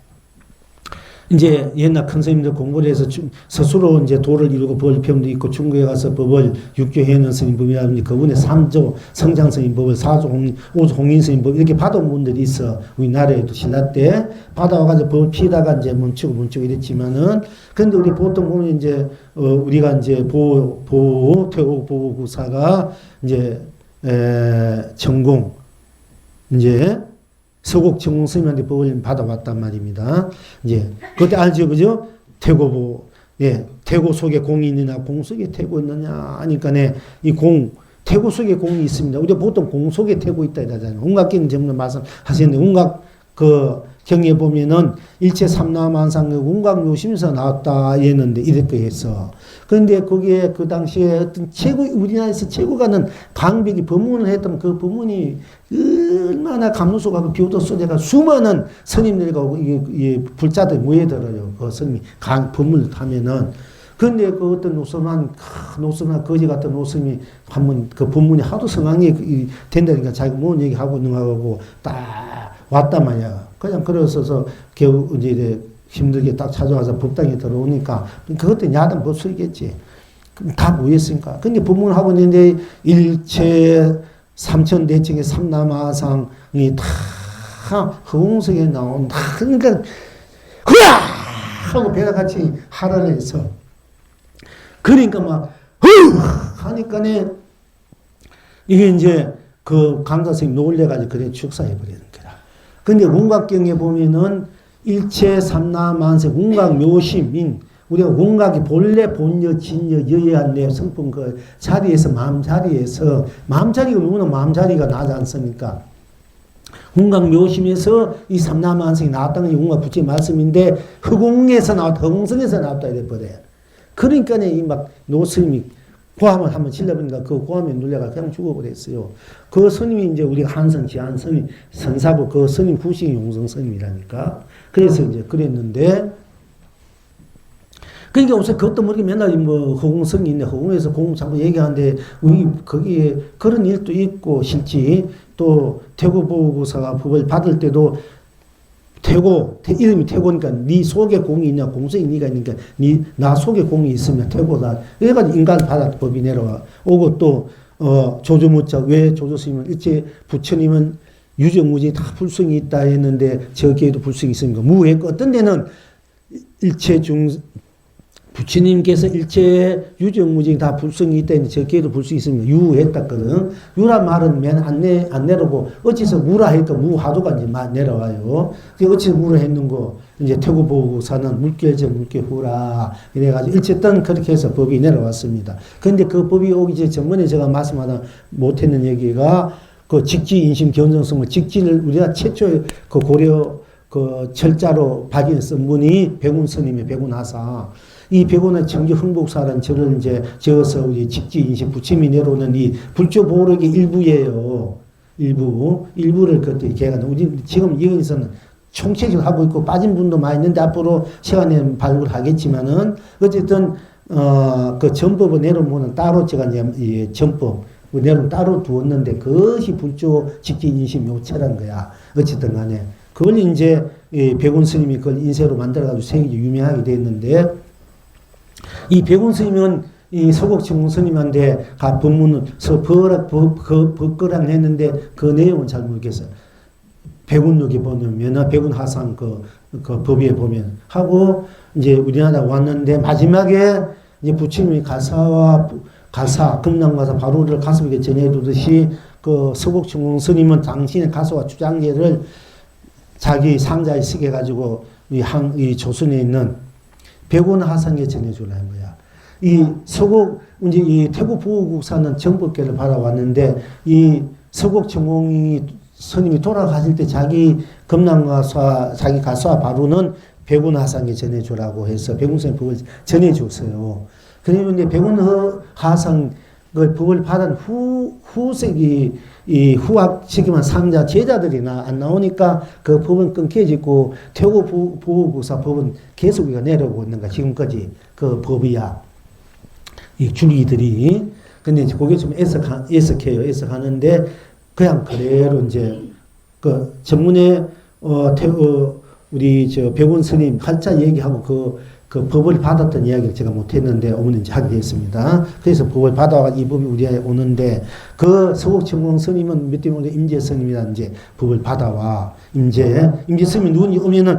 이제 옛날 큰 스님들 공부를 해서 스스로 이제 도를 이루고 벌편도 있고 중국에 가서 법을 6조 해는 스님 법이라든지 그분의 3조 성장 스님 법을 4조 5조 홍인 스님 법 이렇게 받아온 분들이 있어. 우리나라에도 신라 때 받아와가지고 법을 피다가 이제 멈추고 이랬지만은 근데 우리 보통 보면 이제 우리가 이제 태호보구사가 이제 전공 이제 서곡 전공 스님한테 법을 받아왔단 말입니다. 이제 그때 알죠, 그죠? 태고 속에 공이 있느냐, 공 속에 태고 있느냐 하니까 이 태고 속에 공이 있습니다. 우리가 보통 공 속에 태고 있다 이러잖아요. 온갖기는 전부 말씀하시는데 온갖 그 경에 보면은 일체 삼라만상 온갖 묘심에서 나왔다 했는데 이렇게 해서 그런데 거기에 그 당시에 어떤 우리나라에서 최고 가는 방백이 법문을 했던 그 법문이 얼마나 감로소가 비오도 소재가 수많은 스님들과 이게 불자들 모여들어요. 그 스님이 법문을 하면은 근데 그 어떤 노스만 거지 같은 노스님이 한번 그 법문이 하도 성황이 된다니까 자기가 뭔 얘기하고 있는 거하고 딱 왔단 말이야. 그냥 그러셔서 겨우 이제 힘들게 딱 찾아와서 법당에 들어오니까 그것도 야단 법수이겠지. 다 모였으니까. 근데 법문을 하고 있는데 일체 삼천대청의 삼남아상이 다 허공석에 나온 다 그러니까 흐야 하고 배가 같이 하라를 해서 그러니까 막 하니까네 이게 이제 그 강사 선생님 놀래가지고 그래 축사해버리는 거라. 근데 원각경에 보면은 일체 삼라만세 원각 묘심인 우리가 원각이 본래 본여 진여 여여한내 성품 그 자리에서 마음 자리가 누구나 마음 자리가 나지 않습니까? 원각 묘심에서 이 삼라만세이 나왔다는 게 원각 부처의 말씀인데 허공에서 나왔다 허공성에서 나왔다 이래 버려. 그러니까 이 막 노스님이 고함을 한번 질러보니까 그 고함에 눌려가 그냥 죽어버렸어요. 그 스님이 이제 우리가 한성 지한 스님 선사부 그 스님 후식 용성 스님이라니까. 그래서 이제 그랬는데 그러니까 우선 그것도 모르게 맨날 뭐 허공성이 있네 허공에서 공 자꾸 얘기하는데 우리 거기에 그런 일도 있고 실지 또 태고보고사가 법을 받을 때도 이름이 태고니까 네 속에 공이 있냐, 공성이 네가 있으니까 나 속에 공이 있으면 태고다. 이래가지고 인간 바다 법이 내려와. 오고 또, 조조무자, 왜 조조스님은 일체 부처님은 유정무지 다 불성이 있다 했는데 저기에도 불성이 있습니까? 무했고 어떤 데는 일체 부처님께서 일체 유정무지 다 불성이 있다 했는데 저기에도 불성이 있습니까? 유했다거든. 유란 말은 맨 안 내려고 어찌서 무라 했고 무하도가 이제 내려와요. 그 어찌서 무라 했는고 이제 태고보고사는 물결적 물결후라 이래가지고 일체떤 그렇게 해서 법이 내려왔습니다. 그런데 그 법이 오기 전번에 제가 말씀하다 못했는 얘기가 그 직지 인심 견성성을 직지를 우리가 최초의 그 고려 그 철자로 발견했던 분이 백운 스님의 백운하사. 이 백운의 정주 흥복사라는 절을 이제 지어서 우리 직지 인심 부처님이 내려오는 이 불조 보록의 일부예요. 일부를 그때 걔가 우리 지금 여기서는 총책을 하고 있고 빠진 분도 많이 있는데 앞으로 시간에 발굴하겠지만은 어쨌든 그 전법을 내려오면 따로 제가 이제 전법 내로 따로 두었는데 그것이 불조 직지 인심 요체란 거야. 어쨌든 간에 그걸 이제 백운 스님이 그걸 인쇄로 만들어가지고 세계적으로 유명하게 됐는데 이 백운 스님은 이 서곡증공 스님한테 법문을 법거랑 했는데 그 내용은 잘 모르겠어요. 백운록에 보면 백운 하상 그 법에 보면 하고 이제 우리나라 왔는데 마지막에 이제 부처님이 가사 금남가사 바로를 가슴에 전해두듯이 그 서곡증공 스님은 당신의 가사와 주장제를 자기 상자에 쓰게 가지고 이 조선에 있는 백운 하상에 전해주라는 거야. 이 서곡 이제 이 태국 부국사는 정법계를 받아왔는데 이 서곡증공이 스님이 돌아가실 때 자기 금남가사 자기 가사 바로는 백운 하상에 전해주라고 해서 백운 스님 법을 전해줬어요. 그런데 백운 하상 그 법을 받은 후세기 이 후학 시기만 상자 제자들이나 안 나오니까 그 법은 끊겨지고 태고 부국사 법은 계속 우리가 내려오고 있는 거야. 지금까지 그 법이야. 이 줄기들이. 근데 이제 그게 좀 애석해요. 애석하는데 그냥 그대로 이제 그 전문에 우리 저 백운 스님 활자 얘기하고 그 법을 받았던 이야기를 제가 못했는데 오늘 이제 하게 됐습니다. 그래서 법을 받아와 이 법이 우리에 오는데 그 서곡증공 스님은 몇 대 임재 스님이라는 이제 법을 받아와 임재 스님이 눈이 오면은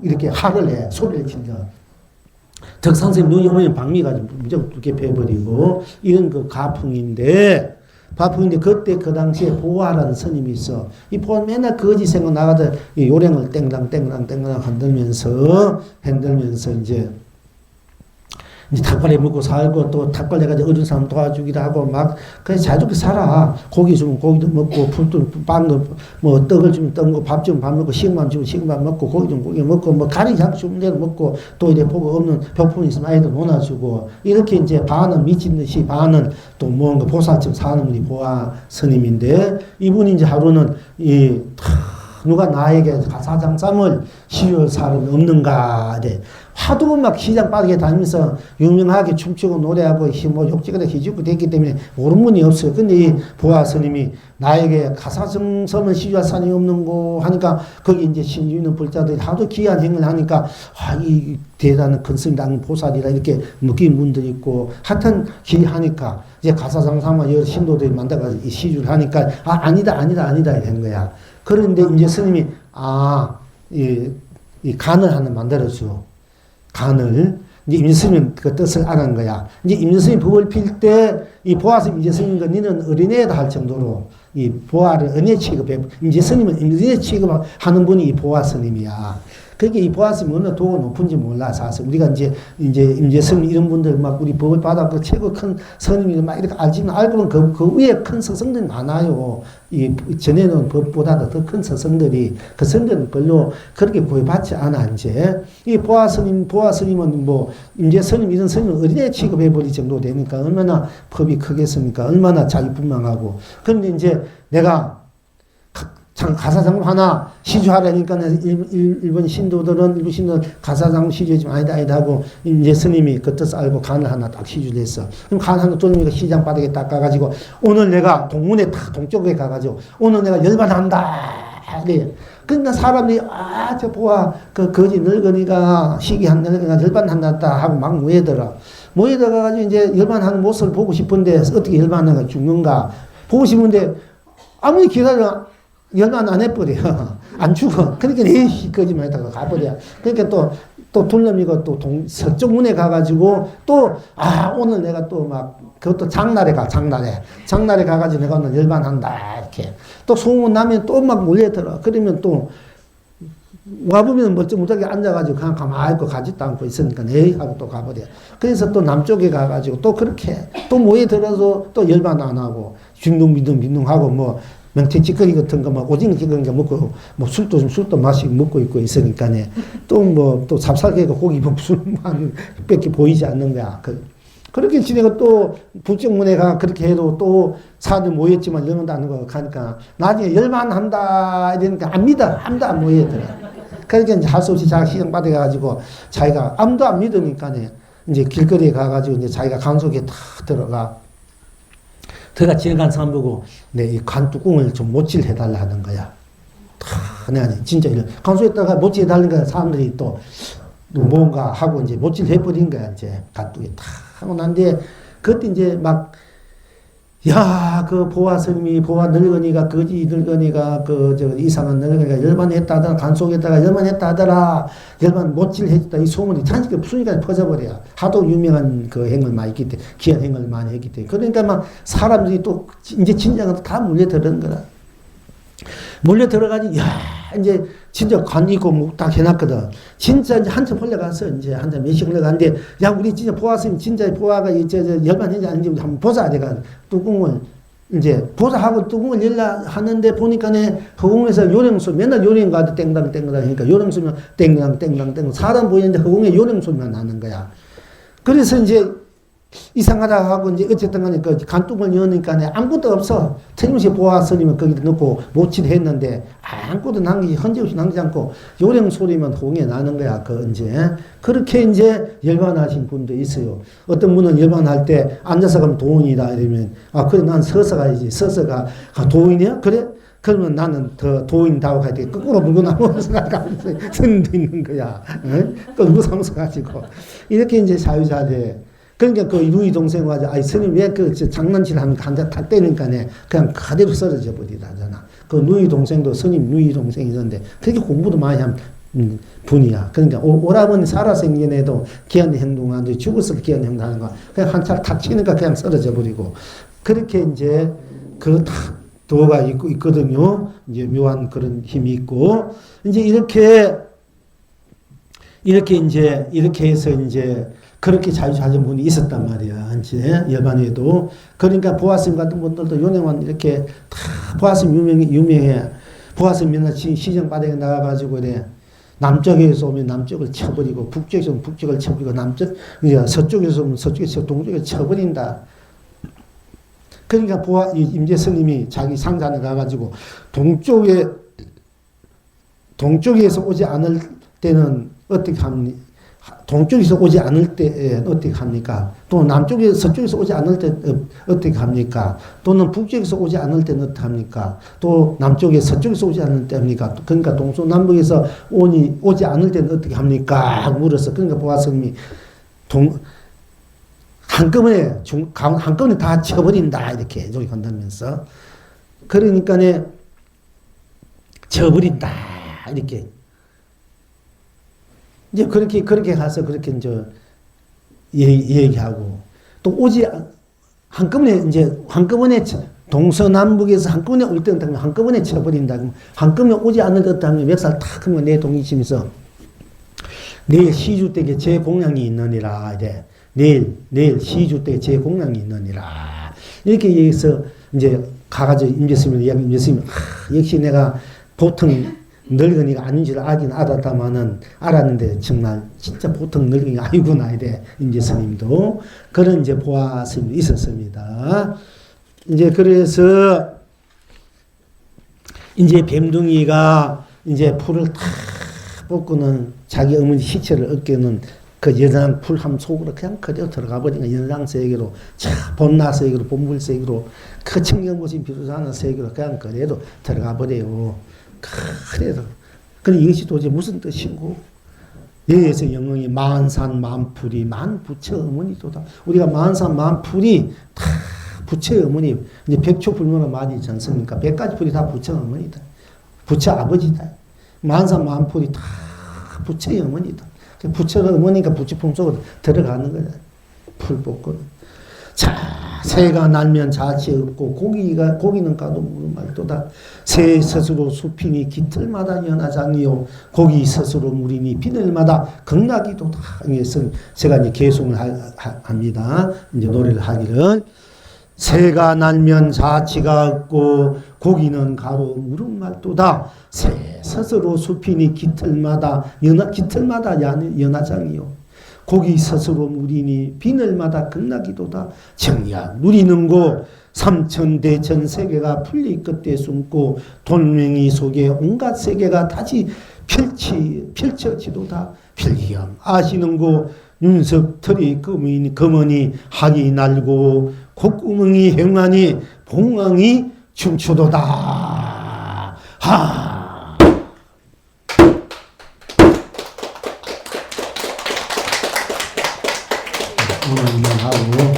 이렇게 화를 내 소리를 질러. 덕상스님 눈이 오면 방미가 무조건 두께 패버리고 이런 그 가풍인데 그때 그 당시에 보아라는 스님이 있어. 이 보아 맨날 거지 생각 나가다 이 요랭을 땡랑 흔들면서 이제 닭발에 먹고 살고 또 닭발 내가지고 어린 사람 도와주기도 하고 막 그냥 잘 좋게 살아. 고기 주면 고기도 먹고 풀도 빵도 뭐 떡을 주면 떡 먹고 밥 주면 밥 먹고 식만 주면 식밥 먹고 고기 주면 고기 먹고 뭐 가리 잡 주면 대로 먹고 또 이제 보고 없는 병풍 있으면 아이들 논아주고 이렇게 이제 반은 미친 듯이 반은 또 뭔가 보살처럼 사는 분이 보아 스님인데 이분이 이제 하루는 누가 나에게 가사장삼을 시줄 사람이 없는가 네. 하도 막 시장 빠르게 다니면서 유명하게 춤추고 노래하고 뭐 욕지거리 희죽고 됐기 때문에 모르는 분이 없어요. 근데 이 보아 스님이 나에게 가사성섬을 시주할 사람이 없는 거 하니까 거기 이제 신유 있는 불자들이 하도 귀한 행을 하니까 이 대단한 큰 스님 당 보살이라 이렇게 느낀 분들이 있고 하여튼 귀하니까 이제 가사성삼을 여러 신도들이 만들어가지고 시주를 하니까 아니다 된 거야. 그런데 이제 스님이 이 간을 하나 만들어줘. 간을 이제 임재스님은 그 뜻을 알은 거야. 이제 임재스님 법을 필 때 이 보아스 임재스님과 니는 어린애다 할 정도로 이 보아를 은혜 취급해. 임재스님은 은혜 취급하는 분이 이 보아스님이야. 그게 이 보아스님이 어느 도가 높은지 몰라 사실 우리가 이제 임재스님 이런 분들 막 우리 법을 받아 그 최고 큰 스님이 막 이렇게 알지만 알고 보면 그 위에 큰 스승들이 많아요. 이 전에는 법보다도 더 큰 스승들이 그 스승들은 별로 그렇게 구애받지 않아 이제 이 보아스님은 뭐 임재스님 이런 스님은 어린애 취급해 버릴 정도 되니까 얼마나 법이 크겠습니까? 얼마나 자기분방하고 그런데 이제 내가 가사장법 하나 시주하라니까는 일본 신도들은 가사장법 시주하지만 아니다 하고 이제 스님이 그 뜻을 알고 간을 하나 딱 시주를 했어. 그럼 간 하나 뚫으니까 시장 바닥에 딱 가가지고 오늘 내가 동문에 딱 동쪽에 가가지고 오늘 내가 열반한다. 네. 그러니까 사람들이 저 보아 그 거지 늙은이가 시기한 늙은이가 열반한다 하고 막 모여들어가지고 이제 열반하는 모습을 보고 싶은데 어떻게 열반하가 죽는가 보고 싶은데 아무리 기다려 열반 안 해버려. 안 죽어. 그러니까 에이씨 거짓말 했다가 가버려. 그러니까 또 둘러미고 또 서쪽 문에 가가지고 또 오늘 내가 또 막 그것도 장날에 가가지고 내가 오늘 열반한다 이렇게 또 소문 나면 또 막 몰려들어. 그러면 또 와보면 멀쩡하게 앉아가지고 그냥 가만히 있고 가지도 않고 있으니까 에이 하고 또 가버려. 그래서 또 남쪽에 가가지고 또 그렇게 또 모여들어서 또 열반 안 하고 빈둥빈둥하고 뭐 명태찌꺼기 같은 거, 막 오징어 찌꺼기 먹고, 뭐 술도 마시고 먹고 있고 있으니까네. 또 삽살개가 고기 술만 밖에 보이지 않는 거야. 그렇게 지내고 또 북쪽문에 가 그렇게 해도 또 사람들 모였지만 열만도 안 하고 가니까 나중에 열만한다 이러니까 안 믿어. 아무도 안 모여들어. 그러니까 이제 할 수 없이 자기가 시정 받아가지고 자기가 아무도 안 믿으니까네. 이제 길거리에 가가지고 이제 자기가 간 속에 탁 들어가 지나간 사람 보고 내 이 간 뚜껑을 좀 못질해달라 하는 거야. 내가 진짜 이런 간수에다가 못질해달라는 거야. 사람들이 또 뭔가 하고 이제 못질해버린 거야. 이제 간 뚜껑이 탁 하고 난데 그때 이제 막 그 보아 스님이 보아 늙은이가 거지 늙은이가 이상한 늙은이가 열반했다 하더라. 간 속에다가 열반했다 하더라. 열반 못질했다. 이 소문이 단식에 순위까지 퍼져버려. 하도 유명한 그 행을 많이 했기 때문에 귀한 행을 많이 했기 때문에 그러니까 막 사람들이 또 이제 진정은 다 몰려들은 거라. 몰려들어가지고 이제 진짜 관 있고 뭐 딱 해놨거든. 진짜 이제 한참 흘러가서 이제 한참 몇시 흘러가는데 우리 진짜 보아 스님 진짜 보아가 열반했는지 아닌지 한번 보자. 내가 뚜껑을 이제 보자 하고 뚜껑을 열라 하는데 보니까네 허공에서 요령소 맨날 요령 가도 땡당 하니까 요령소면 땡당 사람 보이는데 허공에 요령소리만 나는 거야. 그래서 이제 이상하다 하고 이제 어쨌든 간에 그 간뚜껑을 여니까 아무것도 없어. 틀림없이 보아 스님은 거기다 넣고 모치를 했는데 아무것도 남기지 흔적없이 남기지 않고 요령 소리만 허공에 나는 거야. 이제 그렇게 이제 열반하신 분도 있어요. 어떤 분은 열반할 때 앉아서 가면 도인이다 이러면 그래 난 서서 가야지. 서서 가 도인이야? 그래? 그러면 나는 더 도인다고 가야 돼. 거꾸로 물고 나오면서 가면서 스님도 있는 거야. 끌고 삼서 가지고 이렇게 이제 사유자재. 그러니까 그 누이 동생 와서 스님 왜 장난질 하면 한자 다 때니까네 그냥 그대로 쓰러져 버리다잖아. 그 누이 동생도 스님 누이 동생이었는데 그렇게 공부도 많이 한 분이야. 그러니까 오라버니 살아생전에도 기한 행동하는데 죽어서 기한 행동하는 거 그냥 한차 탁 치니까 그냥 쓰러져 버리고 그렇게 이제 탁 도가 있거든요. 이제 묘한 그런 힘이 있고 이제 이렇게 해서 이제 그렇게 자유자재 분이 있었단 말이야. 이제 열반에도. 그러니까 보아스님 같은 분들도 요령만 이렇게 다 보아스님 유명해. 보아스님 맨날 시정 바닥에 나가가지고 그래. 남쪽에서 오면 남쪽을 쳐버리고 북쪽에서 오면 북쪽을 쳐버리고 서쪽에서 오면 서쪽에서 동쪽을 쳐버린다. 그러니까 임재 스님이 자기 상단에 가가지고 동쪽에서 오지 않을 때는 어떻게 합니까? 동쪽에서 오지 않을 때 어떻게 합니까? 또 남쪽에서 서쪽에서 오지 않을 때 어떻게 합니까? 또는 북쪽에서 오지 않을 때는 어떻게 합니까? 또 남쪽에서 서쪽에서 오지 않을 때 합니까? 그러니까 동서남북에서 오지 않을 때는 어떻게 합니까? 물어서 그러니까 보아스님이 한꺼번에 다 쳐버린다 이렇게 저기 건다면서 그러니까네 쳐버린다 이렇게. 이제 그렇게 가서 그렇게 이제 얘기하고 또 한꺼번에 동서남북에서 한꺼번에 올 때는 한꺼번에 쳐버린다. 한꺼번에 오지 않을 때 하면 멱살 탁 하면 내 동이치면서 내일 시주 때에 제 공양이 있느니라 이래. 내일 시주 때에 제 공양이 있느니라. 이렇게 얘기해서 이제 가가지고 임재스님을 이야기 임재스님이 역시 내가 보통 늙은이가 아닌 줄 알긴 알았는데 정말 진짜 보통 늙은이 아니구나 이래. 임재 스님도 그런 이제 보아 스님도 있었습니다. 이제 그래서 이제 뱀둥이가 이제 풀을 탁 뽑고는 자기 어머니 시체를 얻게는 그 연상 풀함 속으로 그냥 그대로 들어가 버리니까 연상 세계로 본나 세계로 본물 세계로 그 청경고심 비로자는 세계로 그냥 그대로 들어가 버려요. 그래도 그럼 이것이 도대체 무슨 뜻이고 여기에서 영웅이 만산 만풀이 만부처 어머니도다. 우리가 만산 만풀이 다 부처의 어머니 이제 백초불문의 말이 있지 않습니까? 100가지 풀이 다 부처 어머니다. 부처 아버지다. 만산 만풀이 다 부처의 어머니다. 부처가 어머니가 부처품 속으로 들어가는 거야. 풀복권. 자, 새가 날면 자치 없고 고기는 가도 무는 말도다. 새 스스로 수피니 깃털마다 연하장이요 고기 스스로 물이니 비늘마다 극락이도다. 이것은 제가 이제 계속을 합니다. 이제 노래를 하기를 새가 날면 자치가 없고 고기는 가로 물은 말도다. 새 스스로 수피니 깃털마다 연하장이요 고기 스스로 물이니 비늘마다 극락이도다. 정야 누리는 곳 삼천대천 세계가 풀리 끝에 숨고 돌멩이 속에 온갖 세계가 다시 펼쳐지도다. 필경 아시는 곳 윤석털이 금은이 학이 날고 콧구멍이 행하니 봉황이 춤추도다. 하. 오늘 이만 하고